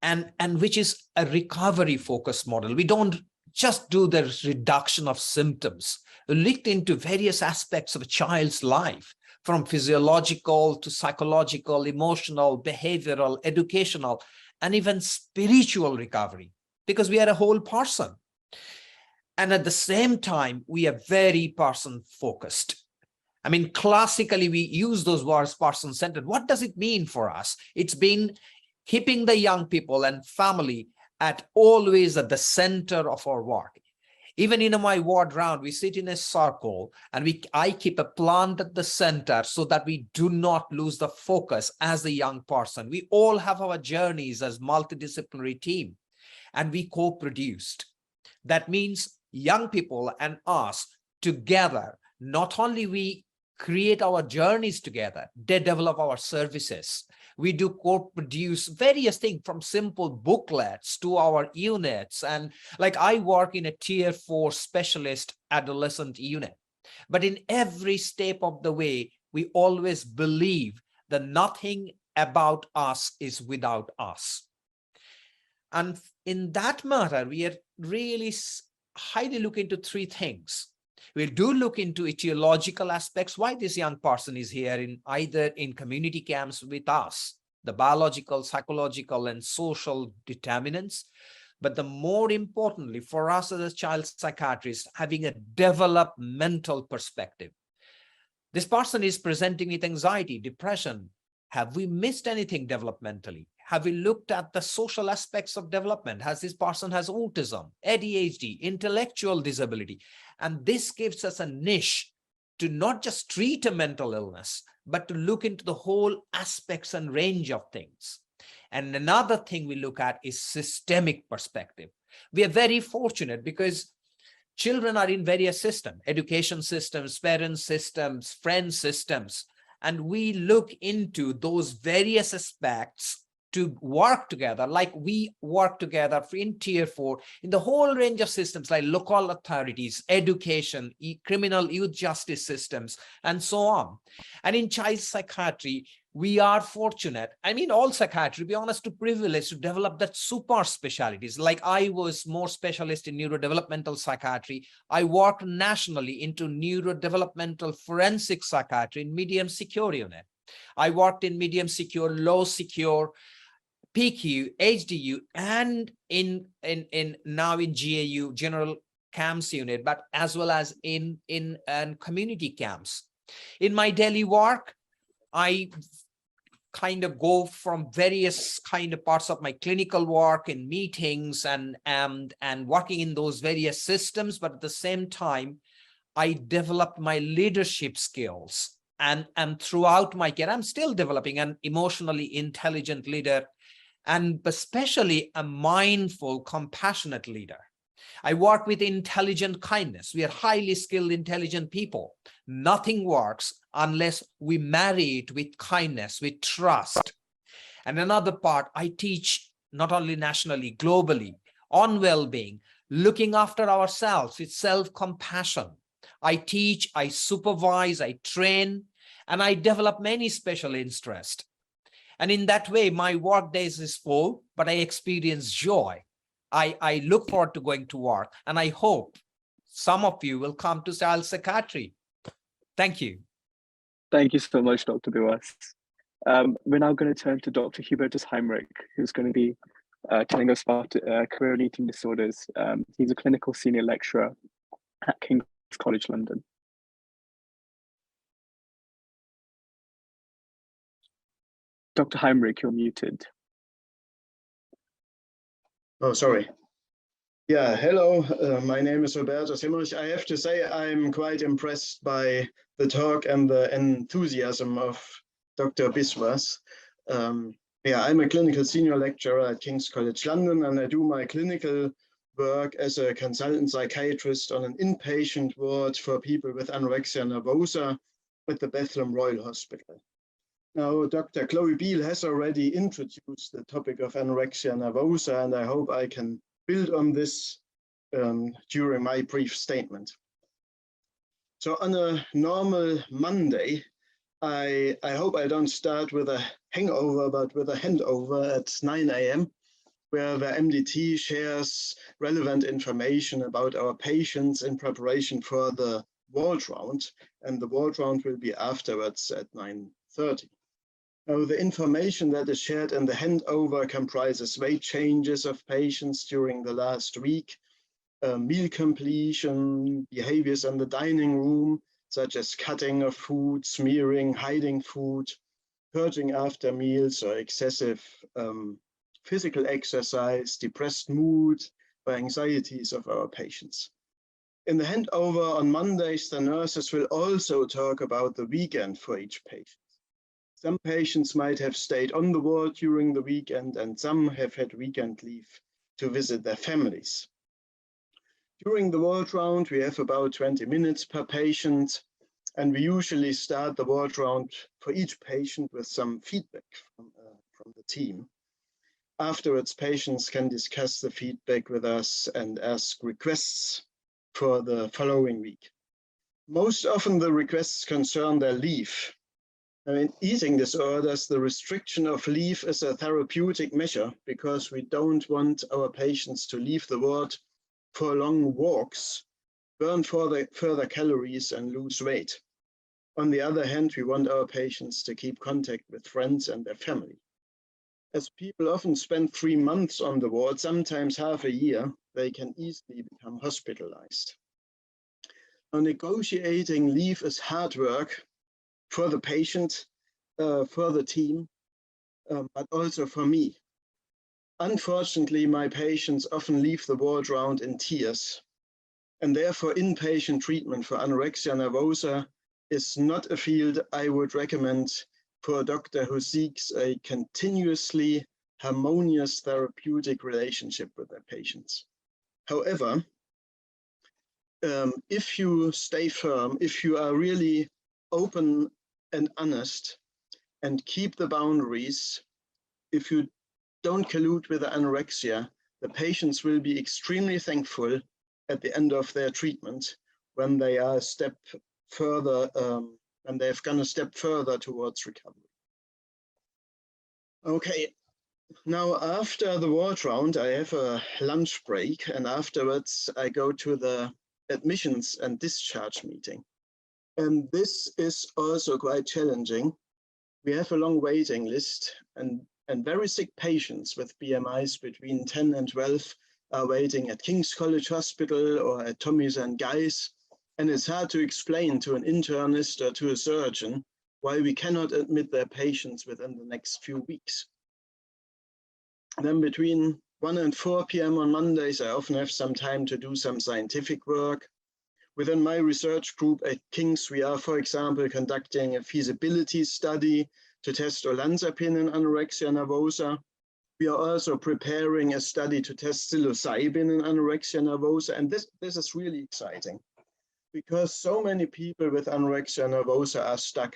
and which is a recovery focused model. We don't just do the reduction of symptoms. looked into various aspects of a child's life, from physiological to psychological, emotional, behavioral, educational, and even spiritual recovery, because we are a whole person. And at the same time, we are very person-focused. I mean, classically, we use those words person-centered. What does it mean for us? It's been keeping the young people and family always at the center of our work. Even in my ward round, we sit in a circle and I keep a plant at the center so that we do not lose the focus as a young person. We all have our journeys as multidisciplinary team, and we co-produced. That means young people and us together, not only we create our journeys together, they develop our services. We do co-produce various things, from simple booklets to our units. And like, I work in a tier 4 specialist adolescent unit, but in every step of the way, we always believe that nothing about us is without us. And in that matter, we are really highly look into 3 things. We do look into etiological aspects, why this young person is here either in community camps with us, the biological, psychological, and social determinants. But the more importantly for us as a child psychiatrist, having a developmental perspective. This person is presenting with anxiety, depression. Have we missed anything developmentally? Have we looked at the social aspects of development? This person has autism, ADHD, intellectual disability? And this gives us a niche to not just treat a mental illness, but to look into the whole aspects and range of things. And another thing we look at is systemic perspective. We are very fortunate because children are in various systems, education systems, parent systems, friend systems, and we look into those various aspects to work together, like we work together in tier 4 in the whole range of systems like local authorities, education, criminal youth justice systems, and so on. And in child psychiatry, we are fortunate, I mean all psychiatry, to be honest, to privilege to develop that super specialties. Like, I was more specialist in neurodevelopmental psychiatry. I worked nationally into neurodevelopmental forensic psychiatry in medium secure unit. I worked in medium secure, low secure, PQ, HDU, and now in GAU, general camps unit, but as well as in community camps. In my daily work, I kind of go from various kind of parts of my clinical work in meetings and working in those various systems, but at the same time, I developed my leadership skills. And throughout my career, I'm still developing an emotionally intelligent leader, and especially a mindful, compassionate leader. I work with intelligent kindness. We are highly skilled, intelligent people. Nothing works unless we marry it with kindness, with trust. And another part, I teach not only nationally, globally, on well-being, looking after ourselves with self-compassion. I teach, I supervise, I train, and I develop many special interests. And in that way, my work days is full, but I experience joy. I look forward to going to work, and I hope some of you will come to child psychiatry. Thank you. Thank you so much, Dr. Buas. We're now going to turn to Dr. Hubertus Heinrich, who's going to be telling us about career and eating disorders. He's a clinical senior lecturer at King's College London. Dr. Heinrich, you're muted. Oh, sorry. Yeah, hello, my name is Hubertus Heinrich. I have to say I'm quite impressed by the talk and the enthusiasm of Dr. Buas. Yeah, I'm a clinical senior lecturer at King's College London, and I do my clinical work as a consultant psychiatrist on an inpatient ward for people with anorexia nervosa at the Bethlehem Royal Hospital. Now, Dr. Chloe Beale has already introduced the topic of anorexia nervosa, and I hope I can build on this during my brief statement. So on a normal Monday, I hope I don't start with a hangover, but with a handover at 9 a.m., where the MDT shares relevant information about our patients in preparation for the ward round, and the ward round will be afterwards at 9:30. Now, the information that is shared in the handover comprises weight changes of patients during the last week, meal completion, behaviors in the dining room, such as cutting of food, smearing, hiding food, purging after meals, or excessive physical exercise, depressed mood, or anxieties of our patients. In the handover on Mondays, the nurses will also talk about the weekend for each patient. Some patients might have stayed on the ward during the weekend, and some have had weekend leave to visit their families. During the ward round, we have about 20 minutes per patient, and we usually start the ward round for each patient with some feedback from the team. Afterwards, patients can discuss the feedback with us and ask requests for the following week. Most often the requests concern their leave. In eating disorders, the restriction of leave is a therapeutic measure because we don't want our patients to leave the ward for long walks, burn further calories, and lose weight. On the other hand, we want our patients to keep contact with friends and their family. As people often spend 3 months on the ward, sometimes half a year, they can easily become hospitalized. Now, negotiating leave is hard work for the patient, for the team, but also for me. Unfortunately, my patients often leave the ward round in tears, and therefore inpatient treatment for anorexia nervosa is not a field I would recommend for a doctor who seeks a continuously harmonious therapeutic relationship with their patients. However, if you stay firm, if you are really open and honest and keep the boundaries, if you don't collude with the anorexia, the patients will be extremely thankful at the end of their treatment when they are a step further, and they've gone a step further towards recovery. Okay, now after the ward round, I have a lunch break, and afterwards I go to the admissions and discharge meeting. And this is also quite challenging. We have a long waiting list, and very sick patients with BMIs between 10 and 12 are waiting at King's College Hospital or at Tommy's and Guy's. And it's hard to explain to an internist or to a surgeon why we cannot admit their patients within the next few weeks. Then between 1 and 4 p.m. on Mondays, I often have some time to do some scientific work. Within my research group at King's, we are, for example, conducting a feasibility study to test olanzapine in anorexia nervosa. We are also preparing a study to test psilocybin in anorexia nervosa, and this is really exciting because so many people with anorexia nervosa are stuck.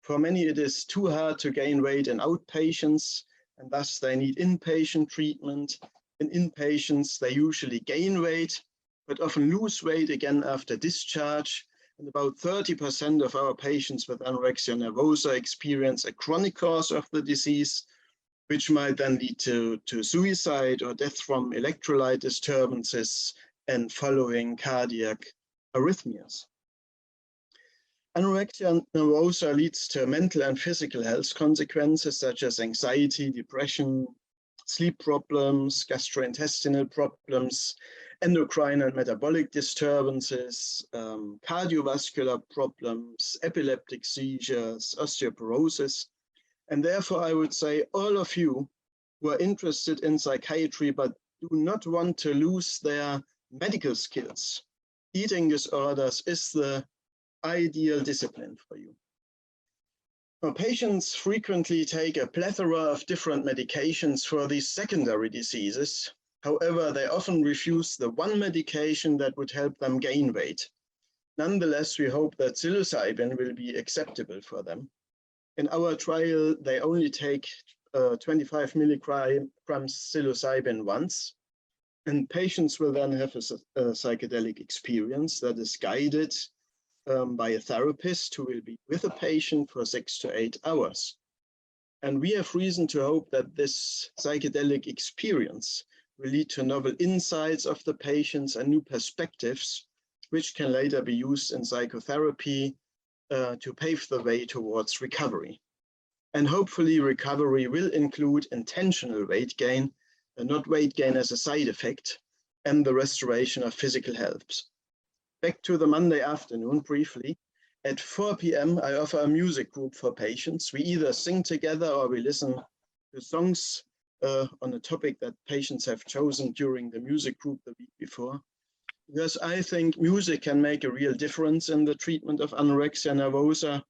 For many, it is too hard to gain weight in outpatients, and thus they need inpatient treatment. In inpatients, they usually gain weight, but often lose weight again after discharge. And about 30% of our patients with anorexia nervosa experience a chronic course of the disease, which might then lead to suicide or death from electrolyte disturbances and following cardiac arrhythmias. Anorexia nervosa leads to mental and physical health consequences such as anxiety, depression, sleep problems, gastrointestinal problems, endocrine and metabolic disturbances, cardiovascular problems, epileptic seizures, osteoporosis. And therefore, I would say all of you who are interested in psychiatry but do not want to lose their medical skills, eating disorders is the ideal discipline for you. Now, patients frequently take a plethora of different medications for these secondary diseases. However, they often refuse the one medication that would help them gain weight. Nonetheless, we hope that psilocybin will be acceptable for them. In our trial, they only take 25 milligrams psilocybin once, and patients will then have a psychedelic experience that is guided by a therapist who will be with a patient for 6 to 8 hours. And we have reason to hope that this psychedelic experience will lead to novel insights of the patients and new perspectives, which can later be used in psychotherapy to pave the way towards recovery. And hopefully recovery will include intentional weight gain, and not weight gain as a side effect, and the restoration of physical health. Back to the Monday afternoon briefly. At 4 p.m. I offer a music group for patients. We either sing together or we listen to songs on a topic that patients have chosen during the music group the week before. Because I think music can make a real difference in the treatment of anorexia nervosa,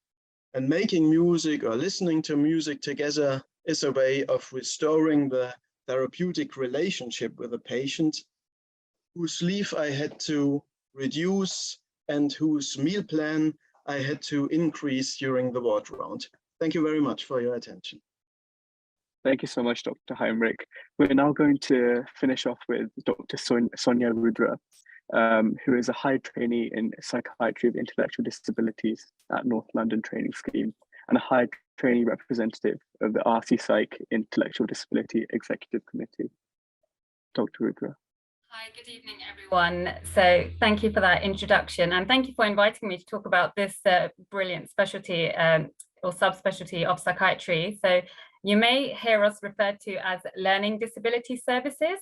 and making music or listening to music together is a way of restoring the therapeutic relationship with a patient whose sleep I had to reduce and whose meal plan I had to increase during the ward round. Thank you very much for your attention. Thank you so much, Dr. Heinrich. We're now going to finish off with Dr. Sonia Rudra, who is a high trainee in Psychiatry of Intellectual Disabilities at North London Training Scheme and a high trainee representative of the RC Psych Intellectual Disability Executive Committee. Dr. Rudra. Hi, good evening, everyone. So thank you for that introduction, and thank you for inviting me to talk about this brilliant specialty or subspecialty of psychiatry. So you may hear us referred to as learning disability services.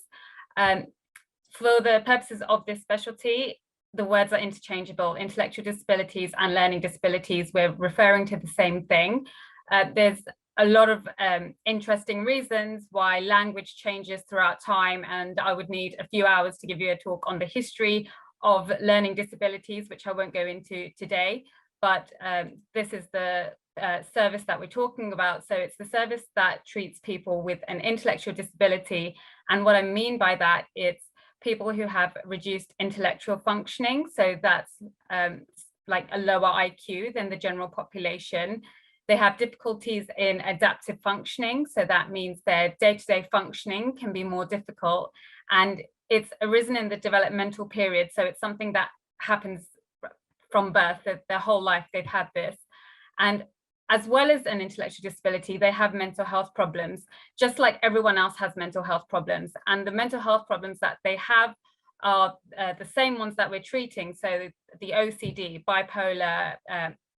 For the purposes of this specialty, the words are interchangeable. Intellectual disabilities and learning disabilities, we're referring to the same thing. There's a lot of interesting reasons why language changes throughout time, and I would need a few hours to give you a talk on the history of learning disabilities, which I won't go into today, but this is the service that we're talking about. So it's the service that treats people with an intellectual disability, and what I mean by that, it's people who have reduced intellectual functioning, so that's like a lower IQ than the general population. They have difficulties in adaptive functioning, so that means their day-to-day functioning can be more difficult, and it's arisen in the developmental period, so it's something that happens from birth, that their whole life they've had this. And as well as an intellectual disability, they have mental health problems, just like everyone else has mental health problems, and the mental health problems that they have are the same ones that we're treating, so the OCD, bipolar,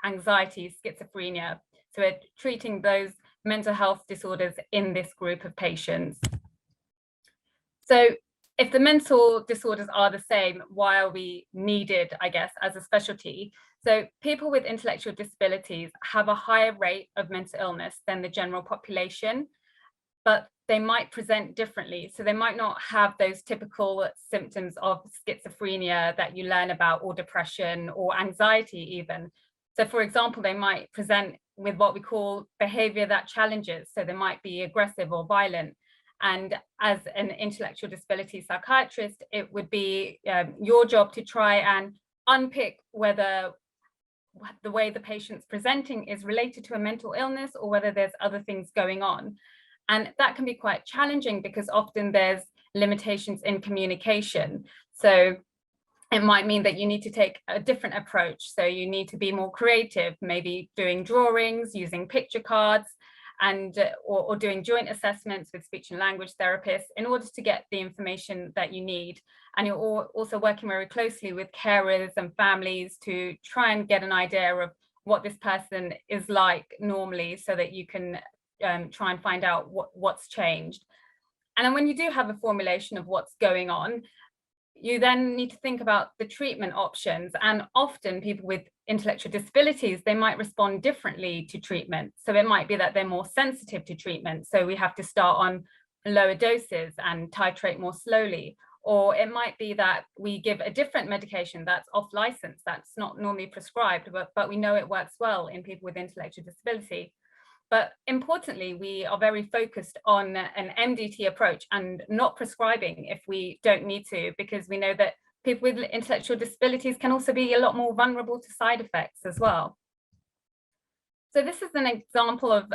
anxiety, schizophrenia. So we're treating those mental health disorders in this group of patients. So if the mental disorders are the same, why are we needed, I guess, as a specialty? So people with intellectual disabilities have a higher rate of mental illness than the general population, but they might present differently. So they might not have those typical symptoms of schizophrenia that you learn about, or depression, or anxiety even. So for example, they might present with what we call behavior that challenges. So they might be aggressive or violent. And as an intellectual disability psychiatrist, it would be your job to try and unpick whether the way the patient's presenting is related to a mental illness or whether there's other things going on. And that can be quite challenging because often there's limitations in communication. So it might mean that you need to take a different approach. So you need to be more creative, maybe doing drawings, using picture cards, and or doing joint assessments with speech and language therapists in order to get the information that you need. And you're also working very closely with carers and families to try and get an idea of what this person is like normally, so that you can try and find out what's changed. And then when you do have a formulation of what's going on, you then need to think about the treatment options. And often people with intellectual disabilities, they might respond differently to treatment. So it might be that they're more sensitive to treatment, so we have to start on lower doses and titrate more slowly. Or it might be that we give a different medication that's off license, that's not normally prescribed, but we know it works well in people with intellectual disability. But importantly, we are very focused on an MDT approach and not prescribing if we don't need to, because we know that people with intellectual disabilities can also be a lot more vulnerable to side effects as well. So this is an example of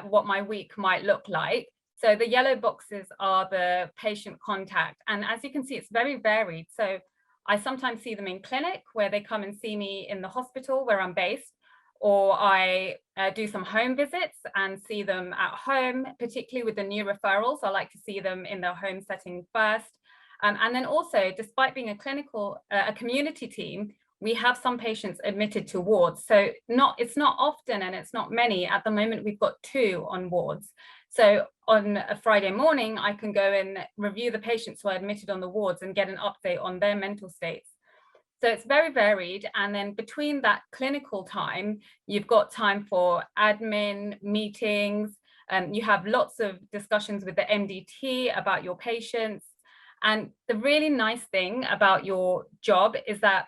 what my week might look like. So the yellow boxes are the patient contact. And as you can see, it's very varied. So I sometimes see them in clinic, where they come and see me in the hospital where I'm based, or I do some home visits and see them at home, particularly with the new referrals. I like to see them in their home setting first. And then also, despite being a community team, we have some patients admitted to wards. So it's not often and it's not many. At the moment, we've got 2 on wards. So on a Friday morning, I can go and review the patients who are admitted on the wards and get an update on their mental states. So it's very varied. And then between that clinical time, you've got time for admin, meetings. You have lots of discussions with the MDT about your patients. And the really nice thing about your job is that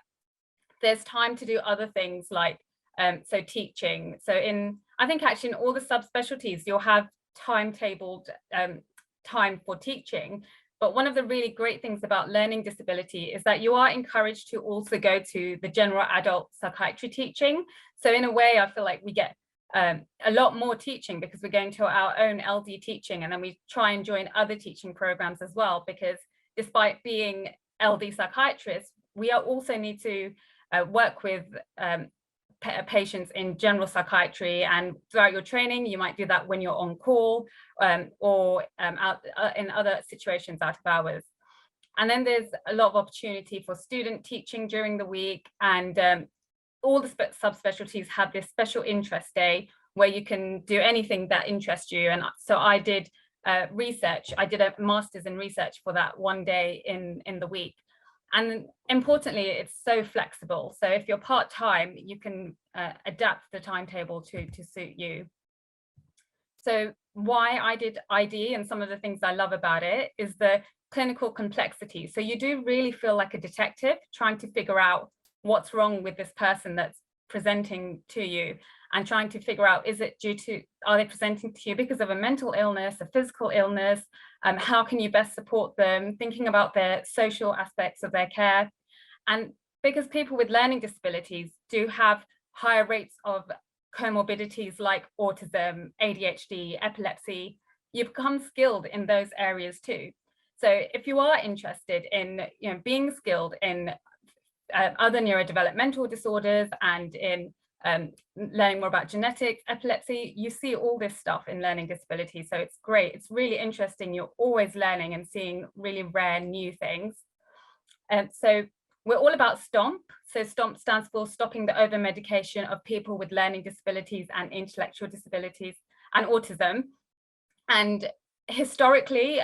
there's time to do other things like so teaching. So I think actually in all the subspecialties, you'll have timetabled time for teaching. But one of the really great things about learning disability is that you are encouraged to also go to the general adult psychiatry teaching. So in a way, I feel like we get a lot more teaching because we're going to our own LD teaching, and then we try and join other teaching programs as well, because despite being LD psychiatrists, we also need to work with patients in general psychiatry, and throughout your training you might do that when you're on call or out in other situations out of hours. And then there's a lot of opportunity for student teaching during the week, and all the subspecialties have this special interest day where you can do anything that interests you. And so I did research. I did a master's in research for that one day in the week. And importantly, it's so flexible. So if you're part-time, you can adapt the timetable to suit you. So why I did ID and some of the things I love about it is the clinical complexity. So you do really feel like a detective trying to figure out what's wrong with this person that's presenting to you, and trying to figure out, are they presenting to you because of a mental illness, a physical illness? How can you best support them? Thinking about their social aspects of their care. And because people with learning disabilities do have higher rates of comorbidities like autism, ADHD, epilepsy, you become skilled in those areas too. So if you are interested in being skilled in other neurodevelopmental disorders and in learning more about genetics, epilepsy, you see all this stuff in learning disability. So it's great. It's really interesting. You're always learning and seeing really rare new things. So we're all about STOMP. So STOMP stands for Stopping the Over-Medication of People with Learning Disabilities and Intellectual Disabilities and Autism. And historically,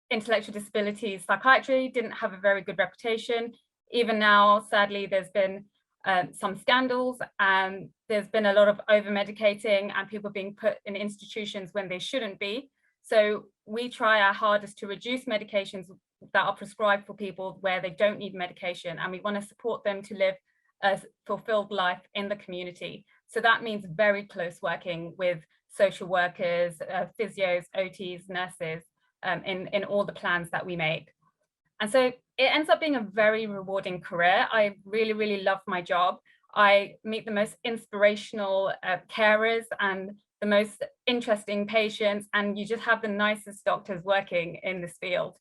intellectual disabilities psychiatry didn't have a very good reputation. Even now, sadly, there's been some scandals, and there's been a lot of over-medicating and people being put in institutions when they shouldn't be. So we try our hardest to reduce medications that are prescribed for people where they don't need medication, and we want to support them to live a fulfilled life in the community. So that means very close working with social workers, physios, OTs, nurses, in all the plans that we make. And so it ends up being a very rewarding career. I really, really love my job. I meet the most inspirational carers and the most interesting patients, and you just have the nicest doctors working in this field.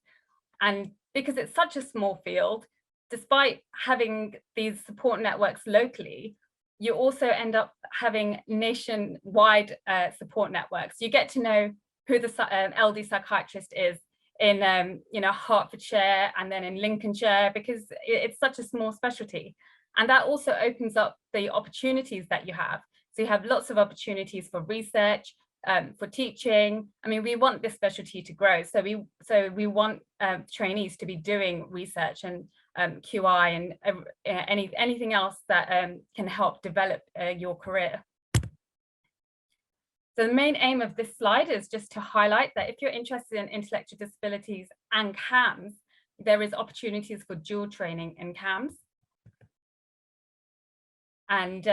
And because it's such a small field, despite having these support networks locally, you also end up having nationwide support networks. You get to know who the LD psychiatrist is in Hertfordshire and then in Lincolnshire, because it's such a small specialty. And that also opens up the opportunities that you have. So you have lots of opportunities for research, for teaching. I mean, we want this specialty to grow. So we want trainees to be doing research and QI and anything else that can help develop your career. So the main aim of this slide is just to highlight that if you're interested in intellectual disabilities and CAMS, there is opportunities for dual training in CAMS. And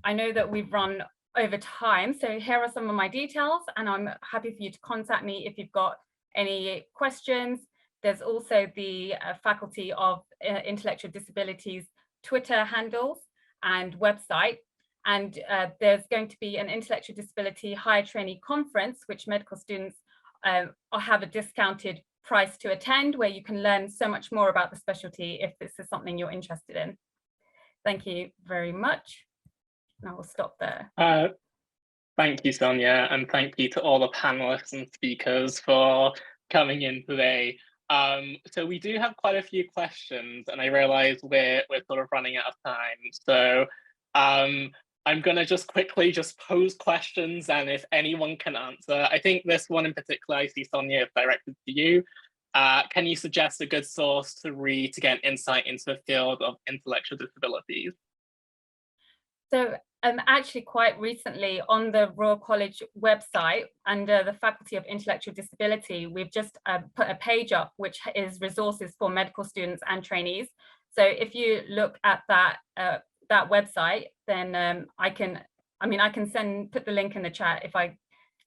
I know that we've run over time, so here are some of my details, and I'm happy for you to contact me if you've got any questions. There's also the Faculty of Intellectual Disabilities Twitter handles and website. And there's going to be an intellectual disability higher trainee conference, which medical students have a discounted price to attend, where you can learn so much more about the specialty if this is something you're interested in. Thank you very much. And I will stop there. Thank you, Sonia, and thank you to all the panelists and speakers for coming in today. So we do have quite a few questions, and I realize we're sort of running out of time. So I'm gonna just quickly pose questions, and if anyone can answer, I think this one in particular, I see Sonia, is directed to you. Can you suggest a good source to read to get insight into the field of intellectual disabilities? So actually quite recently on the Royal College website under the Faculty of Intellectual Disability, we've just put a page up which is resources for medical students and trainees. So if you look at that that website, then I can put the link in the chat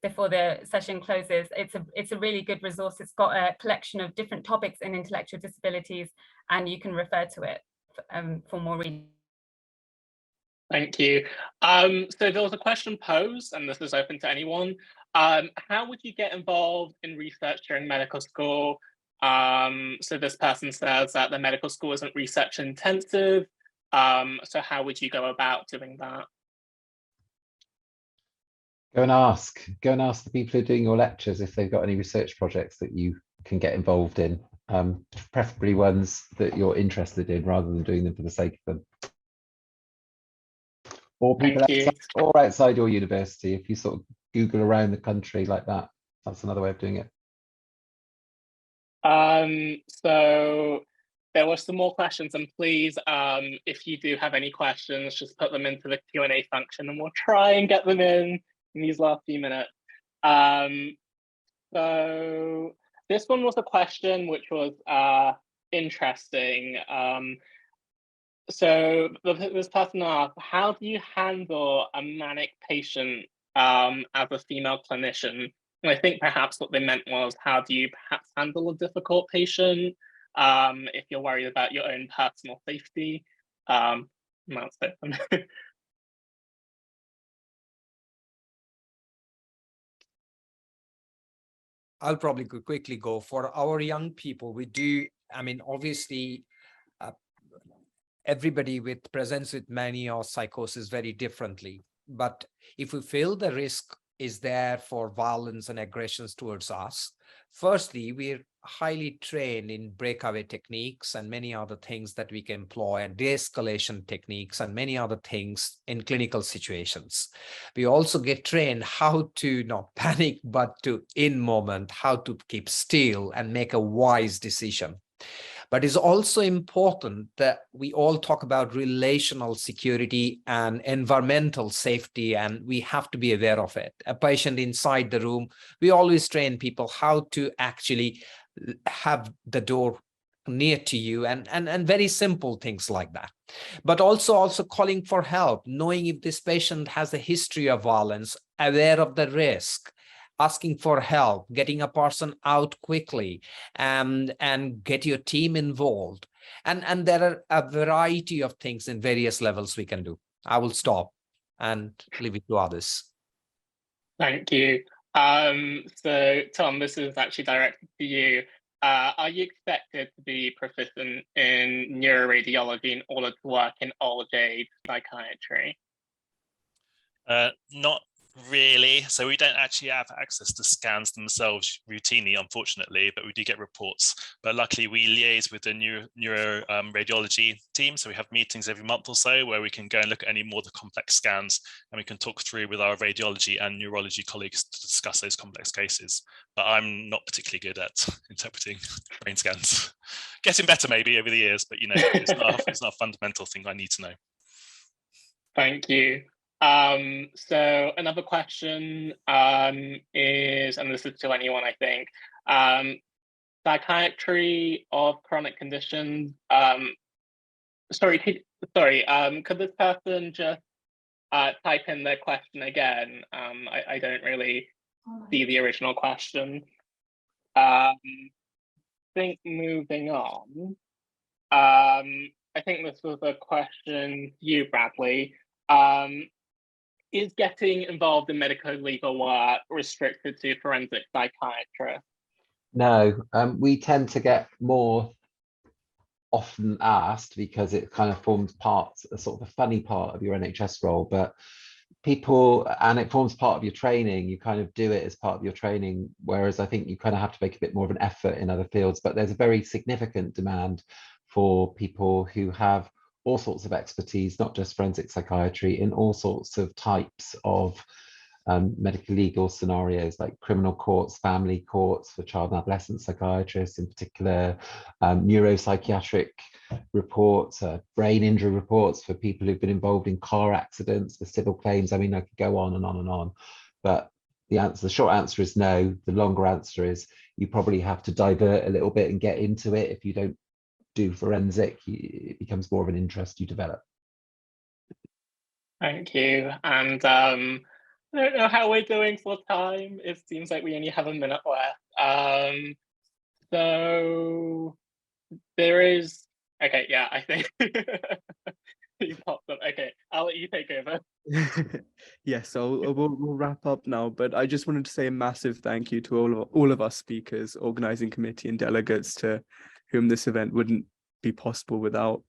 before the session closes. It's a really good resource. It's got a collection of different topics in intellectual disabilities, and you can refer to it for more reading. Thank you. So there was a question posed, and this is open to anyone. How would you get involved in research during medical school? So this person says that the medical school isn't research intensive. So how would you go about doing that? Go and ask the people who are doing your lectures if they've got any research projects that you can get involved in, preferably ones that you're interested in rather than doing them for the sake of them. Or people outside your university, if you sort of Google around the country like that, that's another way of doing it. So there were some more questions, and please, if you do have any questions, just put them into the Q&A function and we'll try and get them in these last few minutes. So this one was a question which was interesting. So this person asked, how do you handle a manic patient as a female clinician? And I think perhaps what they meant was, how do you perhaps handle a difficult patient if you're worried about your own personal safety? That's it. I'll probably quickly go. For our young people, we do, obviously, everybody presents with mania or psychosis very differently. But if we feel the risk is there for violence and aggressions towards us, firstly, we're highly trained in breakaway techniques and many other things that we can employ, and de-escalation techniques and many other things in clinical situations. We also get trained how to not panic, but to in moment, how to keep still and make a wise decision. But it's also important that we all talk about relational security and environmental safety, and we have to be aware of it. A patient inside the room, we always train people how to actually have the door near to you and very simple things like that. But also calling for help, knowing if this patient has a history of violence, aware of the risk, asking for help, getting a person out quickly, and get your team involved. And there are a variety of things in various levels we can do. I will stop and leave it to others. Thank you. So Tom, this is actually directed to you. Are you expected to be proficient in neuroradiology in order to work in old age psychiatry? Not really. So we don't actually have access to scans themselves routinely, unfortunately, but we do get reports. But luckily we liaise with the neuro radiology team. So we have meetings every month or so where we can go and look at any more of the complex scans, and we can talk through with our radiology and neurology colleagues to discuss those complex cases. But I'm not particularly good at interpreting brain scans. Getting better maybe over the years, but it's not a fundamental thing I need to know. Thank you. So another question is, and this is to anyone, I think, psychiatry of chronic conditions. Could this person just type in their question again? I don't really see the original question. I think moving on. I think this was a question to you, Bradley. Is getting involved in medical legal work restricted to forensic psychiatrists? No, we tend to get more often asked because it kind of forms a sort of a funny part of your NHS role, but people, and it forms part of your training. You kind of do it as part of your training, whereas I think you kind of have to make a bit more of an effort in other fields. But there's a very significant demand for people who have all sorts of expertise, not just forensic psychiatry, in all sorts of types of medical legal scenarios, like criminal courts, family courts for child and adolescent psychiatrists in particular, neuropsychiatric reports, brain injury reports for people who've been involved in car accidents, for civil claims. I mean, I could go on and on and on, but the short answer is no. The longer answer is you probably have to divert a little bit and get into it. If you don't do forensic, it becomes more of an interest you develop. Thank you. And I don't know how we're doing for time. It seems like we only have a minute left. So there is, okay, yeah, I think you popped up. Okay, I'll let you take over. Yes, so we'll wrap up now, but I just wanted to say a massive thank you to all of our speakers, organizing committee and delegates, to whom this event wouldn't be possible without.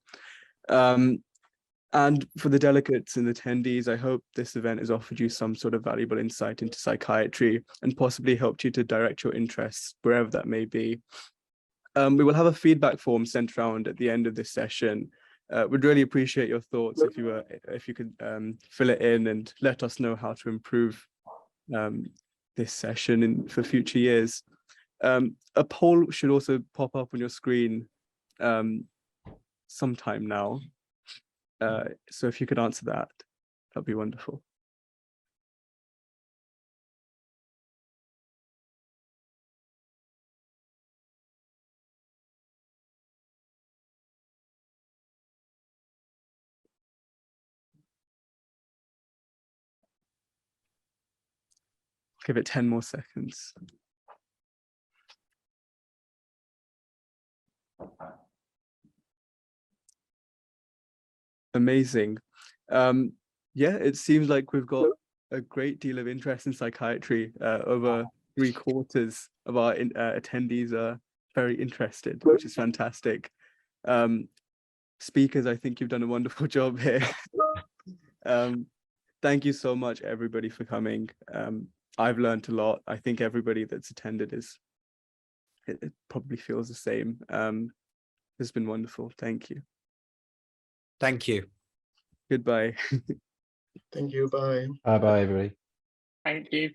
And for the delegates and attendees, I hope this event has offered you some sort of valuable insight into psychiatry and possibly helped you to direct your interests wherever that may be. We will have a feedback form sent around at the end of this session. We'd really appreciate your thoughts if you could fill it in and let us know how to improve this session for future years. A poll should also pop up on your screen sometime now. So if you could answer that, that'd be wonderful. Give it 10 more seconds. Amazing. Yeah, it seems like we've got a great deal of interest in psychiatry. Over 3/4 of our attendees are very interested, which is fantastic. Speakers, I think you've done a wonderful job here. Thank you so much, everybody, for coming. I've learned a lot. I think everybody that's attended it probably feels the same. It's been wonderful. Thank you. Thank you. Goodbye. Thank you. Bye. Bye bye, everybody. Thank you.